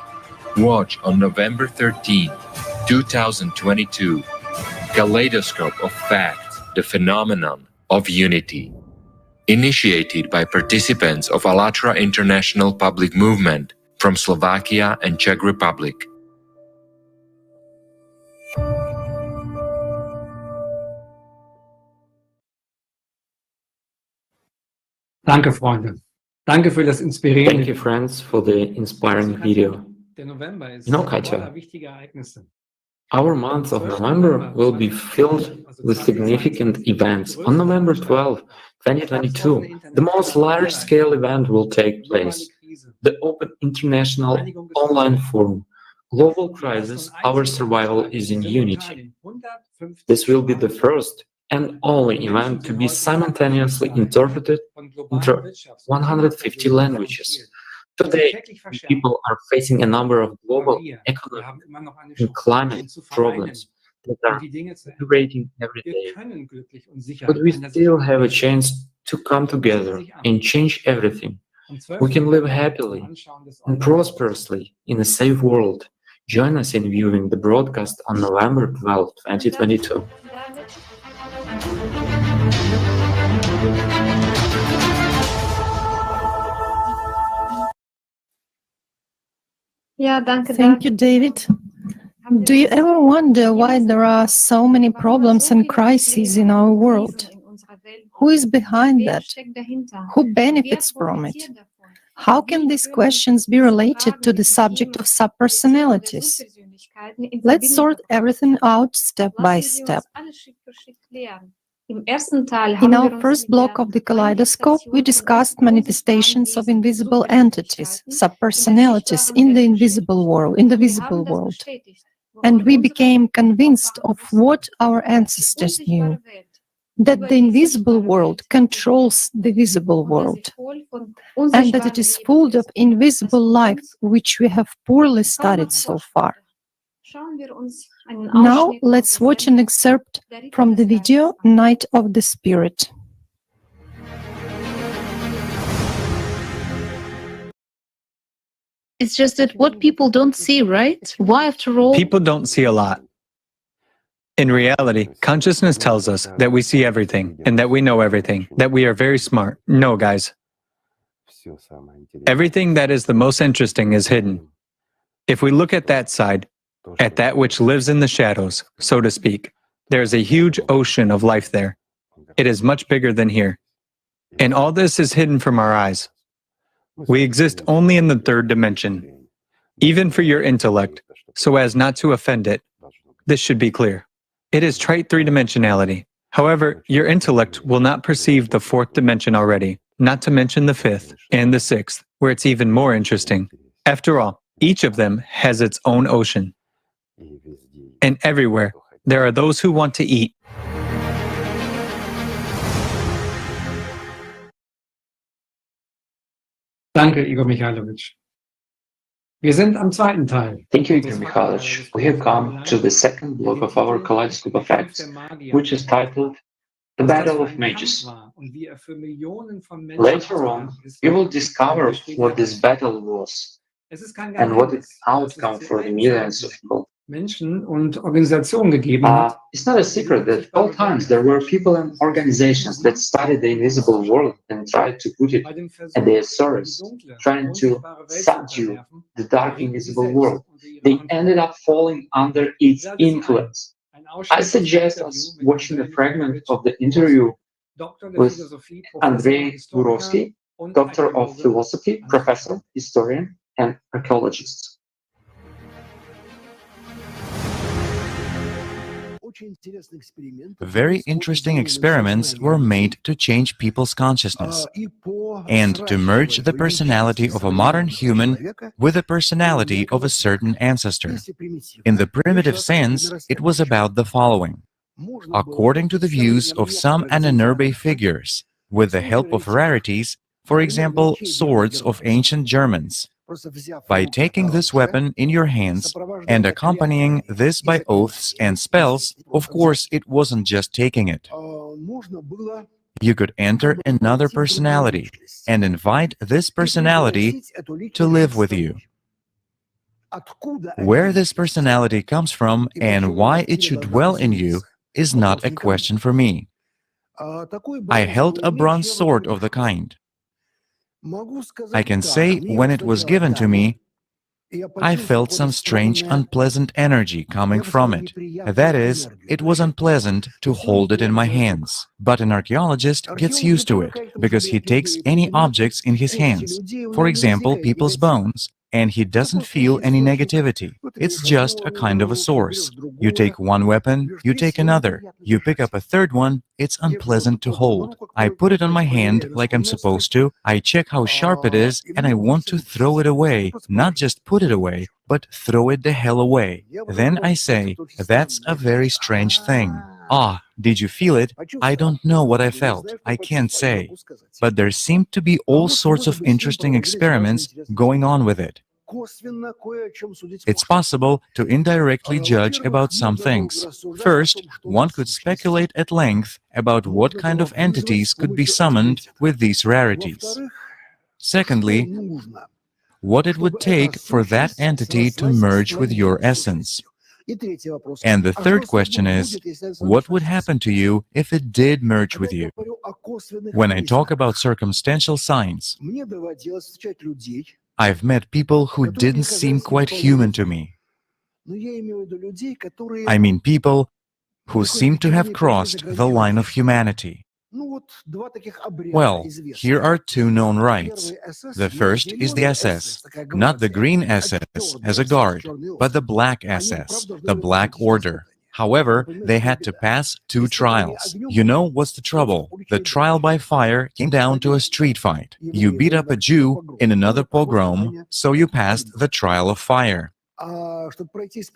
Watch on November 13, 2022, Kaleidoscope of Facts, the phenomenon of unity. Initiated by participants of Allathyar International Public Movement from Slovakia and Czech Republic. Danke, Freunde. Danke für das inspirierende. Thank you, friends, for the inspiring video. Katja, our month of November will be filled with significant events. On November 12, 2022, the most large-scale event will take place. The Open International Online Forum, Global Crisis, Our Survival is in Unity. This will be the first and only event to be simultaneously interpreted into 150 languages. Today, people are facing a number of global economic and climate problems that are deteriorating every day. But we still have a chance to come together and change everything. We can live happily and prosperously in a safe world. Join us in viewing the broadcast on November 12, 2022. Thank you, David. Do you ever wonder why there are so many problems and crises in our world? Who is behind that? Who benefits from it? How can these questions be related to the subject of subpersonalities? Let's sort everything out step by step. In our first block of the Kaleidoscope, we discussed manifestations of invisible entities, subpersonalities in the invisible world, And we became convinced of what our ancestors knew, that the invisible world controls the visible world, and that it is full of invisible life, which we have poorly studied so far. Now, let's watch an excerpt from the video Night of the Spirit. It's just that what people don't see, right? Why, after all? People don't see a lot. In reality, consciousness tells us that we see everything and that we know everything, that we are very smart. No, guys. Everything that is the most interesting is hidden. If we look at that side, at that which lives in the shadows, so to speak, there is a huge ocean of life there. It is much bigger than here. And all this is hidden from our eyes. We exist only in the third dimension, even for your intellect, so as not to offend it. This should be clear. It is trite three-dimensionality. However, your intellect will not perceive the fourth dimension already, not to mention the fifth and the sixth, where it's even more interesting. After all, each of them has its own ocean. And everywhere, there are those who want to eat. Danke, Igor Mikhailovich. Wir sind am zweiten Teil. Thank you, Igor Mikhailovich. We have come to the second block of our Kaleidoscope of Facts, which is titled The Battle of Mages. Later on, we will discover what this battle was and what its outcome for the millions of people. Menschen und Organisationen gegeben hat. It's not a secret that at all times there were people and organizations that studied the invisible world and tried to put it at their service, trying to subdue the dark invisible world. They ended up falling under its influence. I suggest us watching a fragment of the interview with Andrei Gurovsky, Doctor of Philosophy, Professor, Historian, and Archaeologist. Very interesting experiments were made to change people's consciousness and to merge the personality of a modern human with the personality of a certain ancestor. In the primitive sense, it was about the following. According to the views of some Ahnenerbe figures, with the help of rarities, for example, swords of ancient Germans, by taking this weapon in your hands and accompanying this by oaths and spells, of course, it wasn't just taking it. You could enter another personality and invite this personality to live with you. Where this personality comes from and why it should dwell in you is not a question for me. I held a bronze sword of the kind. I can say when it was given to me, I felt some strange, unpleasant energy coming from it. That is, it was unpleasant to hold it in my hands. But an archaeologist gets used to it, because he takes any objects in his hands, for example, people's bones, and he doesn't feel any negativity. It's just a kind of a source. You take one weapon, you take another, you pick up a third one, it's unpleasant to hold. I put it on my hand like I'm supposed to, I check how sharp it is, and I want to throw it away, not just put it away, but throw it the hell away. Then I say, that's a very strange thing. Ah, did you feel it? I don't know what I felt. I can't say. But there seemed to be all sorts of interesting experiments going on with it. It's possible to indirectly judge about some things. First, one could speculate at length about what kind of entities could be summoned with these rarities. Secondly, what it would take for that entity to merge with your essence. And the third question is, what would happen to you if it did merge with you? When I talk about circumstantial signs, I've met people who didn't seem quite human to me. I mean people who seem to have crossed the line of humanity. Well, here are two known rites. The first is the SS, not the green SS as a guard, but the black SS, the Black Order. However, they had to pass two trials. You know what's the trouble? The trial by fire came down to a street fight. You beat up a Jew in another pogrom, so you passed the trial of fire.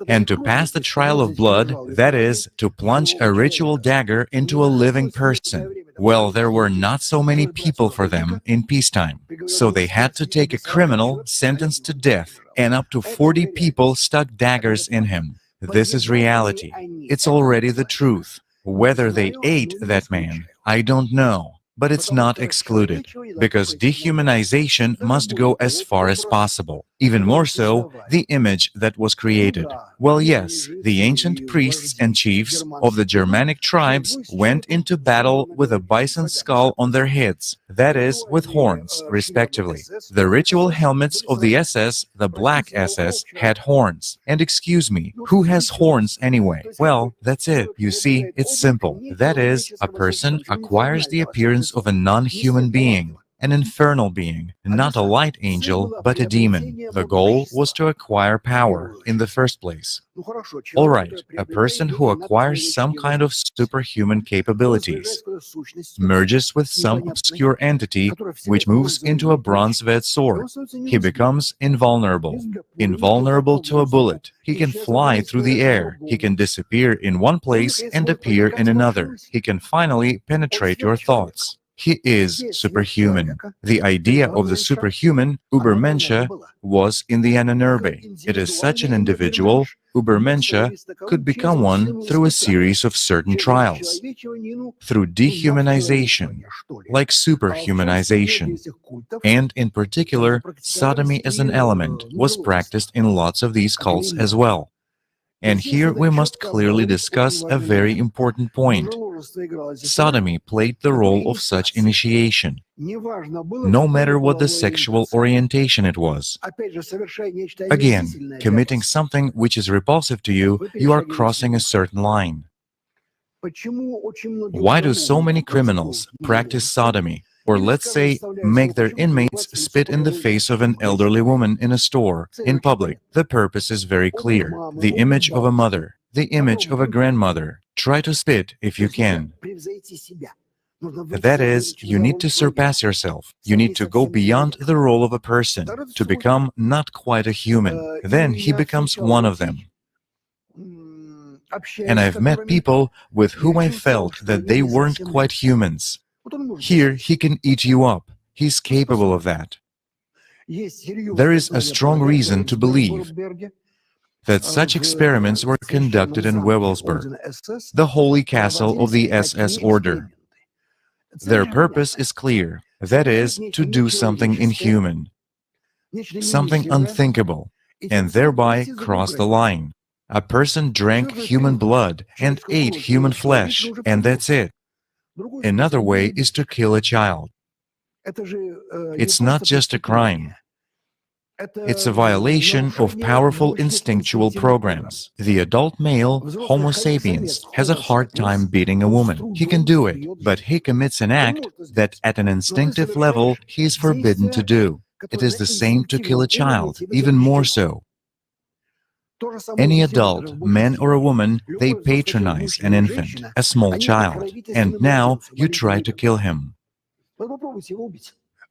And to pass the trial of blood, that is, to plunge a ritual dagger into a living person. Well, there were not so many people for them in peacetime, so they had to take a criminal sentenced to death, and up to 40 people stuck daggers in him. This is reality. It's already the truth. Whether they ate that man, I don't know. But it's not excluded, because dehumanization must go as far as possible. Even more so, the image that was created. Well, yes, the ancient priests and chiefs of the Germanic tribes went into battle with a bison skull on their heads, that is, with horns, respectively. The ritual helmets of the SS, the Black SS, had horns. And excuse me, who has horns anyway? Well, that's it. You see, it's simple. That is, a person acquires the appearance of a non-human being. An infernal being, not a light angel, but a demon. The goal was to acquire power in the first place. All right, a person who acquires some kind of superhuman capabilities, merges with some obscure entity which moves into a bronze-red sword. He becomes invulnerable. Invulnerable to a bullet. He can fly through the air. He can disappear in one place and appear in another. He can finally penetrate your thoughts. He is superhuman. The idea of the superhuman, Übermensch, was in the Ahnenerbe. It is such an individual, Übermensch, could become one through a series of certain trials, through dehumanization, like superhumanization. And in particular, sodomy as an element was practiced in lots of these cults as well. And here we must clearly discuss a very important point. Sodomy played the role of such initiation, no matter what the sexual orientation it was. Again, committing something which is repulsive to you, you are crossing a certain line. Why do so many criminals practice sodomy? Or let's say, make their inmates spit in the face of an elderly woman in a store, in public. The purpose is very clear. The image of a mother, the image of a grandmother. Try to spit if you can. That is, you need to surpass yourself. You need to go beyond the role of a person, to become not quite a human. Then he becomes one of them. And I've met people with whom I felt that they weren't quite humans. Here, he can eat you up. He's capable of that. There is a strong reason to believe that such experiments were conducted in Wewelsburg, the holy castle of the SS order. Their purpose is clear, that is, to do something inhuman, something unthinkable, and thereby cross the line. A person drank human blood and ate human flesh, and that's it. Another way is to kill a child. It's not just a crime. It's a violation of powerful instinctual programs. The adult male, Homo sapiens, has a hard time beating a woman. He can do it, but he commits an act that at an instinctive level he is forbidden to do. It is the same to kill a child, even more so. Any adult, man or a woman, they patronize an infant, a small child, and now you try to kill him.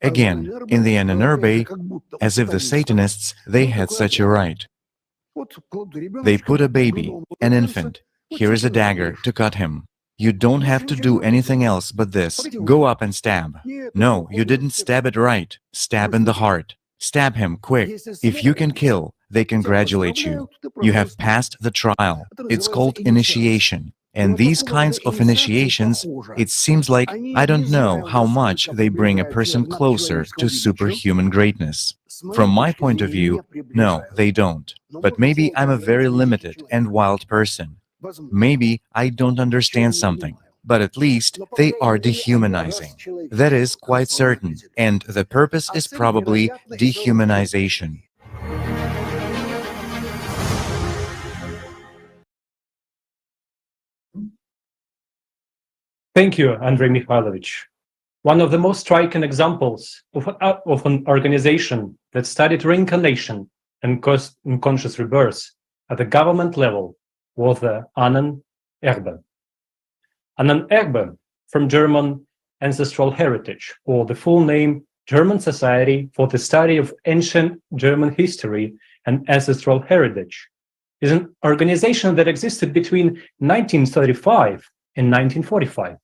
Again, in the Ahnenerbe, as if the Satanists, they had such a right. They put a baby, an infant. Here is a dagger to cut him. You don't have to do anything else but this. Go up and stab. No, you didn't stab it right. Stab in the heart. Stab him, quick. If you can kill, they congratulate you. You have passed the trial. It's called initiation. And these kinds of initiations, it seems like, I don't know how much they bring a person closer to superhuman greatness. From my point of view, no, they don't. But maybe I'm a very limited and wild person. Maybe I don't understand something. But at least they are dehumanizing. That is quite certain. And the purpose is probably dehumanization. Thank you, Andrei Mikhailovich. One of the most striking examples of an organization that studied reincarnation and conscious rebirth at the government level was the Ahnenerbe. Ahnenerbe, from German ancestral heritage, or the full name German Society for the Study of Ancient German History and Ancestral Heritage, is an organization that existed between 1935 and 1945.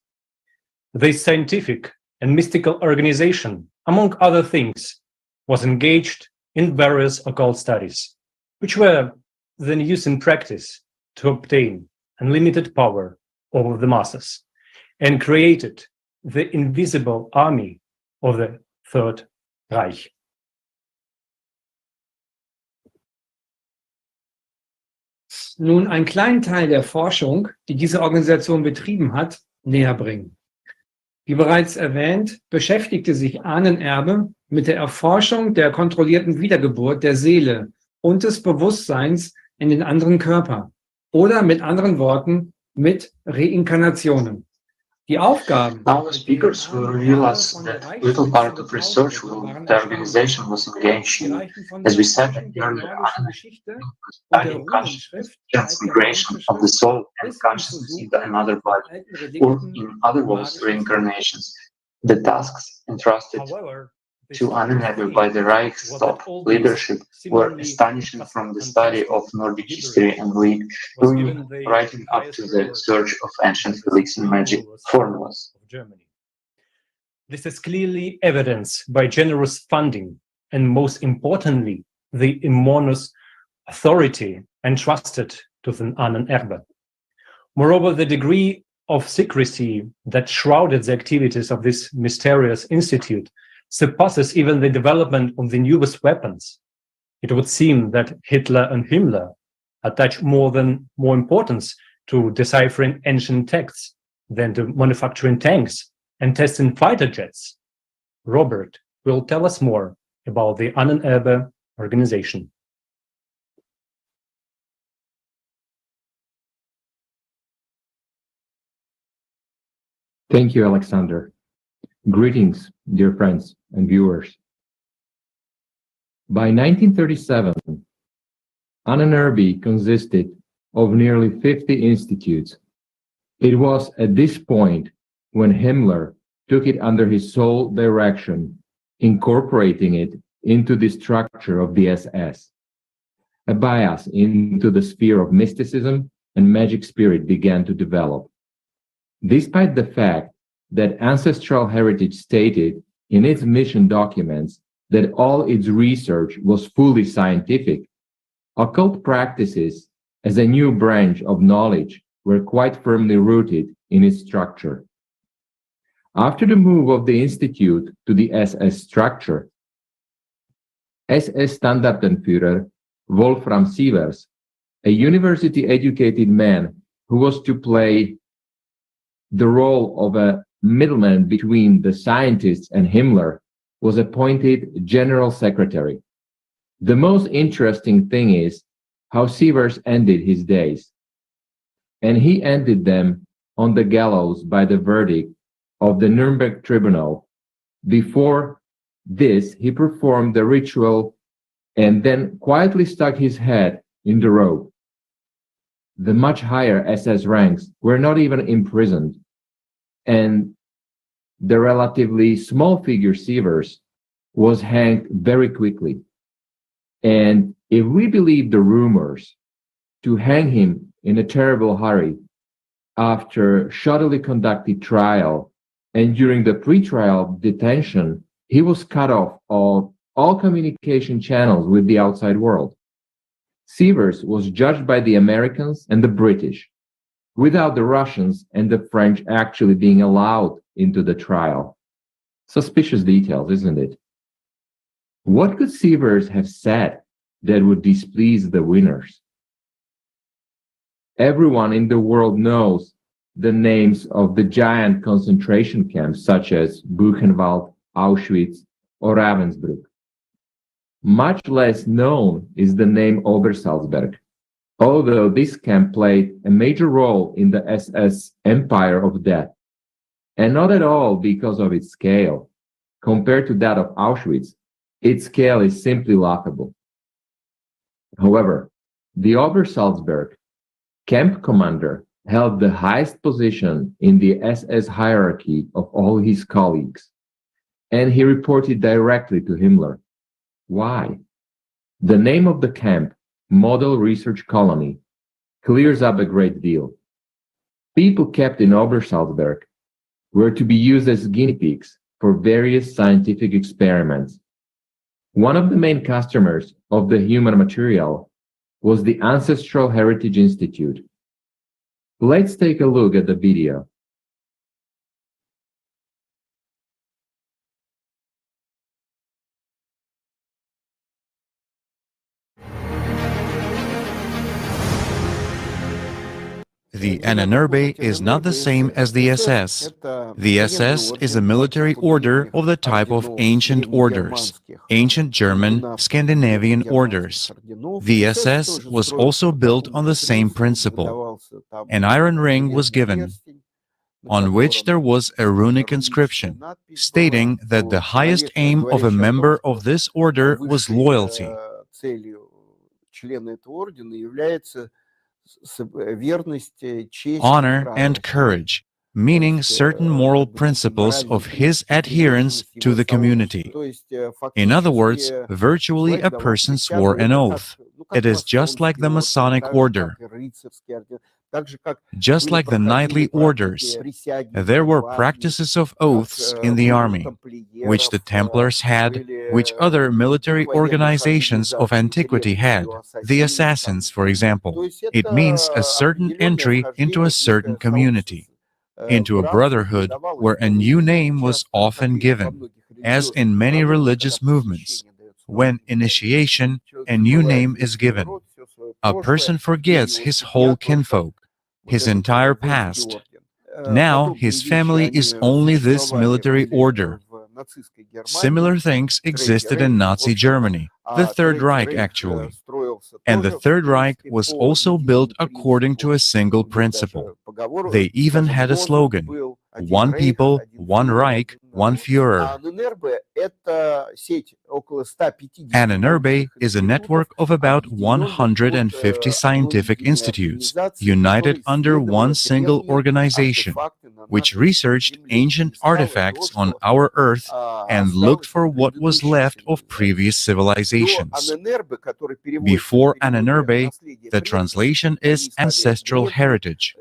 This scientific and mystical organization, among other things, was engaged in various occult studies, which were then used in practice to obtain unlimited power over the masses, and created the invisible army of the Third Reich. nun einen kleinen Teil der Forschung, die diese Organisation betrieben hat, näher bringen. Wie bereits erwähnt, beschäftigte sich Ahnenerbe mit der Erforschung der kontrollierten Wiedergeburt der Seele und des Bewusstseins in den anderen Körper oder mit anderen Worten mit Reinkarnationen. Die Aufgaben. Now the speakers will realize that little part of research the organization was engaged in. As we said earlier, studying consciousness, transmigration of the soul and consciousness into another body, or in other words, reincarnations. The tasks entrusted to Ahnenerbe by the Reichstag leadership were astonishing, from the study of Nordic history and Greek rune writing up to the search of ancient relics and magic formulas. This is clearly evidenced by generous funding and, most importantly, the enormous authority entrusted to the Ahnenerbe. Moreover, the degree of secrecy that shrouded the activities of this mysterious institute surpasses even the development of the newest weapons. It would seem that Hitler and Himmler attach more importance to deciphering ancient texts than to manufacturing tanks and testing fighter jets. Robert will tell us more about the Ahnenerbe organization. Thank you, Alexander. Greetings, dear friends and viewers. By 1937, Ahnenerbe consisted of nearly 50 institutes. It was at this point when Himmler took it under his sole direction, incorporating it into the structure of the SS. A bias into the sphere of mysticism and magic spirit began to develop. Despite the fact that Ancestral Heritage stated in its mission documents that all its research was fully scientific, occult practices as a new branch of knowledge were quite firmly rooted in its structure. After the move of the Institute to the SS structure, SS Standartenführer Wolfram Sievers, a university-educated man who was to play the role of a middleman between the scientists and Himmler, was appointed General Secretary. The most interesting thing is how Sievers ended his days. And he ended them on the gallows by the verdict of the Nuremberg tribunal. Before this, he performed the ritual and then quietly stuck his head in the rope. The much higher SS ranks were not even imprisoned, and the relatively small figure Sievers was hanged very quickly. And if we believe the rumors, to hang him in a terrible hurry after shoddily conducted trial and during the pre-trial detention, he was cut off of all communication channels with the outside world. Sievers was judged by the Americans and the British, without the Russians and the French actually being allowed into the trial. Suspicious details, isn't it? What could Sievers have said that would displease the winners? Everyone in the world knows the names of the giant concentration camps such as Buchenwald, Auschwitz, or Ravensbrück. Much less known is the name Obersalzberg, although this camp played a major role in the SS empire of death, and not at all because of its scale. Compared to that of Auschwitz, its scale is simply laughable. However, the Obersalzberg camp commander held the highest position in the SS hierarchy of all his colleagues, and he reported directly to Himmler. Why? The name of the camp, Model Research Colony, clears up a great deal. People kept in Obersalzberg were to be used as guinea pigs for various scientific experiments. One of the main customers of the human material was the Ancestral Heritage Institute. Let's take a look at the video. The Ahnenerbe is not the same as the SS. The SS is a military order of the type of ancient orders, ancient German, Scandinavian orders. The SS was also built on the same principle. An iron ring was given, on which there was a runic inscription, stating that the highest aim of a member of this order was loyalty. Honor and courage, meaning certain moral principles of his adherence to the community. In other words, virtually a person swore an oath. It is just like the Masonic order. Just like the knightly orders, there were practices of oaths in the army, which the Templars had, which other military organizations of antiquity had, the assassins, for example. It means a certain entry into a certain community, into a brotherhood where a new name was often given, as in many religious movements. When initiation, a new name is given. A person forgets his whole kinfolk, his entire past. Now his family is only this military order. Similar things existed in Nazi Germany, the Third Reich actually. And the Third Reich was also built according to a single principle. They even had a slogan: one people, one Reich, one Führer. Ahnenerbe is a network of about 150 scientific institutes, united under one single organization, which researched ancient artifacts on our Earth and looked for what was left of previous civilizations. Before Ahnenerbe, the translation is ancestral heritage.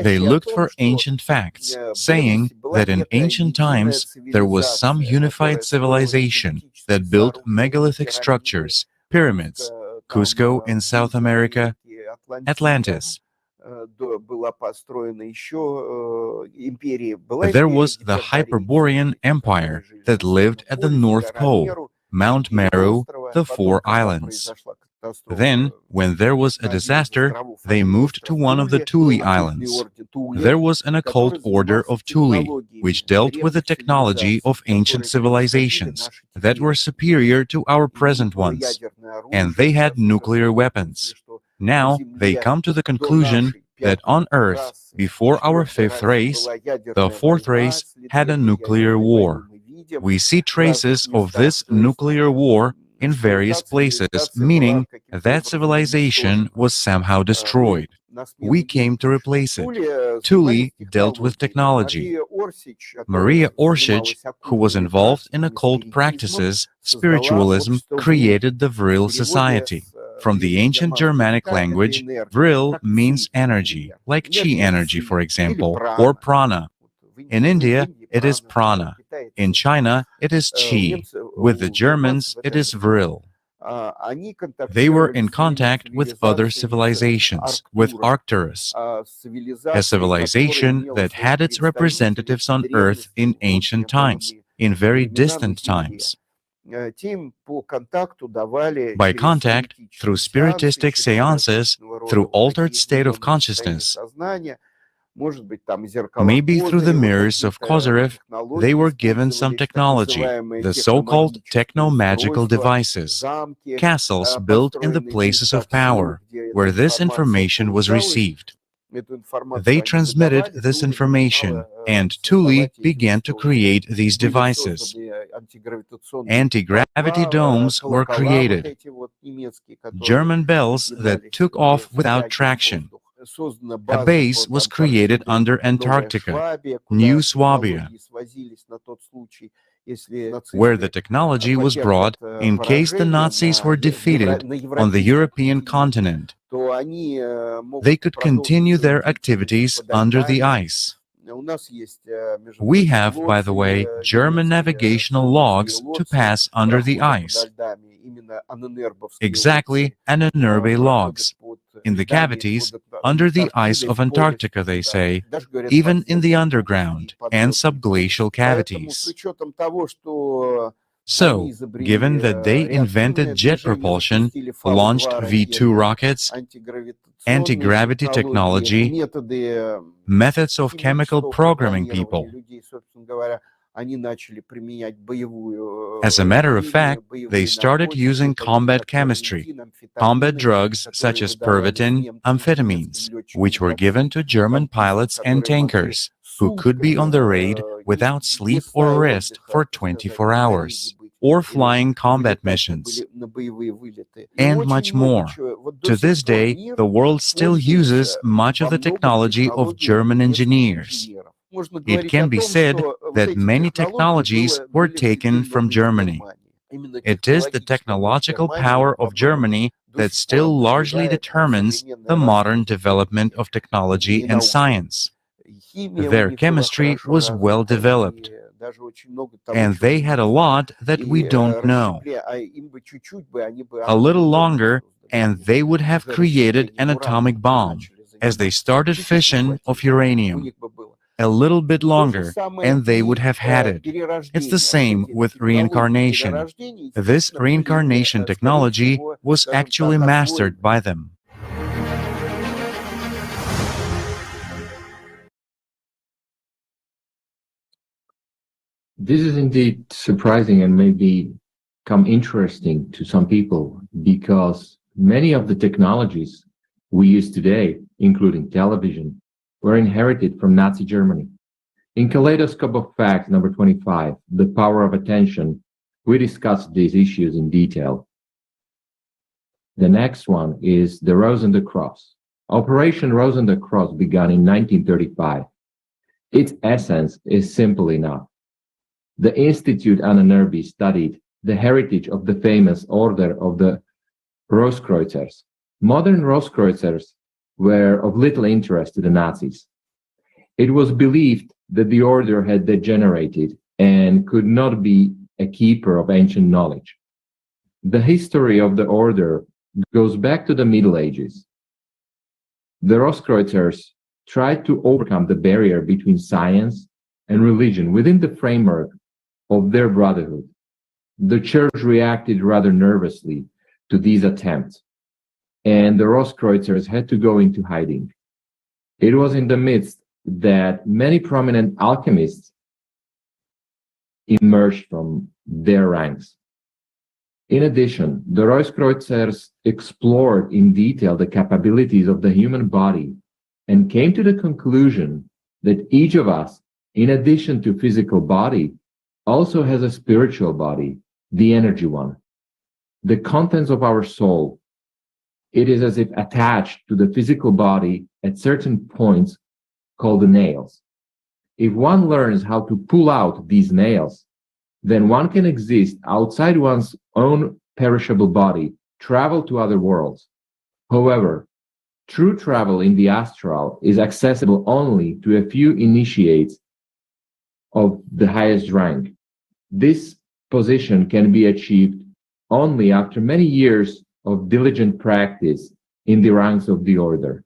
They looked for ancient facts, saying that in ancient times there was some unified civilization that built megalithic structures, pyramids, Cusco in South America, Atlantis. There was the Hyperborean Empire that lived at the North Pole, Mount Meru, the Four Islands. Then, when there was a disaster, they moved to one of the Thule Islands. There was an occult order of Thule, which dealt with the technology of ancient civilizations that were superior to our present ones, and they had nuclear weapons. Now, they come to the conclusion that on Earth, before our fifth race, the fourth race had a nuclear war. We see traces of this nuclear war in various places, meaning that civilization was somehow destroyed. We came to replace it. Thule dealt with technology. Maria Orsic, who was involved in occult practices, spiritualism, created the Vril Society. From the ancient Germanic language, Vril means energy, like chi energy, for example, or prana. In India, it is prana. In China, it is chi. With the Germans, it is Vril. They were in contact with other civilizations, with Arcturus, a civilization that had its representatives on Earth in ancient times, in very distant times. By contact, through spiritistic seances, through altered state of consciousness, maybe through the mirrors of Kozyrev, they were given some technology, the so-called techno-magical devices, castles built in the places of power, where this information was received. They transmitted this information, and Thule began to create these devices. Anti-gravity domes were created, German bells that took off without traction. A base was created under Antarctica, New Swabia, where the technology was brought in case the Nazis were defeated on the European continent. They could continue their activities under the ice. We have, by the way, German navigational logs to pass under the ice. Exactly, Ahnenerbe logs. In the cavities, under the ice of Antarctica, they say, even in the underground and subglacial cavities. So, given that they invented jet propulsion, launched V-2 rockets, anti-gravity technology, methods of chemical programming people. As a matter of fact, they started using combat chemistry, combat drugs such as Pervitin, amphetamines, which were given to German pilots and tankers, who could be on the raid without sleep or rest for 24 hours, or flying combat missions, and much more. To this day, the world still uses much of the technology of German engineers. It can be said that many technologies were taken from Germany. It is the technological power of Germany that still largely determines the modern development of technology and science. Their chemistry was well developed, and they had a lot that we don't know. A little longer, and they would have created an atomic bomb, as they started fission of uranium. A little bit longer, and they would have had it. It's the same with reincarnation. This reincarnation technology was actually mastered by them. This is indeed surprising and may become interesting to some people because many of the technologies we use today, including television, were inherited from Nazi Germany. In Kaleidoscope of Facts, number 25, The Power of Attention, we discuss these issues in detail. The next one is the Rose and the Cross. Operation Rose and the Cross began in 1935. Its essence is simple enough. The Institute Ahnenerbe studied the heritage of the famous Order of the Rosekreuzers. Modern Rosekreuzers were of little interest to the Nazis. It was believed that the order had degenerated and could not be a keeper of ancient knowledge. The history of the order goes back to the Middle Ages. The Rosekreuzers tried to overcome the barrier between science and religion within the framework of their brotherhood. The church reacted rather nervously to these attempts, and the Rosekreuzers had to go into hiding. It was in the midst that many prominent alchemists emerged from their ranks. In addition, the Rosekreuzers explored in detail the capabilities of the human body and came to the conclusion that each of us, in addition to physical body, also has a spiritual body, the energy one. The contents of our soul, it is as if attached to the physical body at certain points called the nails. If one learns how to pull out these nails, then one can exist outside one's own perishable body, travel to other worlds. However, true travel in the astral is accessible only to a few initiates of the highest rank. This position can be achieved only after many years of diligent practice in the ranks of the order.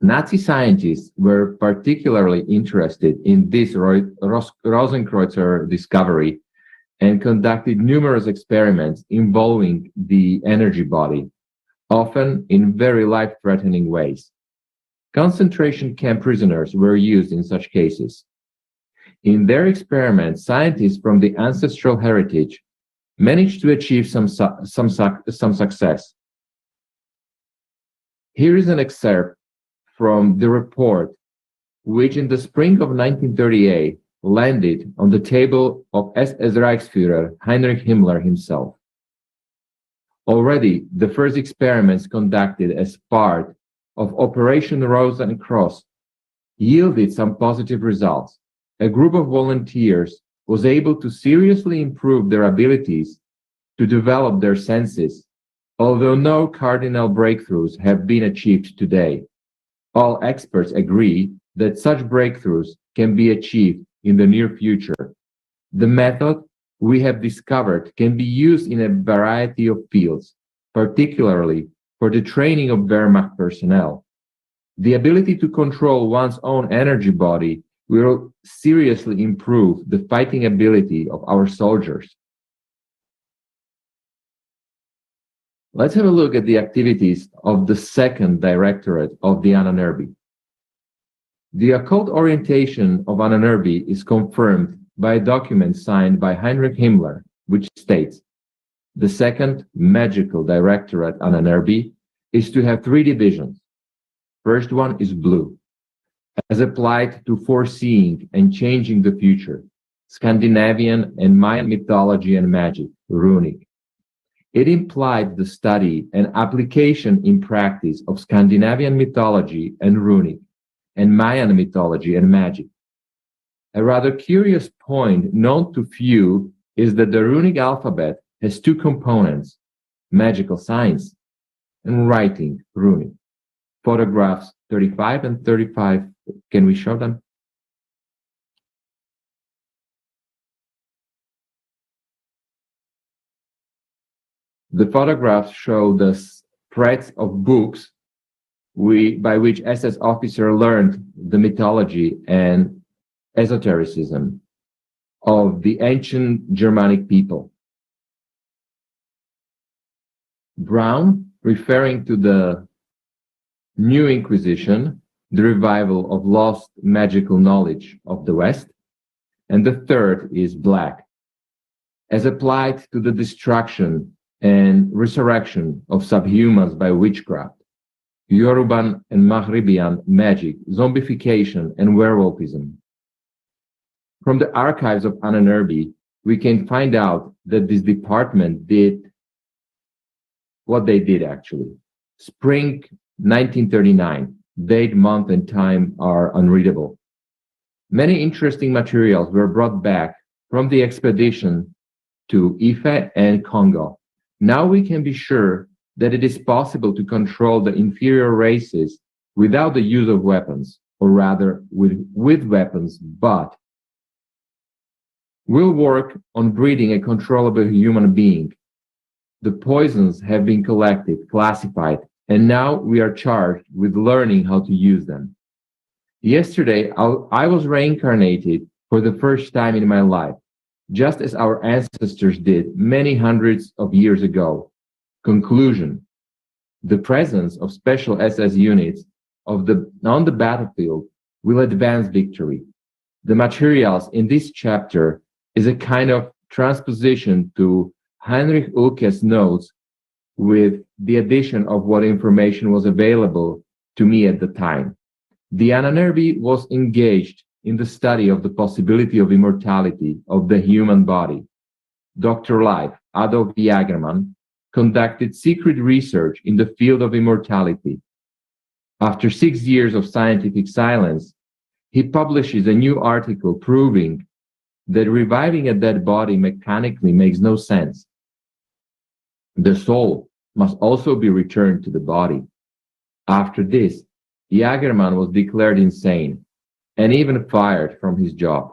Nazi scientists were particularly interested in this Rosenkreuzer discovery and conducted numerous experiments involving the energy body, often in very life-threatening ways. Concentration camp prisoners were used in such cases. In their experiments, scientists from the ancestral heritage managed to achieve some success. Here is an excerpt from the report, which in the spring of 1938 landed on the table of SS Reichsführer Heinrich Himmler himself. Already, the first experiments conducted as part of Operation Rose and Cross yielded some positive results. A group of volunteers was able to seriously improve their abilities to develop their senses, although no cardinal breakthroughs have been achieved today. All experts agree that such breakthroughs can be achieved in the near future. The method we have discovered can be used in a variety of fields, particularly for the training of Wehrmacht personnel. The ability to control one's own energy body will seriously improve the fighting ability of our soldiers. Let's have a look at the activities of the second directorate of the Ahnenerbe. The occult orientation of Ahnenerbe is confirmed by a document signed by Heinrich Himmler, which states, the second magical directorate Ahnenerbe is to have 3 divisions. First one is blue, as applied to foreseeing and changing the future, Scandinavian and Mayan mythology and magic, runic. It implied the study and application in practice of Scandinavian mythology and runic, and Mayan mythology and magic. A rather curious point known to few is that the runic alphabet has 2 components, magical signs and writing, runic. Photographs 35 and 35, can we show them? The photographs show the spreads of books by which SS officer learned the mythology and esotericism of the ancient Germanic people. Brown, referring to the New Inquisition, the revival of lost magical knowledge of the West, and the third is black, as applied to the destruction and resurrection of subhumans by witchcraft, Yoruban and Maghribian magic, zombification, and werewolfism. From the archives of Ahnenerbe, we can find out that this department did what they did actually. Spring 1939, date, month, and time are unreadable. Many interesting materials were brought back from the expedition to Ife and Congo. Now we can be sure that it is possible to control the inferior races without the use of weapons, or rather with weapons, but we'll work on breeding a controllable human being. The poisons have been collected, classified, and now we are charged with learning how to use them. Yesterday, I was reincarnated for the first time in my life, just as our ancestors did many hundreds of years ago. Conclusion: the presence of special SS units on the battlefield will advance victory. The materials in this chapter is a kind of transposition to Heinrich Ulke's notes with the addition of what information was available to me at the time. The Ahnenerbe was engaged in the study of the possibility of immortality of the human body. Dr. Life, Adolf Jagerman, conducted secret research in the field of immortality. After 6 years of scientific silence, he publishes a new article proving that reviving a dead body mechanically makes no sense. The soul must also be returned to the body. After this, Jagerman was declared insane and even fired from his job.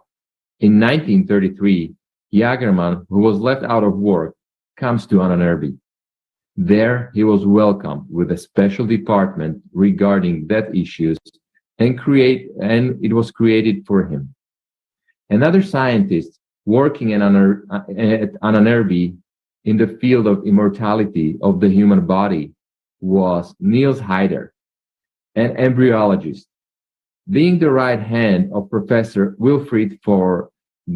In 1933, Jagerman, who was left out of work, comes to Ahnenerbe. There, he was welcomed with a special department regarding death issues, and it was created for him. Another scientist working at Ahnenerbe in the field of immortality of the human body was Niels Heider, an embryologist. Being the right hand of Professor Wilfried von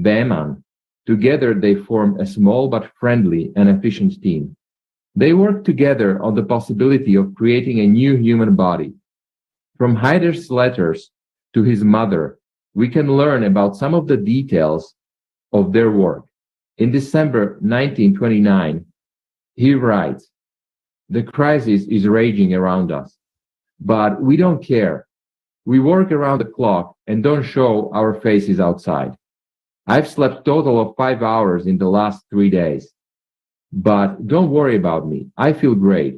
Beeman, together they formed a small but friendly and efficient team. They worked together on the possibility of creating a new human body. From Heider's letters to his mother, we can learn about some of the details of their work. In December 1929, he writes, "The crisis is raging around us, but we don't care. We work around the clock and don't show our faces outside. I've slept a total of 5 hours in the last 3 days. But don't worry about me. I feel great.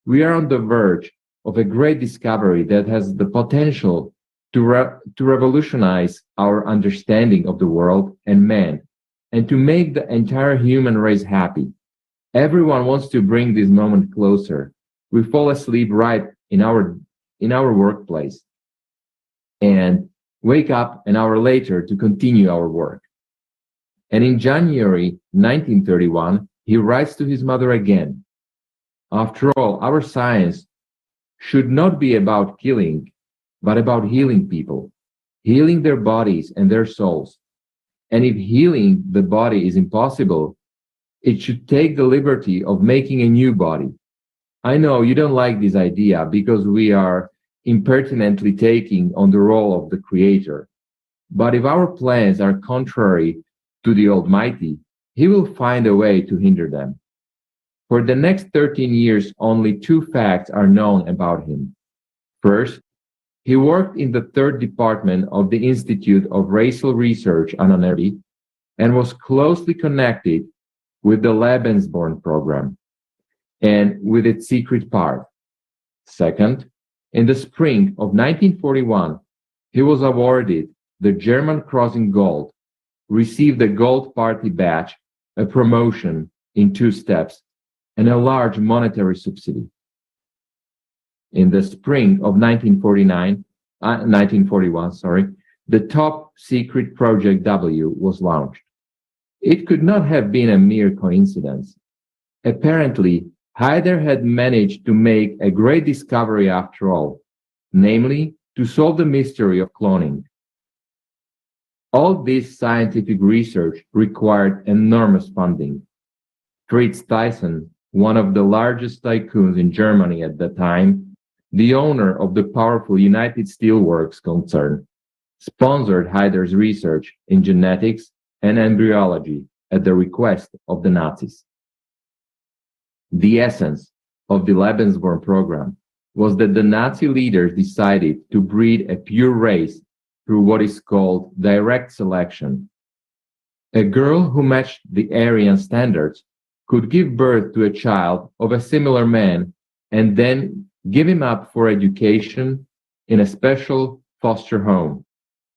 We are on the verge of a great discovery that has the potential to revolutionize our understanding of the world and man, and to make the entire human race happy. Everyone wants to bring this moment closer. We fall asleep right in our workplace. And wake up an hour later to continue our work. And in January 1931, he writes to his mother again. After all, our science should not be about killing, but about healing people, healing their bodies and their souls. And if healing the body is impossible, it should take the liberty of making a new body. I know you don't like this idea because we are impertinently taking on the role of the creator. But if our plans are contrary to the Almighty, he will find a way to hinder them. For the next 13 years, only two facts are known about him. First, he worked in the third department of the Institute of Racial Research, Ahnenerbe, and was closely connected with the Lebensborn program and with its secret part. Second, in the spring of 1941, he was awarded the German Cross in Gold, received a Gold Party badge, a promotion in 2 steps, and a large monetary subsidy. In the spring of 1941, the top secret Project W was launched. It could not have been a mere coincidence. Apparently, Haider had managed to make a great discovery after all, namely, to solve the mystery of cloning. All this scientific research required enormous funding. Fritz Thyssen, one of the largest tycoons in Germany at the time, the owner of the powerful United Steelworks concern, sponsored Haider's research in genetics and embryology at the request of the Nazis. The essence of the Lebensborn program was that the Nazi leaders decided to breed a pure race through what is called direct selection. A girl who matched the Aryan standards could give birth to a child of a similar man and then give him up for education in a special foster home.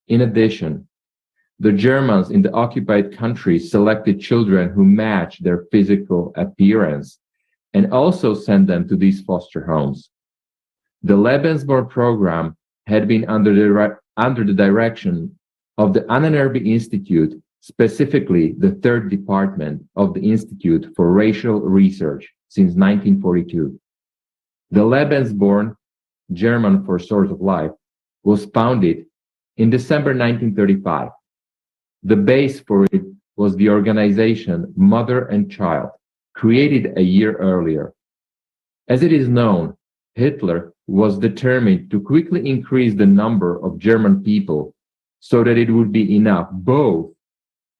In addition, the Germans in the occupied countries selected children who matched their physical appearance and also sent them to these foster homes. The Lebensborn program had been under the direction of the Ahnenerbe Institute, specifically the third department of the Institute for Racial Research since 1942. The Lebensborn, German for Source of Life, was founded in December 1935. The base for it was the organization Mother and Child, created a year earlier. As it is known, Hitler was determined to quickly increase the number of German people so that it would be enough both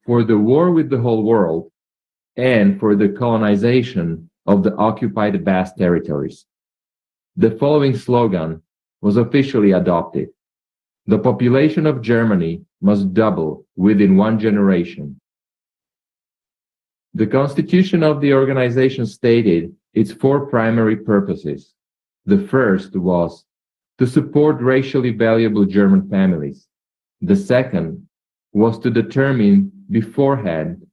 for the war with the whole world and for the colonization of the occupied vast territories. The following slogan was officially adopted: the population of Germany must double within 1 generation. The constitution of the organization stated its 4 primary purposes. The first was to support racially valuable German families. The second was to determine beforehand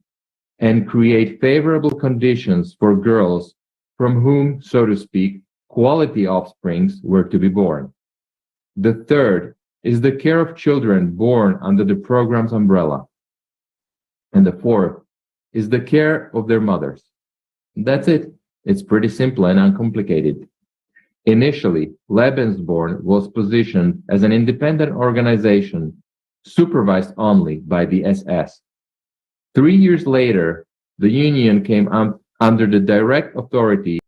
and create favorable conditions for girls from whom, so to speak, quality offsprings were to be born. The third is the care of children born under the program's umbrella. And the fourth is the care of their mothers. That's it. It's pretty simple and uncomplicated. Initially, Lebensborn was positioned as an independent organization supervised only by the SS. 3 years later, the union came under the direct authority